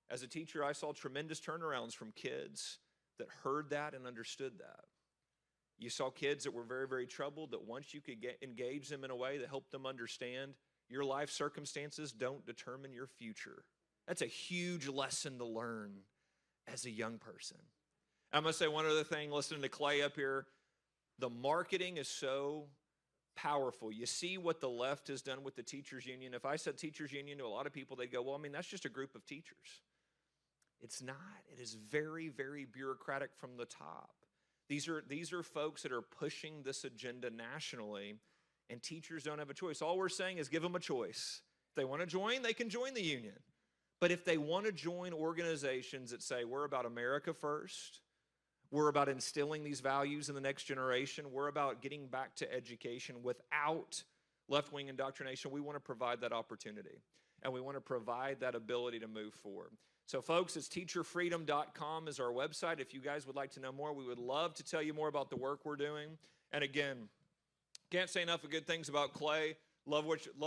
As a teacher, I saw tremendous turnarounds from kids that heard that and understood that. You saw kids that were very, very troubled, that once you could engage them in a way that helped them understand your life circumstances don't determine your future. That's a huge lesson to learn as a young person. I'm going to say one other thing, listening to Clay up here. The marketing is so powerful. You see what the left has done with the teachers union. If I said teachers union to a lot of people, they'd go, well, I mean, that's just a group of teachers. It's not. It is very, very bureaucratic from the top. These are folks that are pushing this agenda nationally, and teachers don't have a choice. All we're saying is give them a choice. If they want to join, they can join the union. But if they want to join organizations that say we're about America first, we're about instilling these values in the next generation, we're about getting back to education without left-wing indoctrination, we want to provide that opportunity. And we want to provide that ability to move forward. So, folks, it's teacherfreedom.com is our website. If you guys would like to know more, we would love to tell you more about the work we're doing. And again, can't say enough of good things about Clay. Love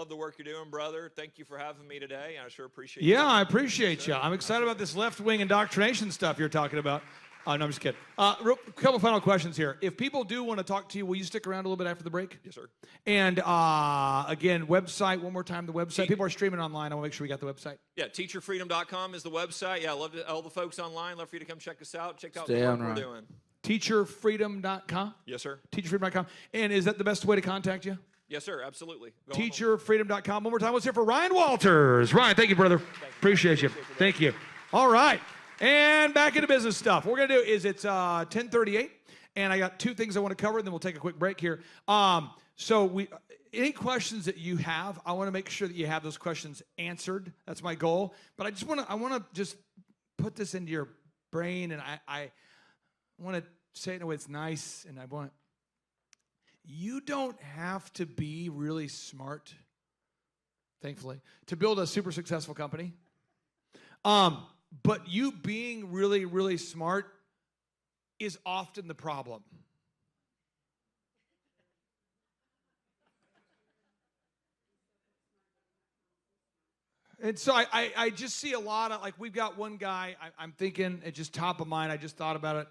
the work you're doing, brother. Thank you for having me today. I sure appreciate you. Yeah, I appreciate you. I'm excited about this left-wing indoctrination stuff you're talking about. Oh, no, I'm just kidding. Couple final questions here. If people do want to talk to you, will you stick around a little bit after the break? Yes, sir. And again, website, one more time, the website. People are streaming online. I want to make sure we got the website. Yeah, teacherfreedom.com is the website. Yeah, I love all the folks online. Love for you to come check us out. Check out the work we're doing. Teacherfreedom.com? Yes, sir. Teacherfreedom.com. And is that the best way to contact you? Yes, sir. Absolutely. Teacherfreedom.com. One more time. Let's hear for Ryan Walters. Ryan, thank you, brother. Appreciate you. Thank you. All right. And back into business stuff. What we're going to do is it's 10:38, and I got two things I want to cover, and then we'll take a quick break here. Any questions that you have, I want to make sure that you have those questions answered. That's my goal. But I want to just put this into your brain, and I want to say it in a way that's nice, and you don't have to be really smart, thankfully, to build a super successful company. But you being really, really smart is often the problem. And so I just see a lot of, like, we've got one guy, I'm thinking, it's just top of mind, I just thought about it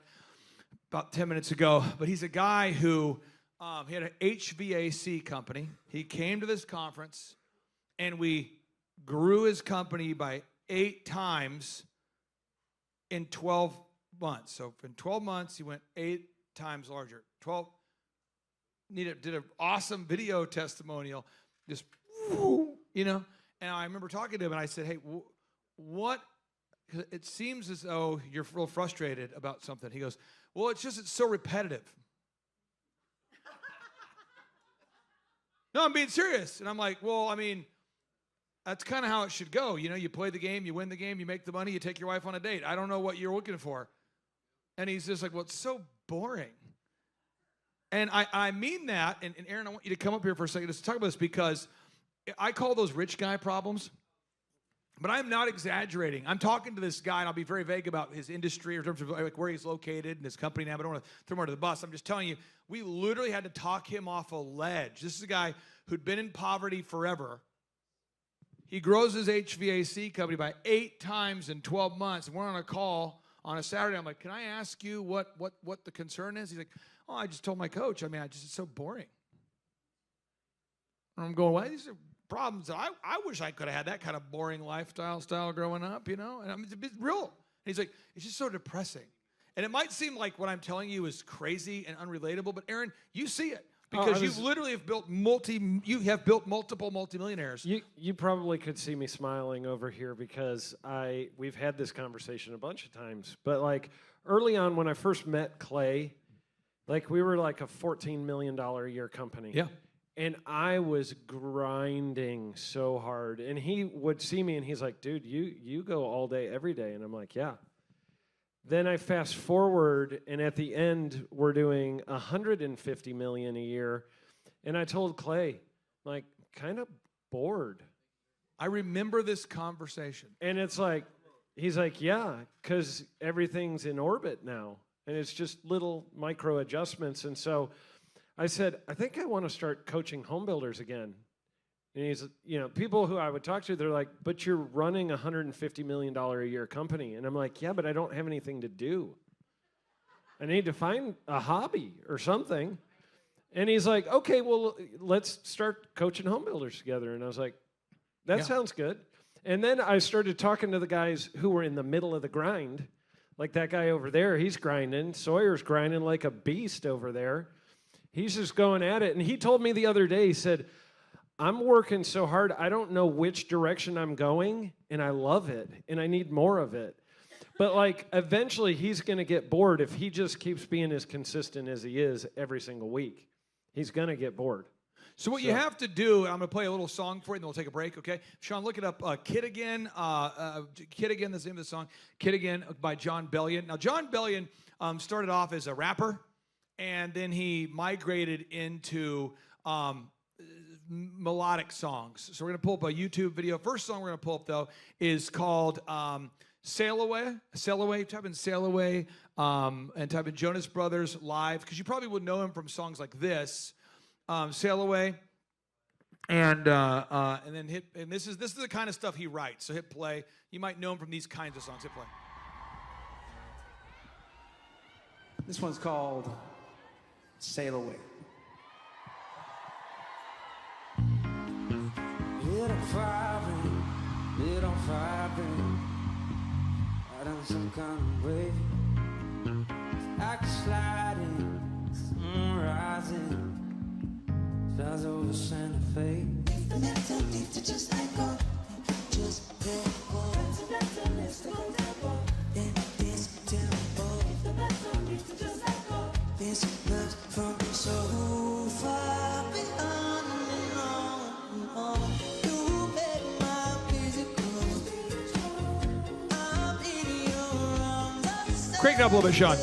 about 10 minutes ago, but he's a guy who, he had an HVAC company. He came to this conference, and we grew his company by 8 times in 12 months. So in 12 months, he went 8 times larger. Did an awesome video testimonial, just, And I remember talking to him, and I said, hey, what? It seems as though you're real frustrated about something. He goes, well, it's so repetitive. No, I'm being serious. And I'm like, well, I mean, that's kind of how it should go. You play the game, you win the game, you make the money, you take your wife on a date. I don't know what you're looking for. And he's just like, well, it's so boring. And I mean that, and Aaron, I want you to come up here for a second to talk about this, because I call those rich guy problems. But I'm not exaggerating. I'm talking to this guy, and I'll be very vague about his industry in terms of like where he's located and his company now, but I don't want to throw him under the bus. I'm just telling you, we literally had to talk him off a ledge. This is a guy who'd been in poverty forever. He grows his HVAC company by 8 times in 12 months. And we're on a call on a Saturday. I'm like, can I ask you what the concern is? He's like, oh, I just told my coach. I mean, it's so boring. And I'm going, well, these are problems. I wish I could have had that kind of boring lifestyle growing up, you know? And I mean, it's real. And he's like, it's just so depressing. And it might seem like what I'm telling you is crazy and unrelatable, but Aaron, you see it. Because you literally have built multiple multimillionaires. You probably could see me smiling over here because we've had this conversation a bunch of times. But like early on when I first met Clay, like we were like a $14 million a year company. Yeah. And I was grinding so hard. And he would see me and he's like, dude, you go all day, every day. And I'm like, yeah. Then I fast forward, and at the end, we're doing $150 million a year. And I told Clay, like, kind of bored. I remember this conversation. And it's like, he's like, yeah, because everything's in orbit now. And it's just little micro adjustments. And so I said, I think I want to start coaching home builders again. And he's, you know, people who I would talk to, they're like, but you're running a $150 million a year company. And I'm like, yeah, but I don't have anything to do. I need to find a hobby or something. And he's like, okay, well, let's start coaching home builders together. And I was like, that sounds good. And then I started talking to the guys who were in the middle of the grind. Like that guy over there, he's grinding. Sawyer's grinding like a beast over there. He's just going at it. And he told me the other day, he said, I'm working so hard, I don't know which direction I'm going, and I love it, and I need more of it. But, like, eventually he's going to get bored if he just keeps being as consistent as he is every single week. He's going to get bored. So what you have to do, I'm going to play a little song for you, and then we'll take a break, okay? Sean, look it up. Kid Again. Kid Again, that's the name of the song. Kid Again by John Bellion. Now, John Bellion started off as a rapper, and then he migrated into melodic songs. So we're going to pull up a YouTube video. First song we're going to pull up, though, is called Sail Away. Sail Away. Type in Sail Away and type in Jonas Brothers Live, because you probably would know him from songs like this, Sail Away. And then hit, and this is the kind of stuff he writes. So hit play. You might know him from these kinds of songs. Hit play. This one's called Sail Away. Little firing, out on some kind of wave. I can slide in, sun rising, stars over Santa Fe. If the mental need to just let go, just let go. In this tempo, if the mental need to just let go. This love from so far beyond and on. Crank it up a little bit, Sean.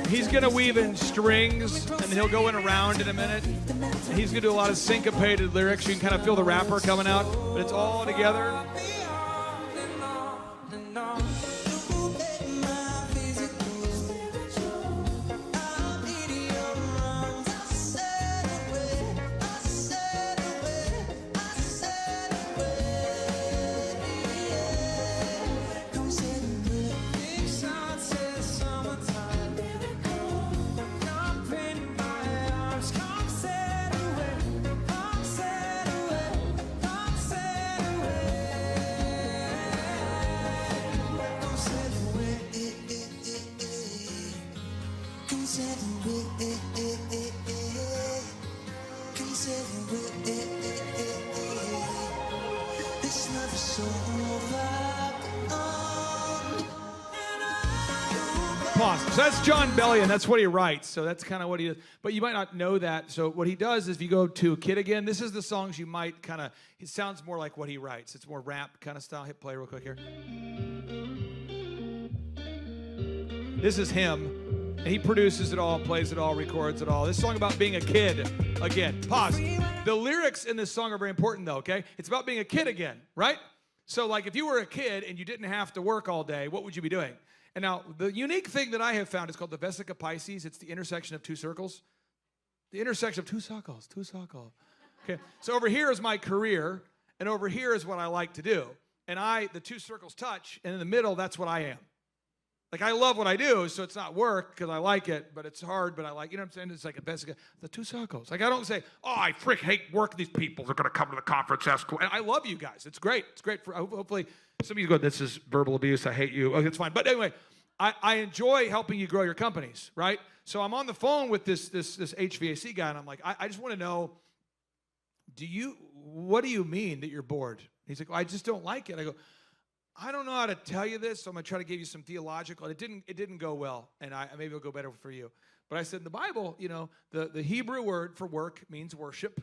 He's going to weave in strings, and he'll go in a round in a minute. He's going to do a lot of syncopated lyrics. You can kind of feel the rapper coming out, but it's all together. This love is so far on. pause. So that's John Bellion. That's what he writes. So that's kind of what he does. But you might not know that. So what he does is if you go to Kid Again, this is the songs you might kind of, it sounds more like what he writes. It's more rap kind of style. Hit play real quick here. This is him. And he produces it all, plays it all, records it all. This song about being a kid again. Pause. The lyrics in this song are very important though, okay? It's about being a kid again, right? So like if you were a kid and you didn't have to work all day, what would you be doing? And now the unique thing that I have found is called the Vesica Pisces. It's the intersection of two circles. The intersection of two circles. Okay, so over here is my career and over here is what I like to do. And the two circles touch and in the middle, that's what I am. Like, I love what I do, so it's not work because I like it, but it's hard, but I like, you know what I'm saying? It's like a basic, the two circles. Like, I don't say, oh, I hate work. These people are going to come to the conference. That's cool. And I love you guys. It's great. It's great for, hopefully, some of you go, this is verbal abuse. I hate you. Okay, it's fine. But anyway, I enjoy helping you grow your companies, right? So I'm on the phone with this HVAC guy, and I'm like, I just want to know, what do you mean that you're bored? He's like, well, I just don't like it. I go, I don't know how to tell you this, so I'm going to try to give you some theological. It didn't go well, and maybe it'll go better for you. But I said, in the Bible, you know, the Hebrew word for work means worship.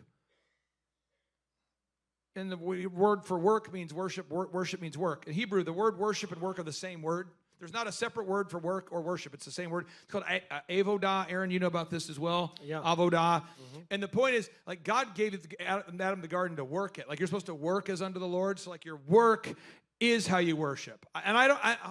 And the word for work means worship. Worship means work. In Hebrew, the word worship and work are the same word. There's not a separate word for work or worship. It's the same word. It's called avodah. Aaron, you know about this as well. Yeah. Avodah. Mm-hmm. And the point is, like, God gave Adam the garden to work it. Like, you're supposed to work as unto the Lord. So, like, your work is how you worship. And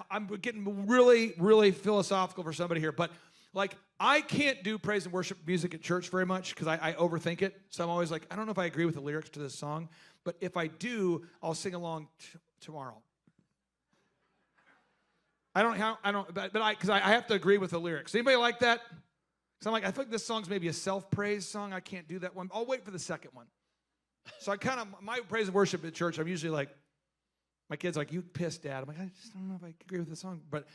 I'm getting really, really philosophical for somebody here, but like, I can't do praise and worship music at church very much because I overthink it. So I'm always like, I don't know if I agree with the lyrics to this song, but if I do, I'll sing along tomorrow. Because I have to agree with the lyrics. Anybody like that? So I'm like, I think this song's maybe a self-praise song. I can't do that one. I'll wait for the second one. So my praise and worship at church, I'm usually like, my kid's like, you pissed, Dad. I'm like, I just don't know if I agree with the song. But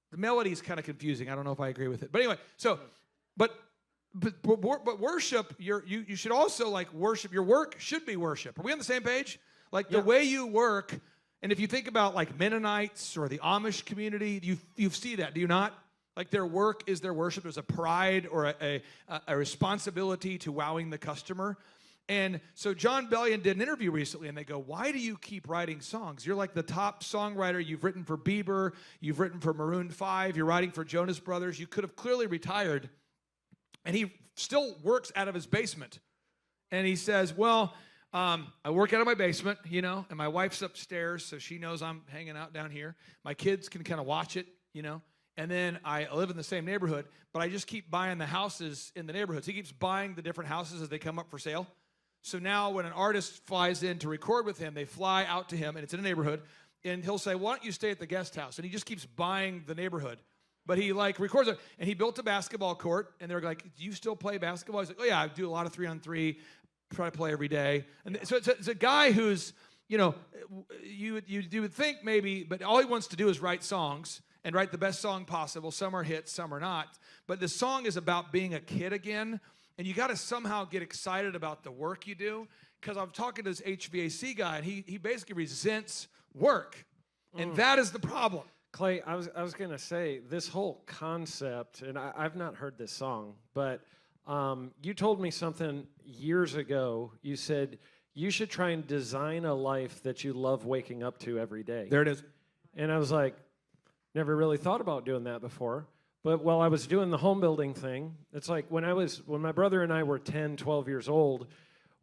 the melody is kind of confusing. I don't know if I agree with it. But anyway, so, but worship, you should also like worship. Your work should be worship. Are we on the same page? Like the way you work, and if you think about like Mennonites or the Amish community, you see that, do you not? Like their work is their worship. There's a pride or a responsibility to wowing the customer. And so John Bellion did an interview recently, and they go, why do you keep writing songs? You're like the top songwriter. You've written for Bieber. You've written for Maroon 5. You're writing for Jonas Brothers. You could have clearly retired. And he still works out of his basement. And he says, well, I work out of my basement, you know, and my wife's upstairs, so she knows I'm hanging out down here. My kids can kind of watch it, you know. And then I live in the same neighborhood, but I just keep buying the houses in the neighborhoods. He keeps buying the different houses as they come up for sale. So now when an artist flies in to record with him, they fly out to him, and it's in a neighborhood, and he'll say, why don't you stay at the guest house? And he just keeps buying the neighborhood. But he like records it, and he built a basketball court, and they're like, do you still play basketball? He's like, oh yeah, I do a lot of 3-on-3, try to play every day. And so it's a guy who's, you know, you would think maybe, but all he wants to do is write songs and write the best song possible. Some are hits, some are not. But the song is about being a kid again. And you got to somehow get excited about the work you do. Because I'm talking to this HVAC guy, and he basically resents work. And that is the problem. Clay, I was going to say, this whole concept, and I've not heard this song, but you told me something years ago. You said you should try and design a life that you love waking up to every day. There it is. And I was like, never really thought about doing that before. But while I was doing the home building thing, it's like when my brother and I were 10, 12 years old,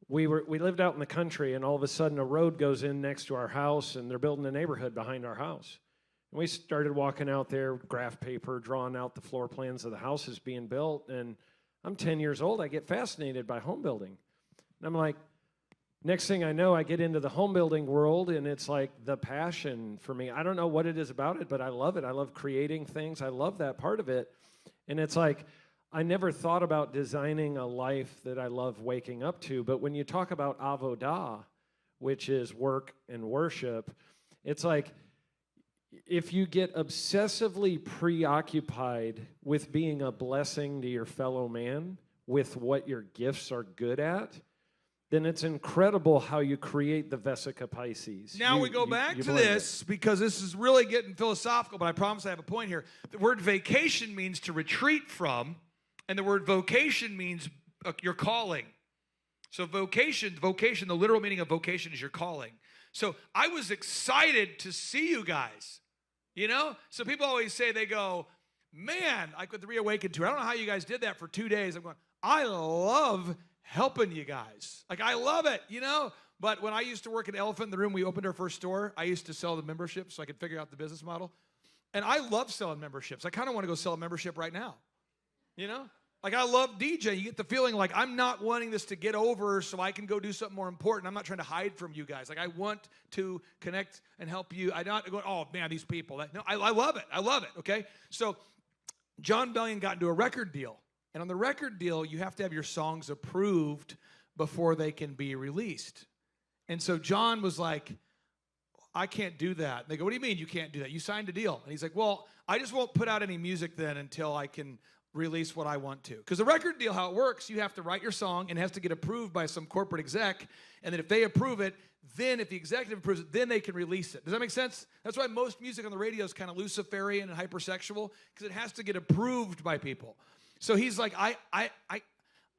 we lived out in the country, and all of a sudden a road goes in next to our house, and they're building a neighborhood behind our house. And we started walking out there, graph paper, drawing out the floor plans of the houses being built. And I'm 10 years old. I get fascinated by home building. And I'm like, next thing I know, I get into the home building world, and it's like the passion for me. I don't know what it is about it, but I love it. I love creating things. I love that part of it. And it's like, I never thought about designing a life that I love waking up to. But when you talk about avodah, which is work and worship, it's like, if you get obsessively preoccupied with being a blessing to your fellow man, with what your gifts are good at, then it's incredible how you create the Vesica Pisces. Now we go back to this because this is really getting philosophical, but I promise I have a point here. The word vacation means to retreat from, and the word vocation means your calling. So vocation, the literal meaning of vocation is your calling. So I was excited to see you guys, you know? So people always say, they go, man, like with the Reawaken tour, I don't know how you guys did that for 2 days. I'm going, I love helping you guys. Like, I love it, you know? But when I used to work at Elephant in the Room, we opened our first store. I used to sell the memberships so I could figure out the business model. And I love selling memberships. I kind of want to go sell a membership right now, you know? Like, I love DJing. You get the feeling like I'm not wanting this to get over so I can go do something more important. I'm not trying to hide from you guys. Like, I want to connect and help you. I'm not going, oh, man, these people. No, I love it. I love it, okay? So John Bellion got into a record deal. And on the record deal, you have to have your songs approved before they can be released. And so John was like, I can't do that. And they go, what do you mean you can't do that? You signed a deal. And he's like, well, I just won't put out any music then until I can release what I want to. Because the record deal, how it works, you have to write your song and it has to get approved by some corporate exec. And then if they approve it, then if the executive approves it, then they can release it. Does that make sense? That's why most music on the radio is kind of Luciferian and hypersexual, because it has to get approved by people. So he's like, I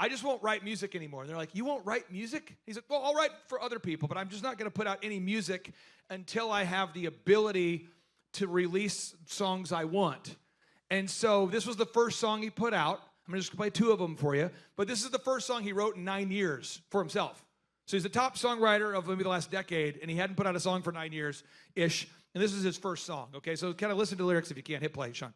just won't write music anymore. And they're like, you won't write music? He's like, well, I'll write for other people, but I'm just not going to put out any music until I have the ability to release songs I want. And so this was the first song he put out. I'm going to just play 2 of them for you. But this is the first song he wrote in 9 years for himself. So he's the top songwriter of maybe the last decade, and he hadn't put out a song for 9 years-ish. And this is his first song, okay? So kind of listen to the lyrics if you can. Hit play, Sean.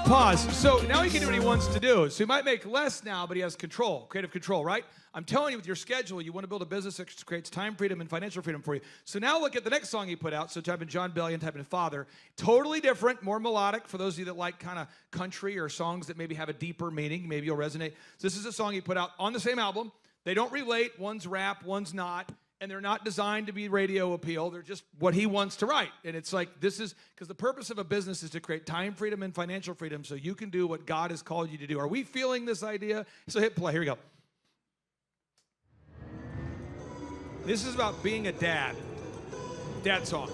Pause. So now he can do what he wants to do. So he might make less now, but he has control, creative control, right? I'm telling you, with your schedule, you want to build a business that creates time freedom and financial freedom for you. So now look at the next song he put out. So type in John Bellion, type in Father. Totally different, more melodic for those of you that like kind of country or songs that maybe have a deeper meaning. Maybe you'll resonate. So this is a song he put out on the same album. They don't relate. One's rap, one's not. And they're not designed to be radio appeal. They're just what he wants to write. And it's like, this is, because the purpose of a business is to create time freedom and financial freedom so you can do what God has called you to do. Are we feeling this idea? So hit play. Here we go. This is about being a dad. Dad song.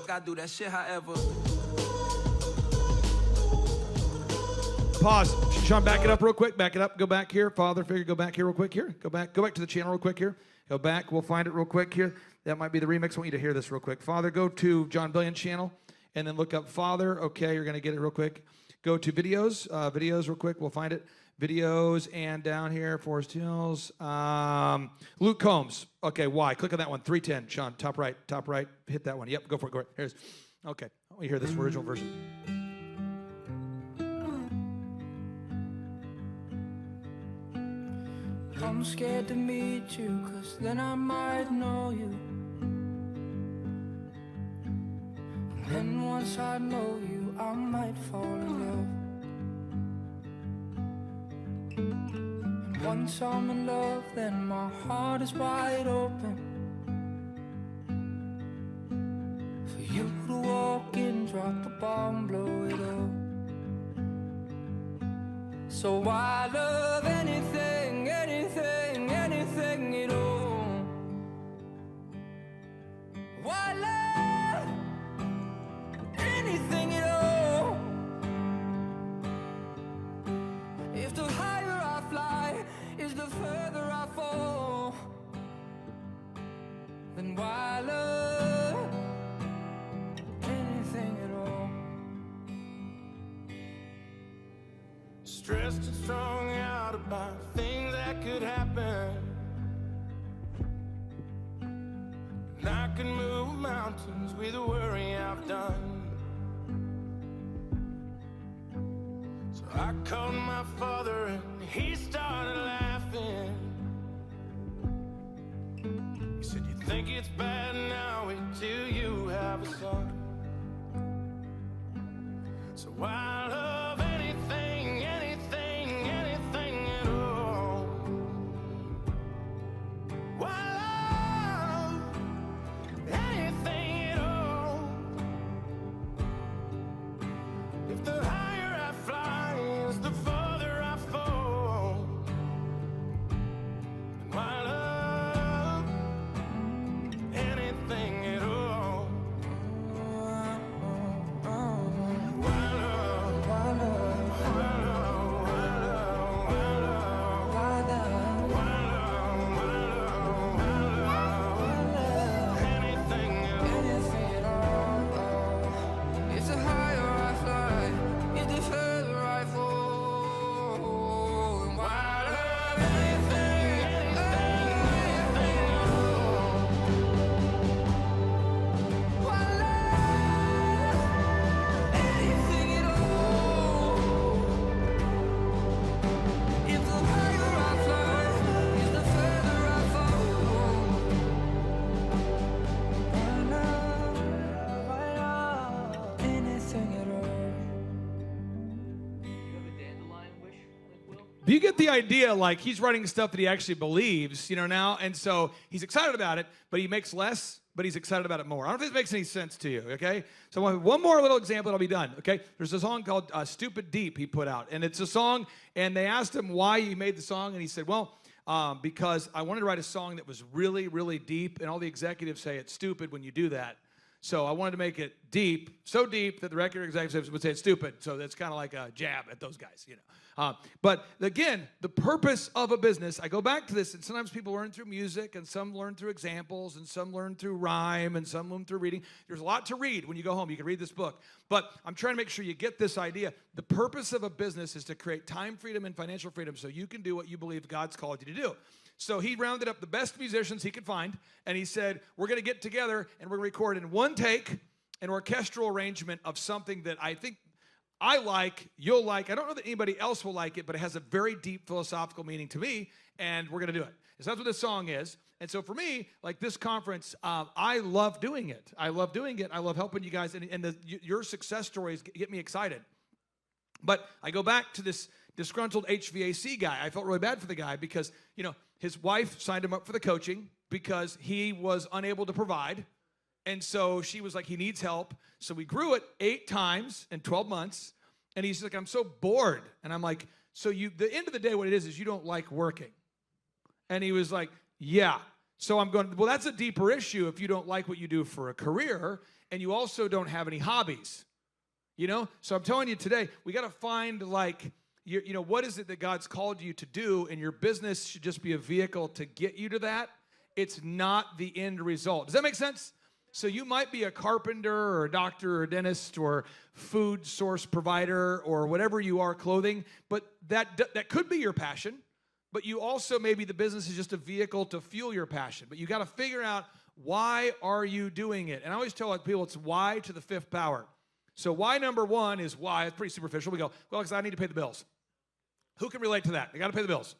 Gotta do that shit, however. Pause. Sean, back it up real quick. Back it up. Go back here. Father figure, go back here real quick here. Go back to the channel real quick here. Go back. We'll find it real quick here. That might be the remix. I want you to hear this real quick. Father, go to John Bellion channel and then look up Father. Okay, you're going to get it real quick. Go to videos. Videos real quick. We'll find it. Videos and down here, Forest Hills. Luke Combs. Okay, why? Click on that one. 310. Sean, top right. Top right. Hit that one. Yep, go for it. Go right. Here's. Okay. I want you to hear this original version. I'm scared to meet you, cause then I might know you. And then once I know you, I might fall in love. And once I'm in love, then my heart heart is wide open for you to walk in, drop a bomb, blow it up. So I love anything, anything, anything at all. Why love anything at all? If the higher I fly is the further I fall, then why love anything at all? Stressed and strung out about things that could happen. And I can move mountains with the worry I've done. So I called my father and he started laughing. He said, you think it's bad now, wait till you have a son. So I love anything, anything, anything at all. Why love anything at all? If the higher I fly is the farther I fall, then why love anything at all? If the higher I fly, if the further I fall, and why love anything, anything, anything at all? Why love anything at all? If the higher I fly, if the further I fall, why love anything at all? Do you get the idea, like, he's writing stuff that he actually believes, now, and so he's excited about it, but he makes less, but he's excited about it more. I don't know if this makes any sense to you, okay? So one more little example and I'll be done, okay? There's a song called Stupid Deep he put out, and it's a song, and they asked him why he made the song, and he said, well, because I wanted to write a song that was really, really deep, and all the executives say it's stupid when you do that. So I wanted to make it deep, so deep that the record executives would say it's stupid. So that's kind of like a jab at those guys, But again, the purpose of a business, I go back to this, and sometimes people learn through music, and some learn through examples, and some learn through rhyme, and some learn through reading. There's a lot to read when you go home. You can read this book. But I'm trying to make sure you get this idea. The purpose of a business is to create time freedom and financial freedom so you can do what you believe God's called you to do. So he rounded up the best musicians he could find, and he said, we're going to get together, and we're going to record in one take an orchestral arrangement of something that I think I like, you'll like. I don't know that anybody else will like it, but it has a very deep philosophical meaning to me, and we're going to do it. So that's what this song is. And so for me, like this conference, I love doing it. I love doing it. I love helping you guys, and your success stories get me excited. But I go back to this disgruntled HVAC guy. I felt really bad for the guy because, his wife signed him up for the coaching because he was unable to provide. And so she was like, he needs help. So we grew it 8 times in 12 months. And he's like, I'm so bored. And I'm like, so the end of the day, what it is you don't like working. And he was like, yeah. So I'm going, well, that's a deeper issue if you don't like what you do for a career and you also don't have any hobbies. So I'm telling you today, we got to find what is it that God's called you to do, and your business should just be a vehicle to get you to that. It's not the end result. Does that make sense? So you might be a carpenter or a doctor or a dentist or food source provider or whatever you are, clothing, but that could be your passion, but you also, maybe the business is just a vehicle to fuel your passion, but you got to figure out, why are you doing it? And I always tell people it's why to the 5th power. So why number 1 is why. It's pretty superficial. We go, well, because I need to pay the bills. Who can relate to that? I got to pay the bills.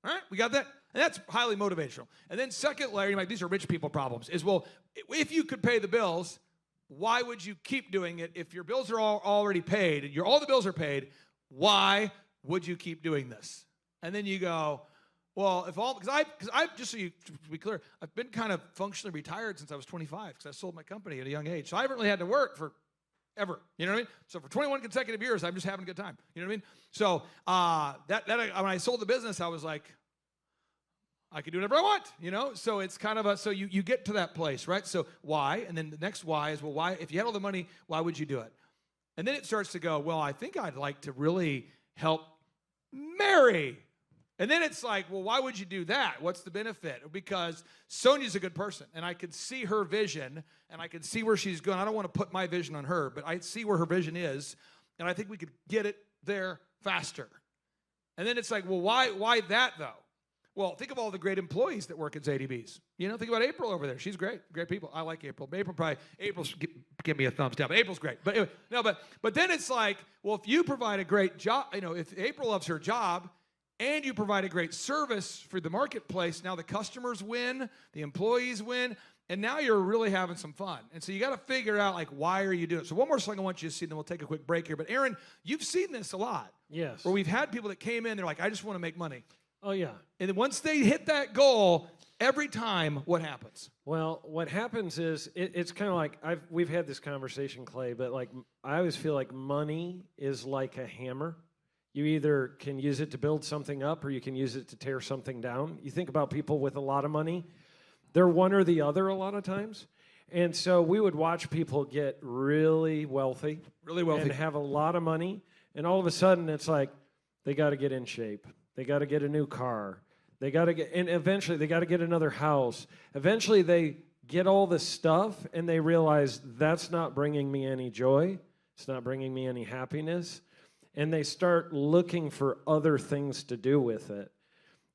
All right, we got that? And that's highly motivational. And then second layer, you're like, these are rich people problems, is, well, if you could pay the bills, why would you keep doing it? If your bills are all already paid, and all the bills are paid, why would you keep doing this? And then you go, Well, because I just so you to be clear, I've been kind of functionally retired since I was 25 because I sold my company at a young age. So I haven't really had to work for ever. You know what I mean? So for 21 consecutive years, I'm just having a good time. You know what I mean? So when I sold the business, I was like, I can do whatever I want, you know? So it's kind of so you get to that place, right? So why? And then the next why is, well, why, if you had all the money, why would you do it? And then it starts to go, well, I think I'd like to really help Mary. And then it's like, well, why would you do that? What's the benefit? Because Sonia's a good person, and I can see her vision, and I can see where she's going. I don't want to put my vision on her, but I see where her vision is, and I think we could get it there faster. And then it's like, well, why that, though? Well, think of all the great employees that work at ZDBs. You know, think about April over there. She's great. Great people. I like April. April's give me a thumbs down. But April's great. But anyway, no, but then it's like, well, if you provide a great job, you know, if April loves her job and you provide a great service for the marketplace, now the customers win, the employees win, and now you're really having some fun. And so you got to figure out, like, why are you doing it? So one more song I want you to see, then we'll take a quick break here. But Aaron, you've seen this a lot. Yes. Where we've had people that came in, they're like, I just want to make money. Oh, yeah. And then once they hit that goal, every time, what happens? Well, what happens is it's kind of like we've had this conversation, Clay, but like I always feel like money is like a hammer. You either can use it to build something up or you can use it to tear something down. You think about people with a lot of money, they're one or the other a lot of times. And so we would watch people get really wealthy. And have a lot of money. And all of a sudden it's like they got to get in shape. They got to get a new car. They got to and eventually they got to get another house. Eventually they get all this stuff and they realize that's not bringing me any joy. It's not bringing me any happiness. And they start looking for other things to do with it.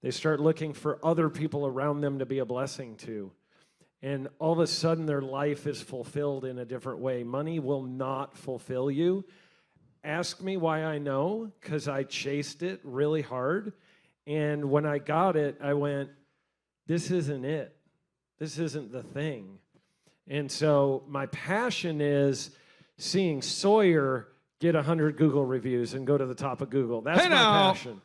They start looking for other people around them to be a blessing to. And all of a sudden their life is fulfilled in a different way. Money will not fulfill you. Ask me why I know, because I chased it really hard. And when I got it, I went, this isn't it. This isn't the thing. And so my passion is seeing Sawyer get 100 Google reviews and go to the top of Google. That's my passion.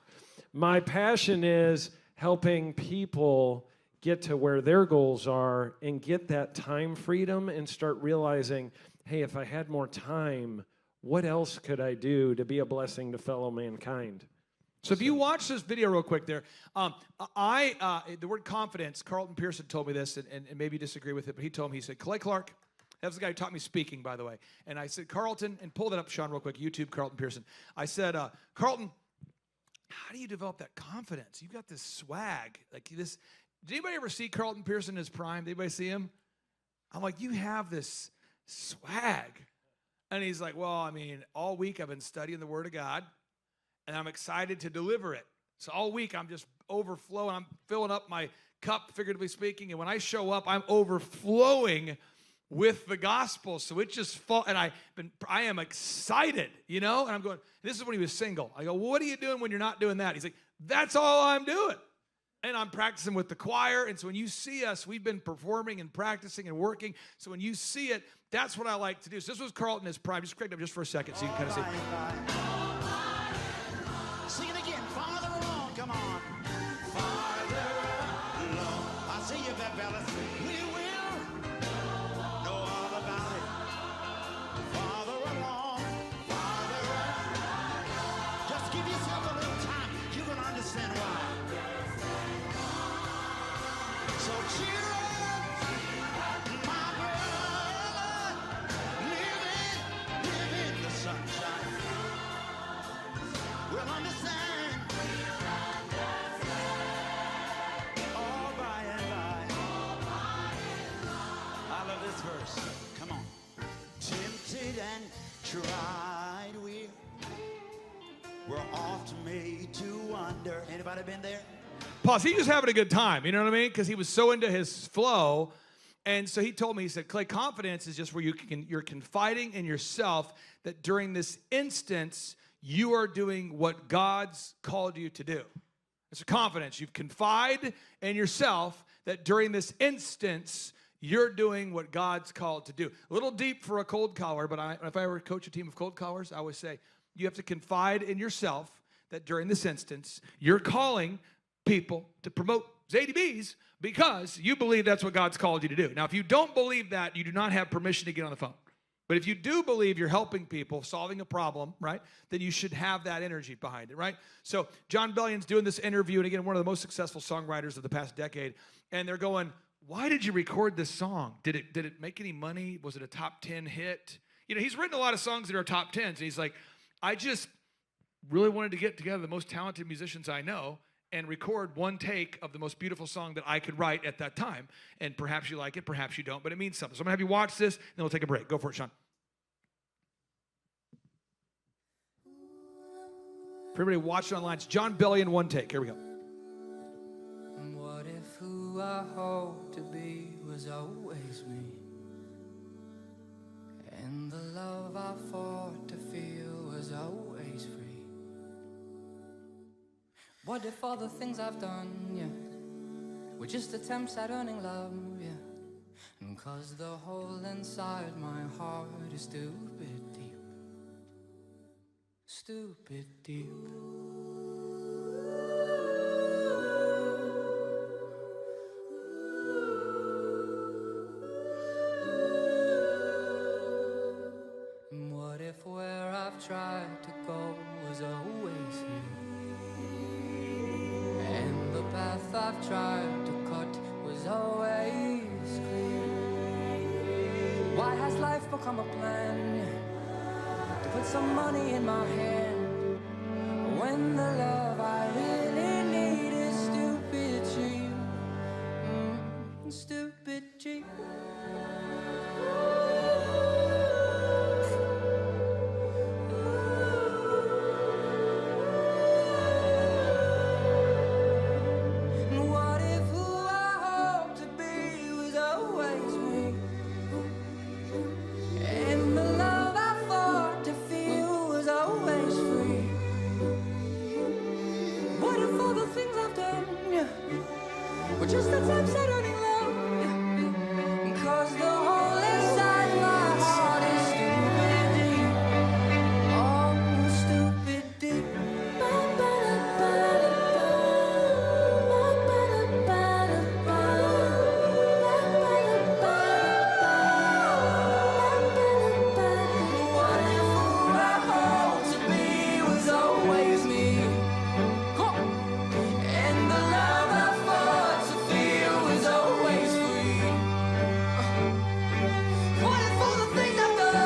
My passion is helping people get to where their goals are and get that time freedom and start realizing, hey, if I had more time, what else could I do to be a blessing to fellow mankind? So if you watch this video real quick there, the word confidence, Carlton Pearson told me this, and maybe you disagree with it, but he told me, he said, Clay Clark, that was the guy who taught me speaking, by the way. And I said, Carlton, and pull that up, Sean, real quick, YouTube, Carlton Pearson. I said, Carlton, how do you develop that confidence? You've got this swag. Like this. Did anybody ever see Carlton Pearson in his prime? Did anybody see him? I'm like, you have this swag. And he's like, well, I mean, all week I've been studying the Word of God, and I'm excited to deliver it. So all week I'm just overflowing. I'm filling up my cup, figuratively speaking, and when I show up, I'm overflowing with the gospel. So it just and I am excited, you know? And I'm going, this is when he was single. I go, well, what are you doing when you're not doing that? He's like, that's all I'm doing. And I'm practicing with the choir. And so when you see us, we've been performing and practicing and working. So when you see it, that's what I like to do. So this was Carlton in his prime. Just crank it up just for a second so you can kind of see. Sing it again. Farther along. Come on. Farther along. I see you, fellas. We will know all about it. Farther along. Farther along. Just give yourself a little time. You're going to understand why. So cheer up, my brother. Live in the sunshine. We'll understand. All by and by. I love this verse. Come on. Tempted and tried, we're often made to wonder. Anybody been there? Pause. He was having a good time, you know what I mean? Because he was so into his flow. And so he told me, he said, Clay, confidence is just where you're confiding in yourself that during this instance, you are doing what God's called you to do. It's a confidence. You've confided in yourself that during this instance, you're doing what God's called to do. A little deep for a cold caller, but if I ever coach a team of cold callers, I always say, you have to confide in yourself that during this instance, your calling people to promote ZDBs because you believe that's what God's called you to do. Now, if you don't believe that, you do not have permission to get on the phone. But if you do believe you're helping people, solving a problem, right, then you should have that energy behind it, right? So John Bellion's doing this interview, and again, one of the most successful songwriters of the past decade, and they're going, why did you record this song? Did it make any money? Was it a top 10 hit? You know, he's written a lot of songs that are top 10s, and he's like, I just really wanted to get together the most talented musicians I know and record one take of the most beautiful song that I could write at that time. And perhaps you like it, perhaps you don't, but it means something. So I'm going to have you watch this, and then we'll take a break. Go for it, Sean. For everybody watching online, it's John Bellion, one take. Here we go. What if who I hope to be was always me? And the love I fought to feel was always free? What if all the things I've done, yeah, were just attempts at earning love, yeah? And 'cause the hole inside my heart is stupid deep, stupid deep. And what if where I've tried to go was always here? And the path I've tried to cut was always clear? Why has life become a plan to put some money in my hand when the love I really need is stupid cheap? Stupid cheap. Just attempts at earning love, 'cause the hole inside my heart is stupid deep, oh, stupid deep. What if who I hope to be was always me? And the love I fought to feel was always free. What if all the things I've done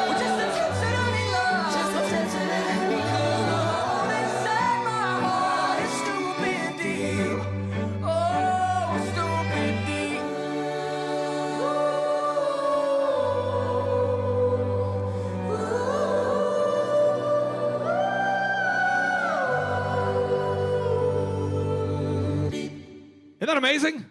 were just attempts at earning love? Just attempts at earning love. Because the hole inside my heart is stupid deep. Oh, stupid deep. Isn't that amazing?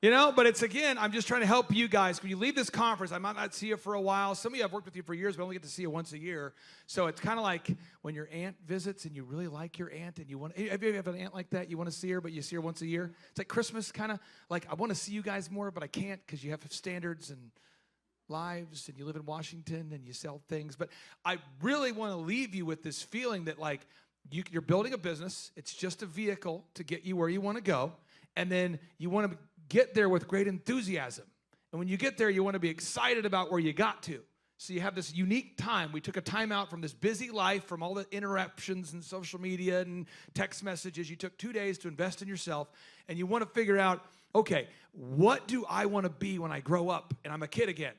You know, but it's, again, I'm just trying to help you guys. When you leave this conference, I might not see you for a while. Some of you I've worked with you for years, but I only get to see you once a year. So it's kind of like when your aunt visits and you really like your aunt and you want, have you ever had an aunt like that? You want to see her, but you see her once a year? It's like Christmas, kind of like I want to see you guys more, but I can't because you have standards and lives and you live in Washington and you sell things. But I really want to leave you with this feeling that, like, you're building a business. It's just a vehicle to get you where you want to go. And then you want to get there with great enthusiasm. And when you get there, you want to be excited about where you got to. So you have this unique time. We took a time out from this busy life, from all the interruptions and social media and text messages. You took 2 days to invest in yourself. And you want to figure out, okay, what do I want to be when I grow up and I'm a kid again?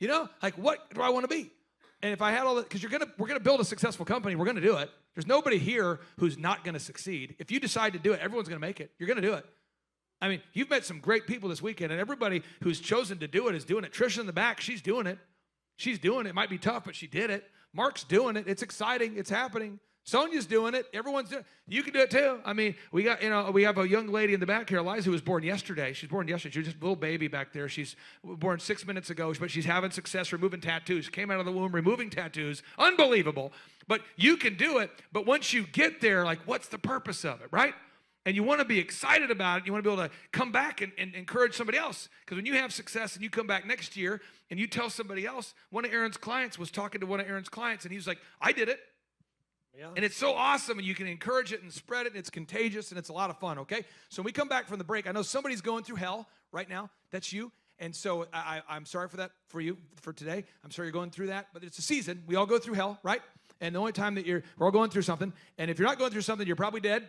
You know, like, what do I want to be? And if I had all that, because we're gonna build a successful company, we're gonna do it. There's nobody here who's not gonna succeed. If you decide to do it, everyone's gonna make it. You're gonna do it. I mean, you've met some great people this weekend, and everybody who's chosen to do it is doing it. Trisha in the back, she's doing it. She's doing it. It might be tough, but she did it. Mark's doing it. It's exciting. It's happening. Sonia's doing it. Everyone's doing it. You can do it too. I mean, we have a young lady in the back here, Eliza, who was born yesterday. She's born yesterday. She was just a little baby back there. She's born 6 minutes ago, but she's having success removing tattoos. Came out of the womb removing tattoos. Unbelievable. But you can do it. But once you get there, like, what's the purpose of it, right? And you want to be excited about it. You want to be able to come back and encourage somebody else. Because when you have success and you come back next year and you tell somebody else, one of Aaron's clients was talking to one of Aaron's clients, and he was like, I did it. Yeah. And it's so awesome, and you can encourage it and spread it, and it's contagious, and it's a lot of fun, okay? So when we come back from the break, I know somebody's going through hell right now. That's you. And so I'm sorry for that for you for today. I'm sorry you're going through that, but it's a season. We all go through hell, right? And the only time that we're all going through something. And if you're not going through something, you're probably dead,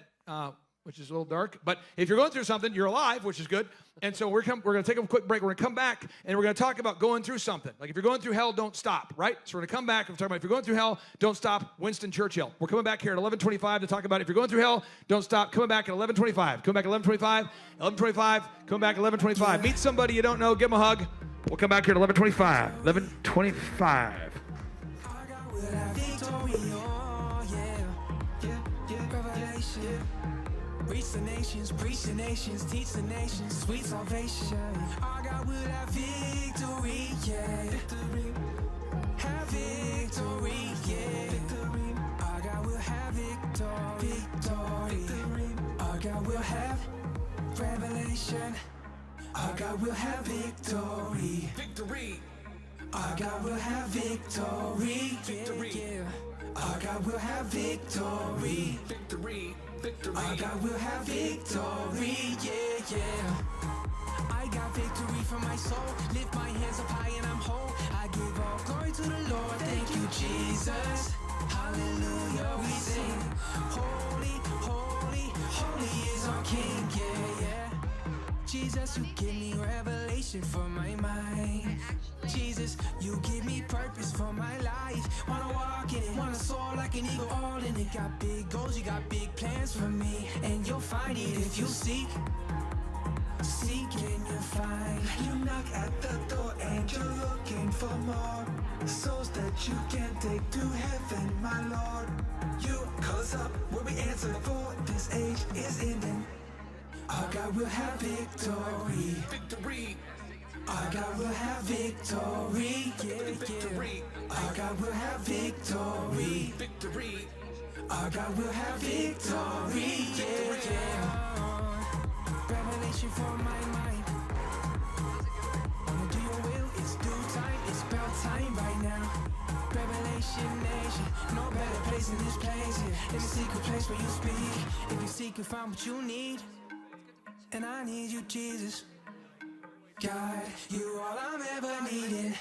which is a little dark. But if you're going through something, you're alive, which is good. And so we're going to take a quick break. We're going to come back, and we're going to talk about going through something. Like if you're going through hell, don't stop, right? So we're going to come back and talk about if you're going through hell, don't stop. Winston Churchill. We're coming back here at 11:25 to talk about if you're going through hell, don't stop. Coming back at 11:25. Come back at 11:25. 11:25. Come back at 11:25. Meet somebody you don't know. Give them a hug. We'll come back here at 11:25. 11:25. Reach the nations, preach the nations, teach the nations, sweet salvation. Our God will have victory, yeah. Victory. Have victory, yeah. Victory. Our God will have victory, victory. Our God will have revelation. Our God will have victory, victory. Our God will have victory, victory. Yeah. Our God will have victory, victory. Our God will have victory, yeah, yeah. I got victory for my soul. Lift my hands up high and I'm whole. I give all glory to the Lord. Thank you, Jesus. Hallelujah, we sing. Holy, holy, holy is our King, yeah, yeah. Jesus, you give me revelation for my mind. Jesus, you give me purpose for my life. Wanna walk in it, wanna soar like an eagle, all in it. Got big goals, you got big plans for me, and you'll find it if you seek. Seek and you'll find. You knock at the door and you're looking for more souls that you can take to heaven, my Lord. You call us up where we answer for this age is ending. Our God will have victory, victory. Our God will have victory, yeah, victory. Yeah. Our God will have victory, victory. Our God will have victory, yeah, yeah. Revelation for my mind. Wanna do your will, it's due time, it's about time right now. Revelation nation, no better place in this place, yeah. In the secret place where you speak. If you seek, you find what you need. And I need you, Jesus. God, you all I'm ever needing.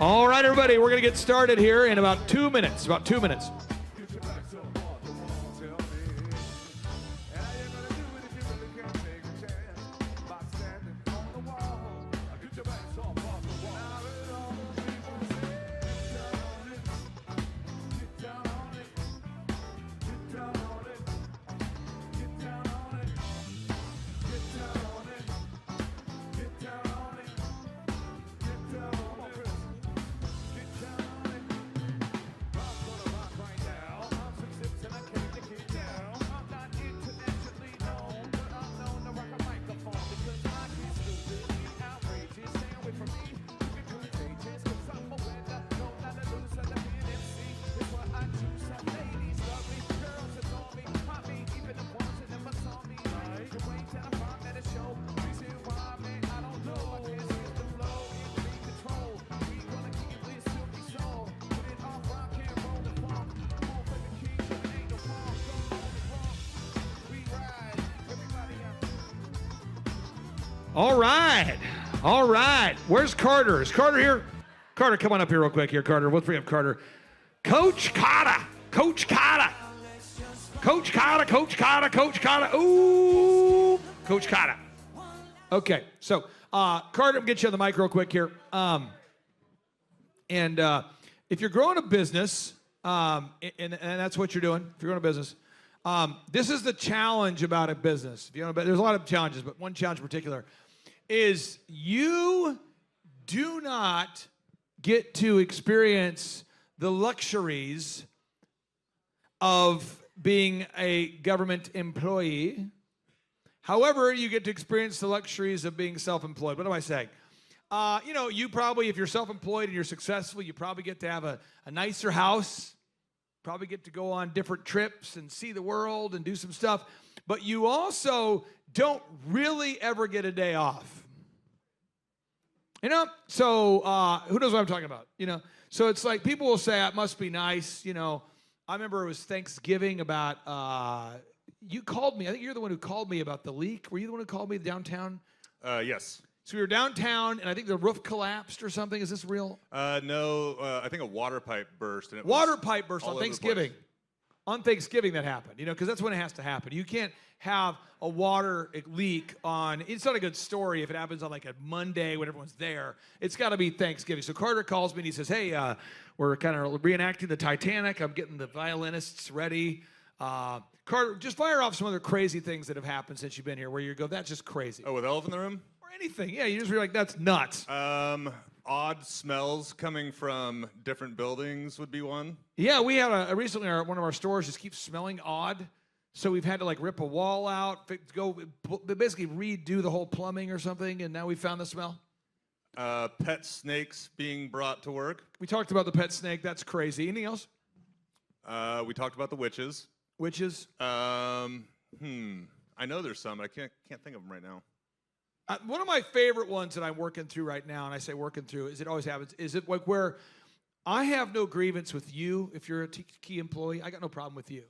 All right, everybody, we're going to get started here in about 2 minutes. About 2 minutes. All right. Where's Carter? Is Carter here? Carter, come on up here real quick here, Carter. We'll bring up Carter. Coach Carter. Coach Carter. Coach Carter. Coach Carter. Coach Carter. Ooh. Coach Carter. Okay. So, Carter, get you on the mic real quick here. If you're growing a business, and that's what you're doing, if you're growing a business, this is the challenge about a business. If you know, there's a lot of challenges, but one challenge in particular is you do not get to experience the luxuries of being a government employee. However, you get to experience the luxuries of being self-employed. What am I saying? You probably, if you're self-employed and you're successful, you probably get to have a nicer house, probably get to go on different trips and see the world and do some stuff. But you also don't really ever get a day off. So who knows what I'm talking about? So it's like people will say, it must be nice. I remember it was Thanksgiving about, you called me. I think you're the one who called me about the leak. Were you the one who called me downtown? Yes. So we were downtown, and I think the roof collapsed or something. Is this real? No, I think a water pipe burst. And Water pipe burst on Thanksgiving. On Thanksgiving that happened, because that's when it has to happen. You can't have a water leak on, it's not a good story if it happens on like a Monday when everyone's there. It's got to be Thanksgiving. So Carter calls me and he says, hey, we're kind of reenacting the Titanic. I'm getting the violinists ready. Carter, just fire off some other crazy things that have happened since you've been here where you go, that's just crazy. Oh, with Elephant in the Room? Or anything. Yeah, you just be like, that's nuts. Odd smells coming from different buildings would be one. Yeah, we had recently one of our stores just keeps smelling odd. So we've had to like rip a wall out, basically redo the whole plumbing or something, and now we found the smell. Pet snakes being brought to work. We talked about the pet snake. That's crazy. Anything else? We talked about the witches. Witches? I know there's some. I can't think of them right now. One of my favorite ones that I'm working through right now, and I say working through, is it always happens, is it like where I have no grievance with you if you're a key employee. I got no problem with you.